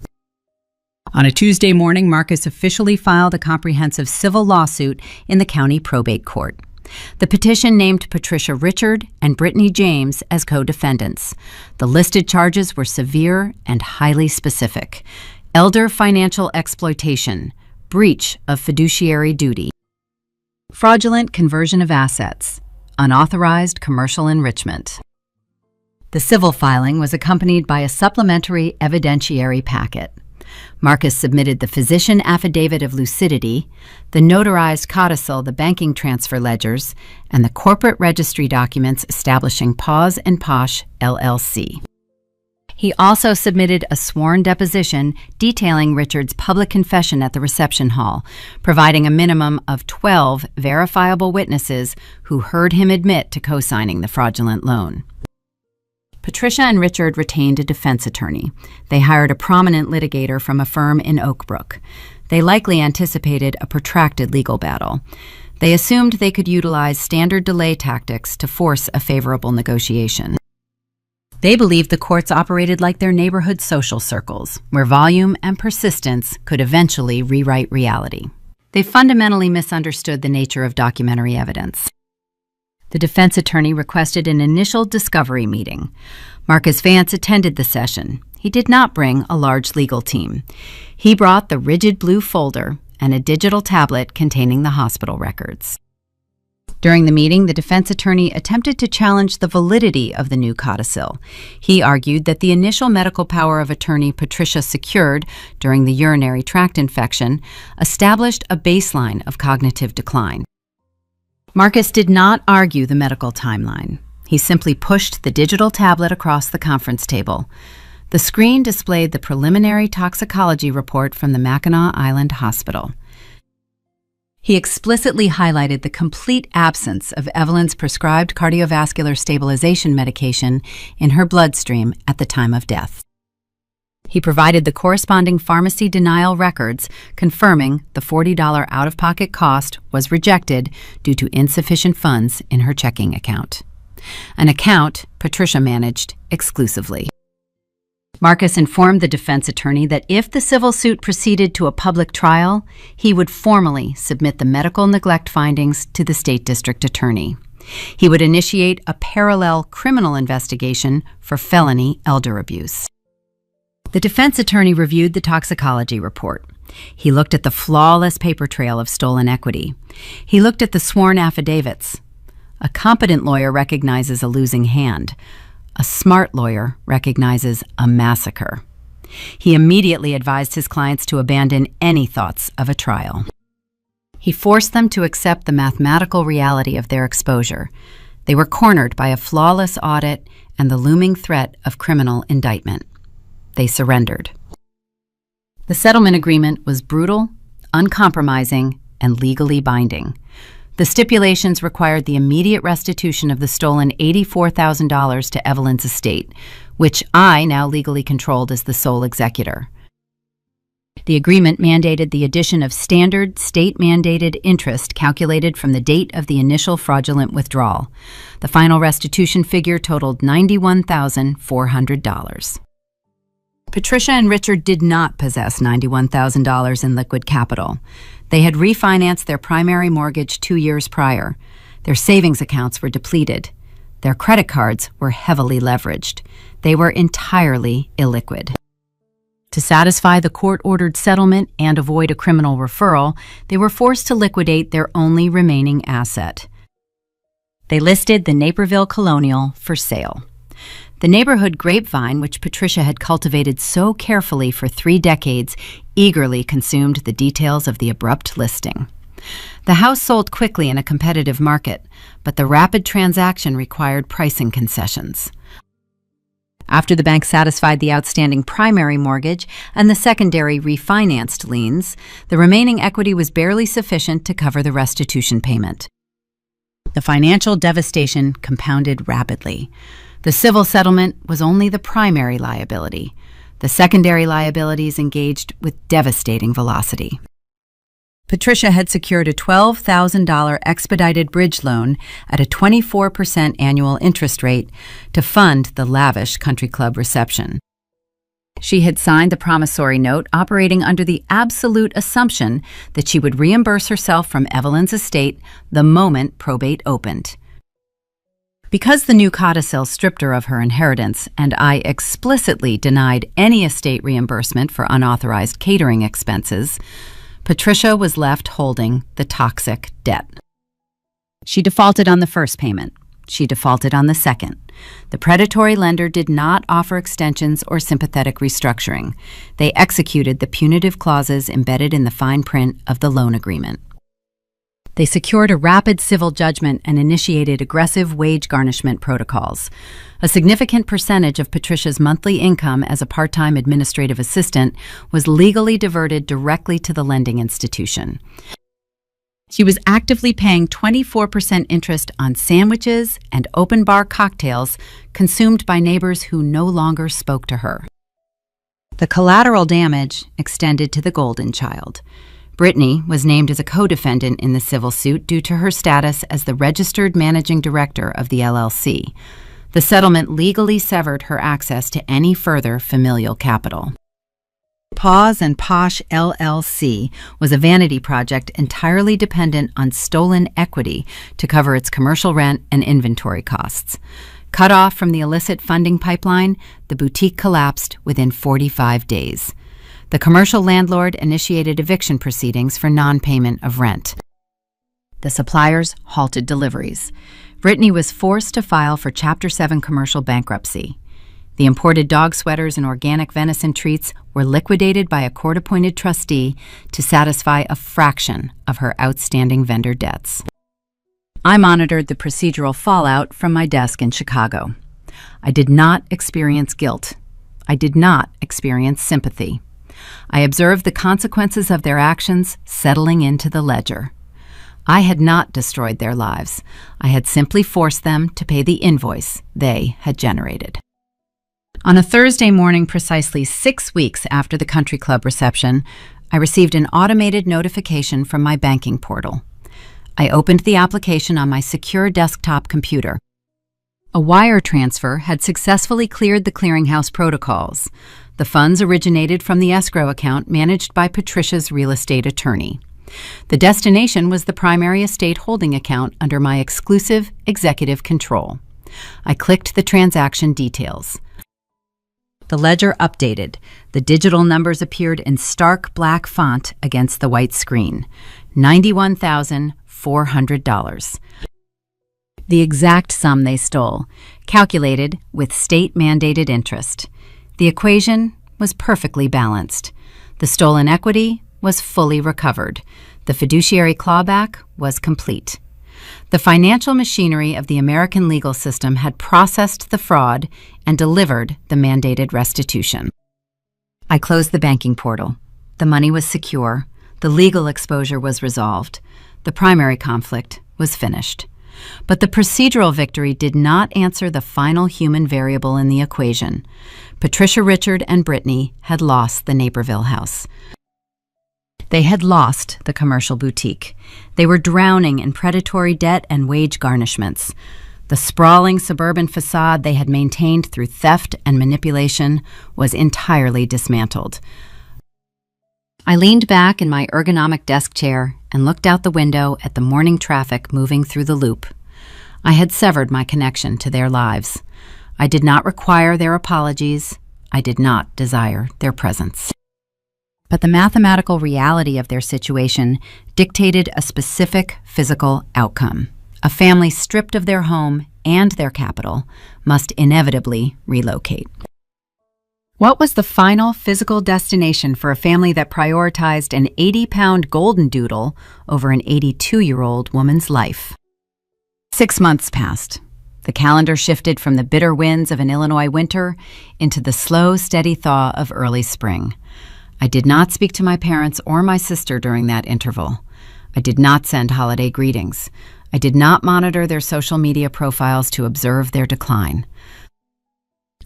On a Tuesday morning, Marcus officially filed a comprehensive civil lawsuit in the county probate court. The petition named Patricia Richard and Brittany James as co-defendants. The listed charges were severe and highly specific: elder financial exploitation, breach of fiduciary duty, fraudulent conversion of assets, unauthorized commercial enrichment. The civil filing was accompanied by a supplementary evidentiary packet. Marcus submitted the physician affidavit of lucidity, the notarized codicil, the banking transfer ledgers, and the corporate registry documents establishing Paws and Posh, LLC. He also submitted a sworn deposition detailing Richard's public confession at the reception hall, providing a minimum of 12 verifiable witnesses who heard him admit to co-signing the fraudulent loan. Patricia and Richard retained a defense attorney. They hired a prominent litigator from a firm in Oak Brook. They likely anticipated a protracted legal battle. They assumed they could utilize standard delay tactics to force a favorable negotiation. They believed the courts operated like their neighborhood social circles, where volume and persistence could eventually rewrite reality. They fundamentally misunderstood the nature of documentary evidence. The defense attorney requested an initial discovery meeting. Marcus Vance attended the session. He did not bring a large legal team. He brought the rigid blue folder and a digital tablet containing the hospital records. During the meeting, the defense attorney attempted to challenge the validity of the new codicil. He argued that the initial medical power of attorney Patricia secured during the urinary tract infection established a baseline of cognitive decline. Marcus did not argue the medical timeline. He simply pushed the digital tablet across the conference table. The screen displayed the preliminary toxicology report from the Mackinac Island Hospital. He explicitly highlighted the complete absence of Evelyn's prescribed cardiovascular stabilization medication in her bloodstream at the time of death. He provided the corresponding pharmacy denial records, confirming the $40 out-of-pocket cost was rejected due to insufficient funds in her checking account. An account Patricia managed exclusively. Marcus informed the defense attorney that if the civil suit proceeded to a public trial, he would formally submit the medical neglect findings to the state district attorney. He would initiate a parallel criminal investigation for felony elder abuse. The defense attorney reviewed the toxicology report. He looked at the flawless paper trail of stolen equity. He looked at the sworn affidavits. A competent lawyer recognizes a losing hand. A smart lawyer recognizes a massacre. He immediately advised his clients to abandon any thoughts of a trial. He forced them to accept the mathematical reality of their exposure. They were cornered by a flawless audit and the looming threat of criminal indictment. They surrendered. The settlement agreement was brutal, uncompromising, and legally binding. The stipulations required the immediate restitution of the stolen $84,000 to Evelyn's estate, which I now legally controlled as the sole executor. The agreement mandated the addition of standard state-mandated interest calculated from the date of the initial fraudulent withdrawal. The final restitution figure totaled $91,400. Patricia and Richard did not possess $91,000 in liquid capital. They had refinanced their primary mortgage 2 years prior. Their savings accounts were depleted. Their credit cards were heavily leveraged. They were entirely illiquid. To satisfy the court-ordered settlement and avoid a criminal referral, they were forced to liquidate their only remaining asset. They listed the Naperville Colonial for sale. The neighborhood grapevine, which Patricia had cultivated so carefully for 3 decades, eagerly consumed the details of the abrupt listing. The house sold quickly in a competitive market, but the rapid transaction required pricing concessions. After the bank satisfied the outstanding primary mortgage and the secondary refinanced liens, the remaining equity was barely sufficient to cover the restitution payment. The financial devastation compounded rapidly. The civil settlement was only the primary liability. The secondary liabilities engaged with devastating velocity. Patricia had secured a $12,000 expedited bridge loan at a 24% annual interest rate to fund the lavish country club reception. She had signed the promissory note operating under the absolute assumption that she would reimburse herself from Evelyn's estate the moment probate opened. Because the new codicil stripped her of her inheritance, and I explicitly denied any estate reimbursement for unauthorized catering expenses, Patricia was left holding the toxic debt. She defaulted on the first payment. She defaulted on the second. The predatory lender did not offer extensions or sympathetic restructuring. They executed the punitive clauses embedded in the fine print of the loan agreement. They secured a rapid civil judgment and initiated aggressive wage garnishment protocols. A significant percentage of Patricia's monthly income as a part-time administrative assistant was legally diverted directly to the lending institution. She was actively paying 24% interest on sandwiches and open-bar cocktails consumed by neighbors who no longer spoke to her. The collateral damage extended to the golden child. Brittany was named as a co-defendant in the civil suit due to her status as the registered managing director of the LLC. The settlement legally severed her access to any further familial capital. Paws and Posh LLC was a vanity project entirely dependent on stolen equity to cover its commercial rent and inventory costs. Cut off from the illicit funding pipeline, the boutique collapsed within 45 days. The commercial landlord initiated eviction proceedings for non-payment of rent. The suppliers halted deliveries. Brittany was forced to file for Chapter 7 commercial bankruptcy. The imported dog sweaters and organic venison treats were liquidated by a court-appointed trustee to satisfy a fraction of her outstanding vendor debts. I monitored the procedural fallout from my desk in Chicago. I did not experience guilt. I did not experience sympathy. I observed the consequences of their actions settling into the ledger. I had not destroyed their lives. I had simply forced them to pay the invoice they had generated. On a Thursday morning, precisely 6 weeks after the country club reception, I received an automated notification from my banking portal. I opened the application on my secure desktop computer. A wire transfer had successfully cleared the clearinghouse protocols. The funds originated from the escrow account managed by Patricia's real estate attorney. The destination was the primary estate holding account under my exclusive executive control. I clicked the transaction details. The ledger updated. The digital numbers appeared in stark black font against the white screen. $91,400. The exact sum they stole, calculated with state-mandated interest. The equation was perfectly balanced. The stolen equity was fully recovered. The fiduciary clawback was complete. The financial machinery of the American legal system had processed the fraud and delivered the mandated restitution. I closed the banking portal. The money was secure. The legal exposure was resolved. The primary conflict was finished. But the procedural victory did not answer the final human variable in the equation. Patricia, Richard, and Brittany had lost the Naperville house. They had lost the commercial boutique. They were drowning in predatory debt and wage garnishments. The sprawling suburban facade they had maintained through theft and manipulation was entirely dismantled. I leaned back in my ergonomic desk chair and looked out the window at the morning traffic moving through the loop. I had severed my connection to their lives. I did not require their apologies. I did not desire their presence. But the mathematical reality of their situation dictated a specific physical outcome. A family stripped of their home and their capital must inevitably relocate. What was the final physical destination for a family that prioritized an 80-pound golden doodle over an 82-year-old woman's life? 6 months passed. The calendar shifted from the bitter winds of an Illinois winter into the slow, steady thaw of early spring. I did not speak to my parents or my sister during that interval. I did not send holiday greetings. I did not monitor their social media profiles to observe their decline.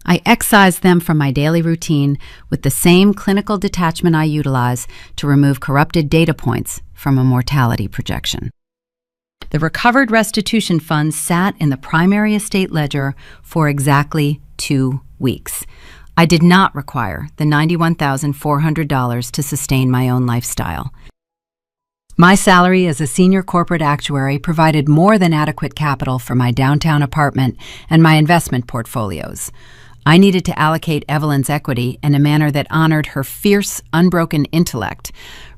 I excised them from my daily routine with the same clinical detachment I utilize to remove corrupted data points from a mortality projection. The recovered restitution funds sat in the primary estate ledger for exactly 2 weeks. I did not require the $91,400 to sustain my own lifestyle. My salary as a senior corporate actuary provided more than adequate capital for my downtown apartment and my investment portfolios. I needed to allocate Evelyn's equity in a manner that honored her fierce, unbroken intellect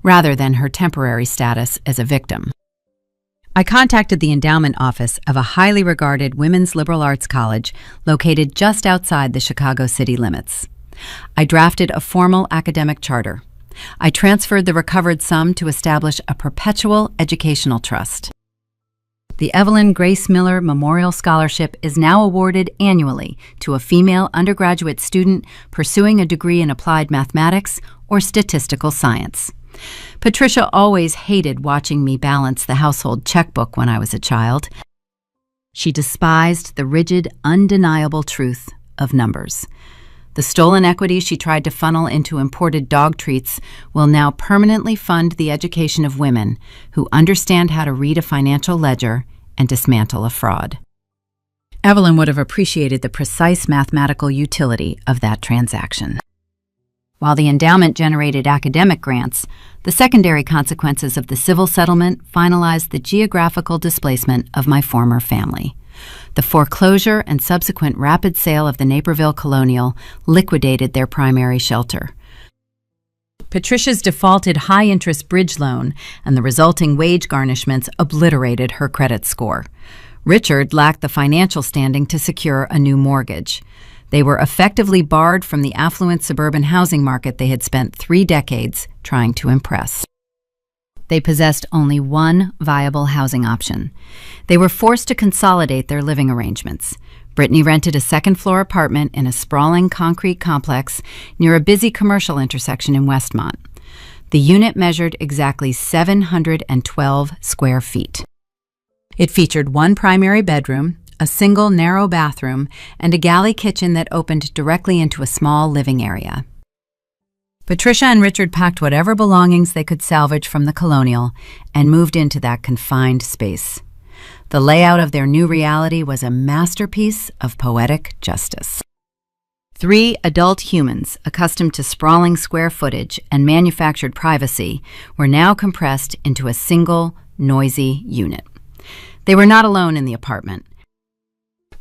rather than her temporary status as a victim. I contacted the endowment office of a highly regarded women's liberal arts college located just outside the Chicago city limits. I drafted a formal academic charter. I transferred the recovered sum to establish a perpetual educational trust. The Evelyn Grace Miller Memorial Scholarship is now awarded annually to a female undergraduate student pursuing a degree in applied mathematics or statistical science. Patricia always hated watching me balance the household checkbook when I was a child. She despised the rigid, undeniable truth of numbers. The stolen equity she tried to funnel into imported dog treats will now permanently fund the education of women who understand how to read a financial ledger and dismantle a fraud. Evelyn would have appreciated the precise mathematical utility of that transaction. While the endowment generated academic grants, the secondary consequences of the civil settlement finalized the geographical displacement of my former family. The foreclosure and subsequent rapid sale of the Naperville Colonial liquidated their primary shelter. Patricia's defaulted high-interest bridge loan and the resulting wage garnishments obliterated her credit score. Richard lacked the financial standing to secure a new mortgage. They were effectively barred from the affluent suburban housing market they had spent 3 decades trying to impress. They possessed only one viable housing option. They were forced to consolidate their living arrangements. Brittany rented a second-floor apartment in a sprawling concrete complex near a busy commercial intersection in Westmont. The unit measured exactly 712 square feet. It featured one primary bedroom, a single narrow bathroom, and a galley kitchen that opened directly into a small living area. Patricia and Richard packed whatever belongings they could salvage from the Colonial and moved into that confined space. The layout of their new reality was a masterpiece of poetic justice. 3 adult humans, accustomed to sprawling square footage and manufactured privacy, were now compressed into a single, noisy unit. They were not alone in the apartment.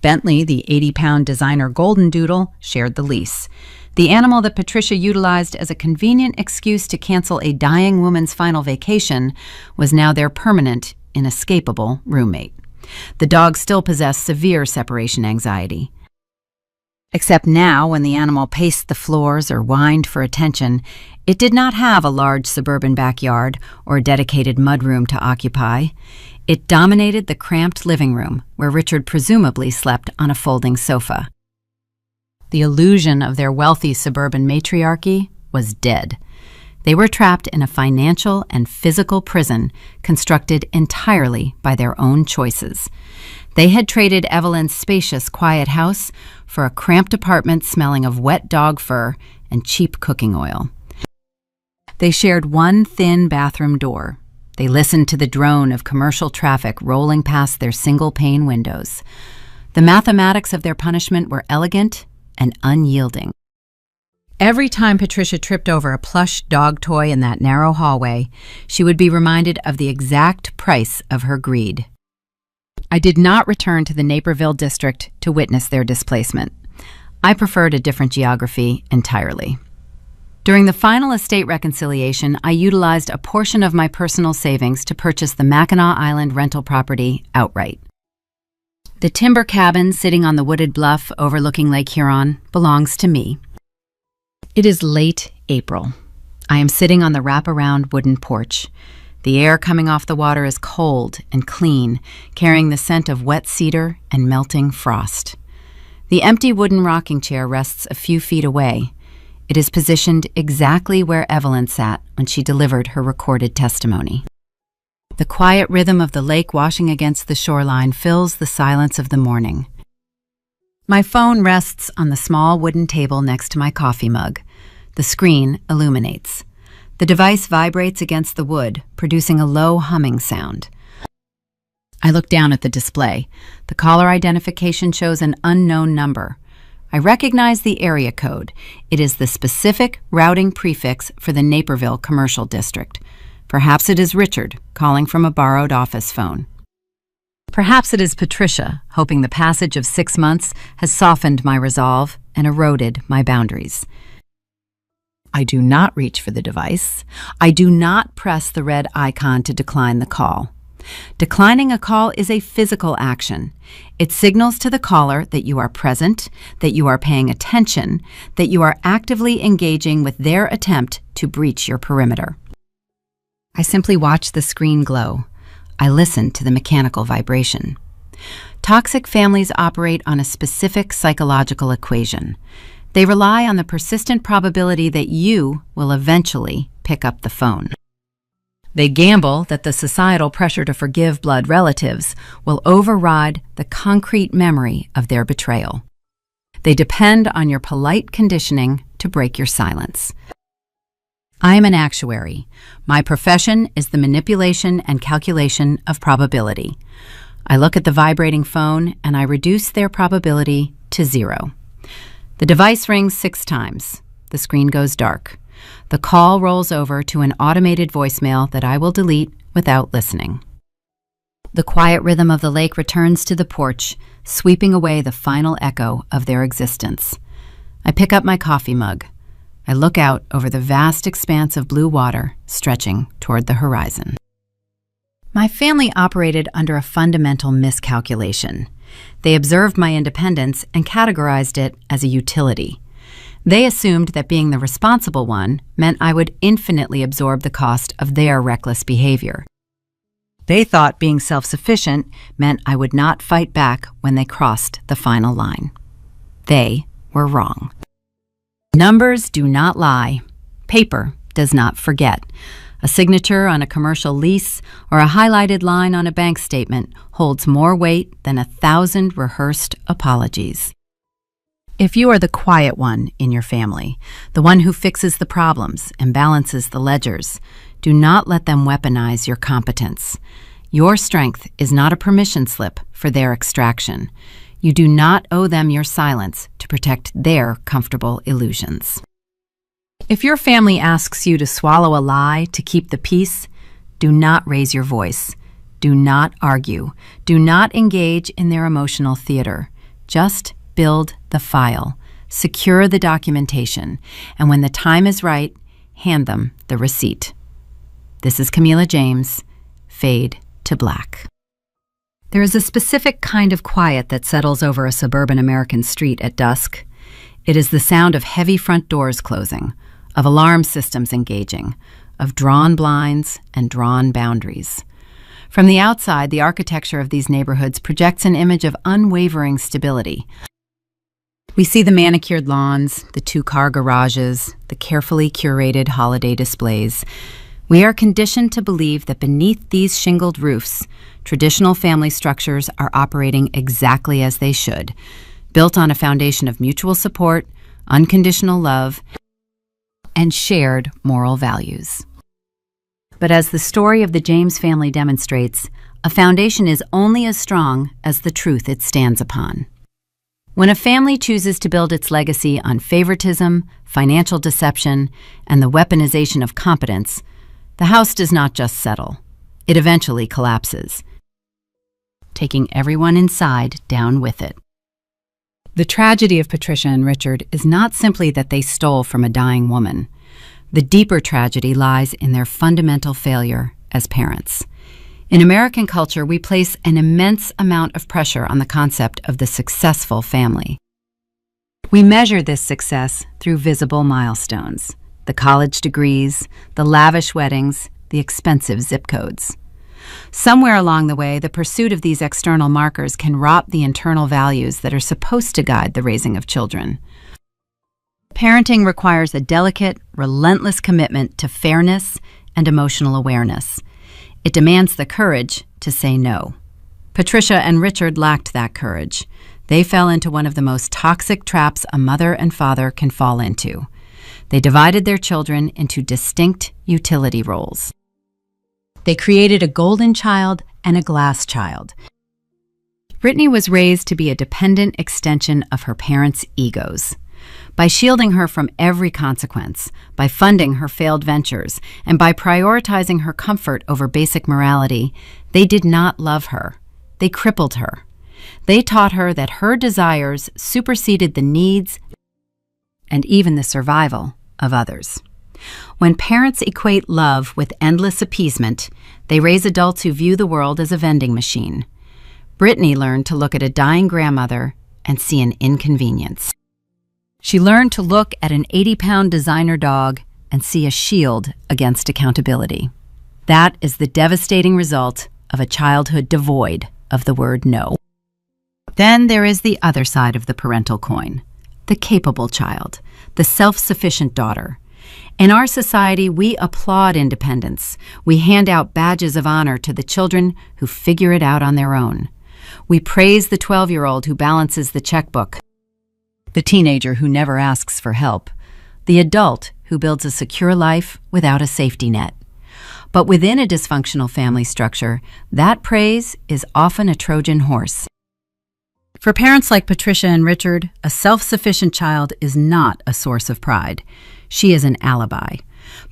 Bentley, the 80-pound designer golden doodle, shared the lease. The animal that Patricia utilized as a convenient excuse to cancel a dying woman's final vacation was now their permanent, inescapable roommate. The dog still possessed severe separation anxiety. Except now, when the animal paced the floors or whined for attention, it did not have a large suburban backyard or a dedicated mudroom to occupy. It dominated the cramped living room, where Richard presumably slept on a folding sofa. The illusion of their wealthy suburban matriarchy was dead. They were trapped in a financial and physical prison constructed entirely by their own choices. They had traded Evelyn's spacious, quiet house for a cramped apartment smelling of wet dog fur and cheap cooking oil. They shared one thin bathroom door. They listened to the drone of commercial traffic rolling past their single-pane windows. The mathematics of their punishment were elegant and unyielding. Every time Patricia tripped over a plush dog toy in that narrow hallway, she would be reminded of the exact price of her greed. I did not return to the Naperville district to witness their displacement. I preferred a different geography entirely. During the final estate reconciliation, I utilized a portion of my personal savings to purchase the Mackinac Island rental property outright. The timber cabin sitting on the wooded bluff overlooking Lake Huron belongs to me. It is late April. I am sitting on the wraparound wooden porch. The air coming off the water is cold and clean, carrying the scent of wet cedar and melting frost. The empty wooden rocking chair rests a few feet away. It is positioned exactly where Evelyn sat when she delivered her recorded testimony. The quiet rhythm of the lake washing against the shoreline fills the silence of the morning. My phone rests on the small wooden table next to my coffee mug. The screen illuminates. The device vibrates against the wood, producing a low humming sound. I look down at the display. The caller identification shows an unknown number. I recognize the area code. It is the specific routing prefix for the Naperville Commercial District. Perhaps it is Richard, calling from a borrowed office phone. Perhaps it is Patricia, hoping the passage of 6 months has softened my resolve and eroded my boundaries. I do not reach for the device. I do not press the red icon to decline the call. Declining a call is a physical action. It signals to the caller that you are present, that you are paying attention, that you are actively engaging with their attempt to breach your perimeter. I simply watch the screen glow. I listen to the mechanical vibration. Toxic families operate on a specific psychological equation. They rely on the persistent probability that you will eventually pick up the phone. They gamble that the societal pressure to forgive blood relatives will override the concrete memory of their betrayal. They depend on your polite conditioning to break your silence. I am an actuary. My profession is the manipulation and calculation of probability. I look at the vibrating phone and I reduce their probability to 0. The device rings 6 times. The screen goes dark. The call rolls over to an automated voicemail that I will delete without listening. The quiet rhythm of the lake returns to the porch, sweeping away the final echo of their existence. I pick up my coffee mug. I look out over the vast expanse of blue water stretching toward the horizon. My family operated under a fundamental miscalculation. They observed my independence and categorized it as a utility. They assumed that being the responsible one meant I would infinitely absorb the cost of their reckless behavior. They thought being self-sufficient meant I would not fight back when they crossed the final line. They were wrong. Numbers do not lie. Paper does not forget. A signature on a commercial lease or a highlighted line on a bank statement holds more weight than 1,000 rehearsed apologies. If you are the quiet one in your family, the one who fixes the problems and balances the ledgers, do not let them weaponize your competence. Your strength is not a permission slip for their extraction. You do not owe them your silence to protect their comfortable illusions. If your family asks you to swallow a lie to keep the peace, do not raise your voice. Do not argue. Do not engage in their emotional theater. Just build the file, secure the documentation, and when the time is right, hand them the receipt. This is Camila James. Fade to black. There is a specific kind of quiet that settles over a suburban American street at dusk. It is the sound of heavy front doors closing, of alarm systems engaging, of drawn blinds and drawn boundaries. From the outside, the architecture of these neighborhoods projects an image of unwavering stability. We see the manicured lawns, the 2-car garages, the carefully curated holiday displays. We are conditioned to believe that beneath these shingled roofs, traditional family structures are operating exactly as they should, built on a foundation of mutual support, unconditional love, and shared moral values. But as the story of the James family demonstrates, a foundation is only as strong as the truth it stands upon. When a family chooses to build its legacy on favoritism, financial deception, and the weaponization of competence, the house does not just settle. It eventually collapses, taking everyone inside down with it. The tragedy of Patricia and Richard is not simply that they stole from a dying woman. The deeper tragedy lies in their fundamental failure as parents. In American culture, we place an immense amount of pressure on the concept of the successful family. We measure this success through visible milestones: the college degrees, the lavish weddings, the expensive zip codes. Somewhere along the way, the pursuit of these external markers can rot the internal values that are supposed to guide the raising of children. Parenting requires a delicate, relentless commitment to fairness and emotional awareness. It demands the courage to say no. Patricia and Richard lacked that courage. They fell into one of the most toxic traps a mother and father can fall into. They divided their children into distinct utility roles. They created a golden child and a glass child. Brittany was raised to be a dependent extension of her parents' egos. By shielding her from every consequence, by funding her failed ventures, and by prioritizing her comfort over basic morality, they did not love her. They crippled her. They taught her that her desires superseded the needs and even the survival of others. When parents equate love with endless appeasement, they raise adults who view the world as a vending machine. Brittany learned to look at a dying grandmother and see an inconvenience. She learned to look at an 80-pound designer dog and see a shield against accountability. That is the devastating result of a childhood devoid of the word no. Then there is the other side of the parental coin, the capable child, the self-sufficient daughter. In our society, we applaud independence. We hand out badges of honor to the children who figure it out on their own. We praise the 12-year-old who balances the checkbook, the teenager who never asks for help, the adult who builds a secure life without a safety net. But within a dysfunctional family structure, that praise is often a Trojan horse. For parents like Patricia and Richard, a self-sufficient child is not a source of pride. She is an alibi.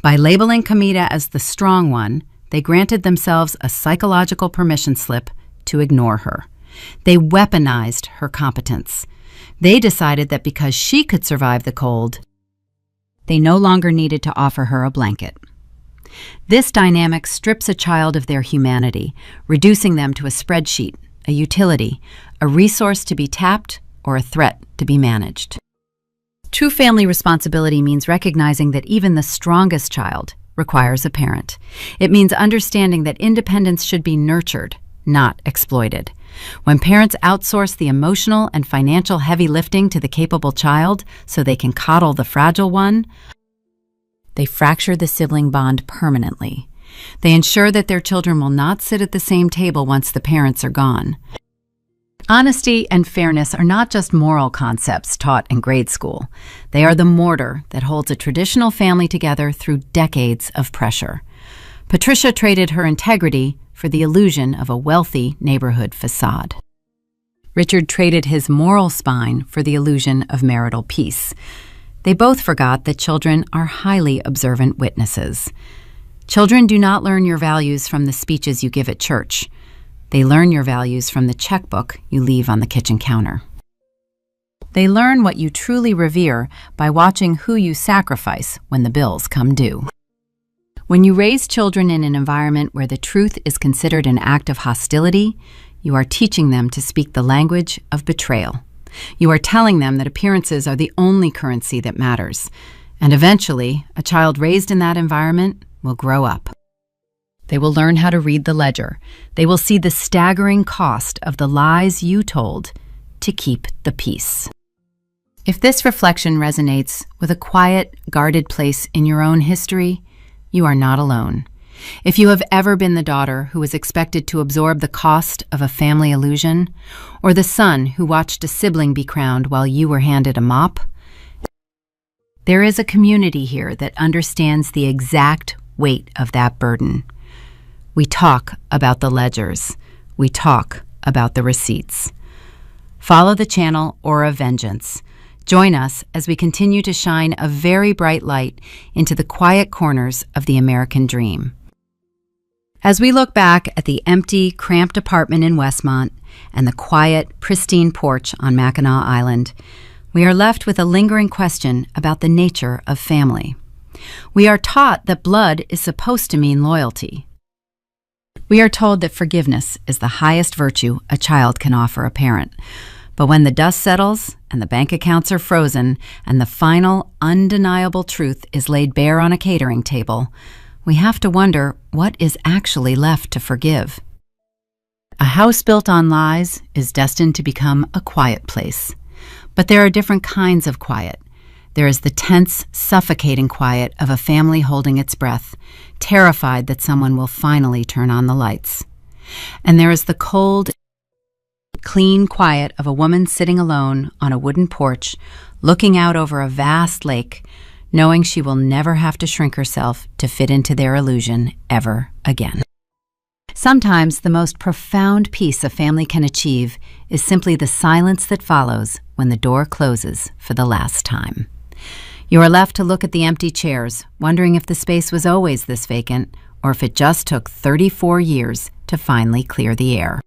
By labeling Kamita as the strong one, they granted themselves a psychological permission slip to ignore her. They weaponized her competence. They decided that because she could survive the cold, they no longer needed to offer her a blanket. This dynamic strips a child of their humanity, reducing them to a spreadsheet, a utility, a resource to be tapped, or a threat to be managed. True family responsibility means recognizing that even the strongest child requires a parent. It means understanding that independence should be nurtured, not exploited. When parents outsource the emotional and financial heavy lifting to the capable child so they can coddle the fragile one, they fracture the sibling bond permanently. They ensure that their children will not sit at the same table once the parents are gone. Honesty and fairness are not just moral concepts taught in grade school. They are the mortar that holds a traditional family together through decades of pressure. Patricia traded her integrity for the illusion of a wealthy neighborhood facade. Richard traded his moral spine for the illusion of marital peace. They both forgot that children are highly observant witnesses. Children do not learn your values from the speeches you give at church. They learn your values from the checkbook you leave on the kitchen counter. They learn what you truly revere by watching who you sacrifice when the bills come due. When you raise children in an environment where the truth is considered an act of hostility, you are teaching them to speak the language of betrayal. You are telling them that appearances are the only currency that matters. And eventually, a child raised in that environment will grow up. They will learn how to read the ledger. They will see the staggering cost of the lies you told to keep the peace. If this reflection resonates with a quiet, guarded place in your own history, you are not alone. If you have ever been the daughter who was expected to absorb the cost of a family illusion, or the son who watched a sibling be crowned while you were handed a mop, There is a community here that understands the exact weight of that burden. We talk about the ledgers. We talk about the receipts. Follow the channel Aura of Vengeance. Join us as we continue to shine a very bright light into the quiet corners of the American dream. As we look back at the empty, cramped apartment in Westmont and the quiet, pristine porch on Mackinac Island, we are left with a lingering question about the nature of family. We are taught that blood is supposed to mean loyalty. We are told that forgiveness is the highest virtue a child can offer a parent. But when the dust settles and the bank accounts are frozen and the final, undeniable truth is laid bare on a catering table, we have to wonder what is actually left to forgive. A house built on lies is destined to become a quiet place. But there are different kinds of quiet. There is the tense, suffocating quiet of a family holding its breath, terrified that someone will finally turn on the lights. And there is the cold, clean quiet of a woman sitting alone on a wooden porch, looking out over a vast lake, knowing she will never have to shrink herself to fit into their illusion ever again. Sometimes the most profound peace a family can achieve is simply the silence that follows when the door closes for the last time. You are left to look at the empty chairs, wondering if the space was always this vacant or if it just took 34 years to finally clear the air.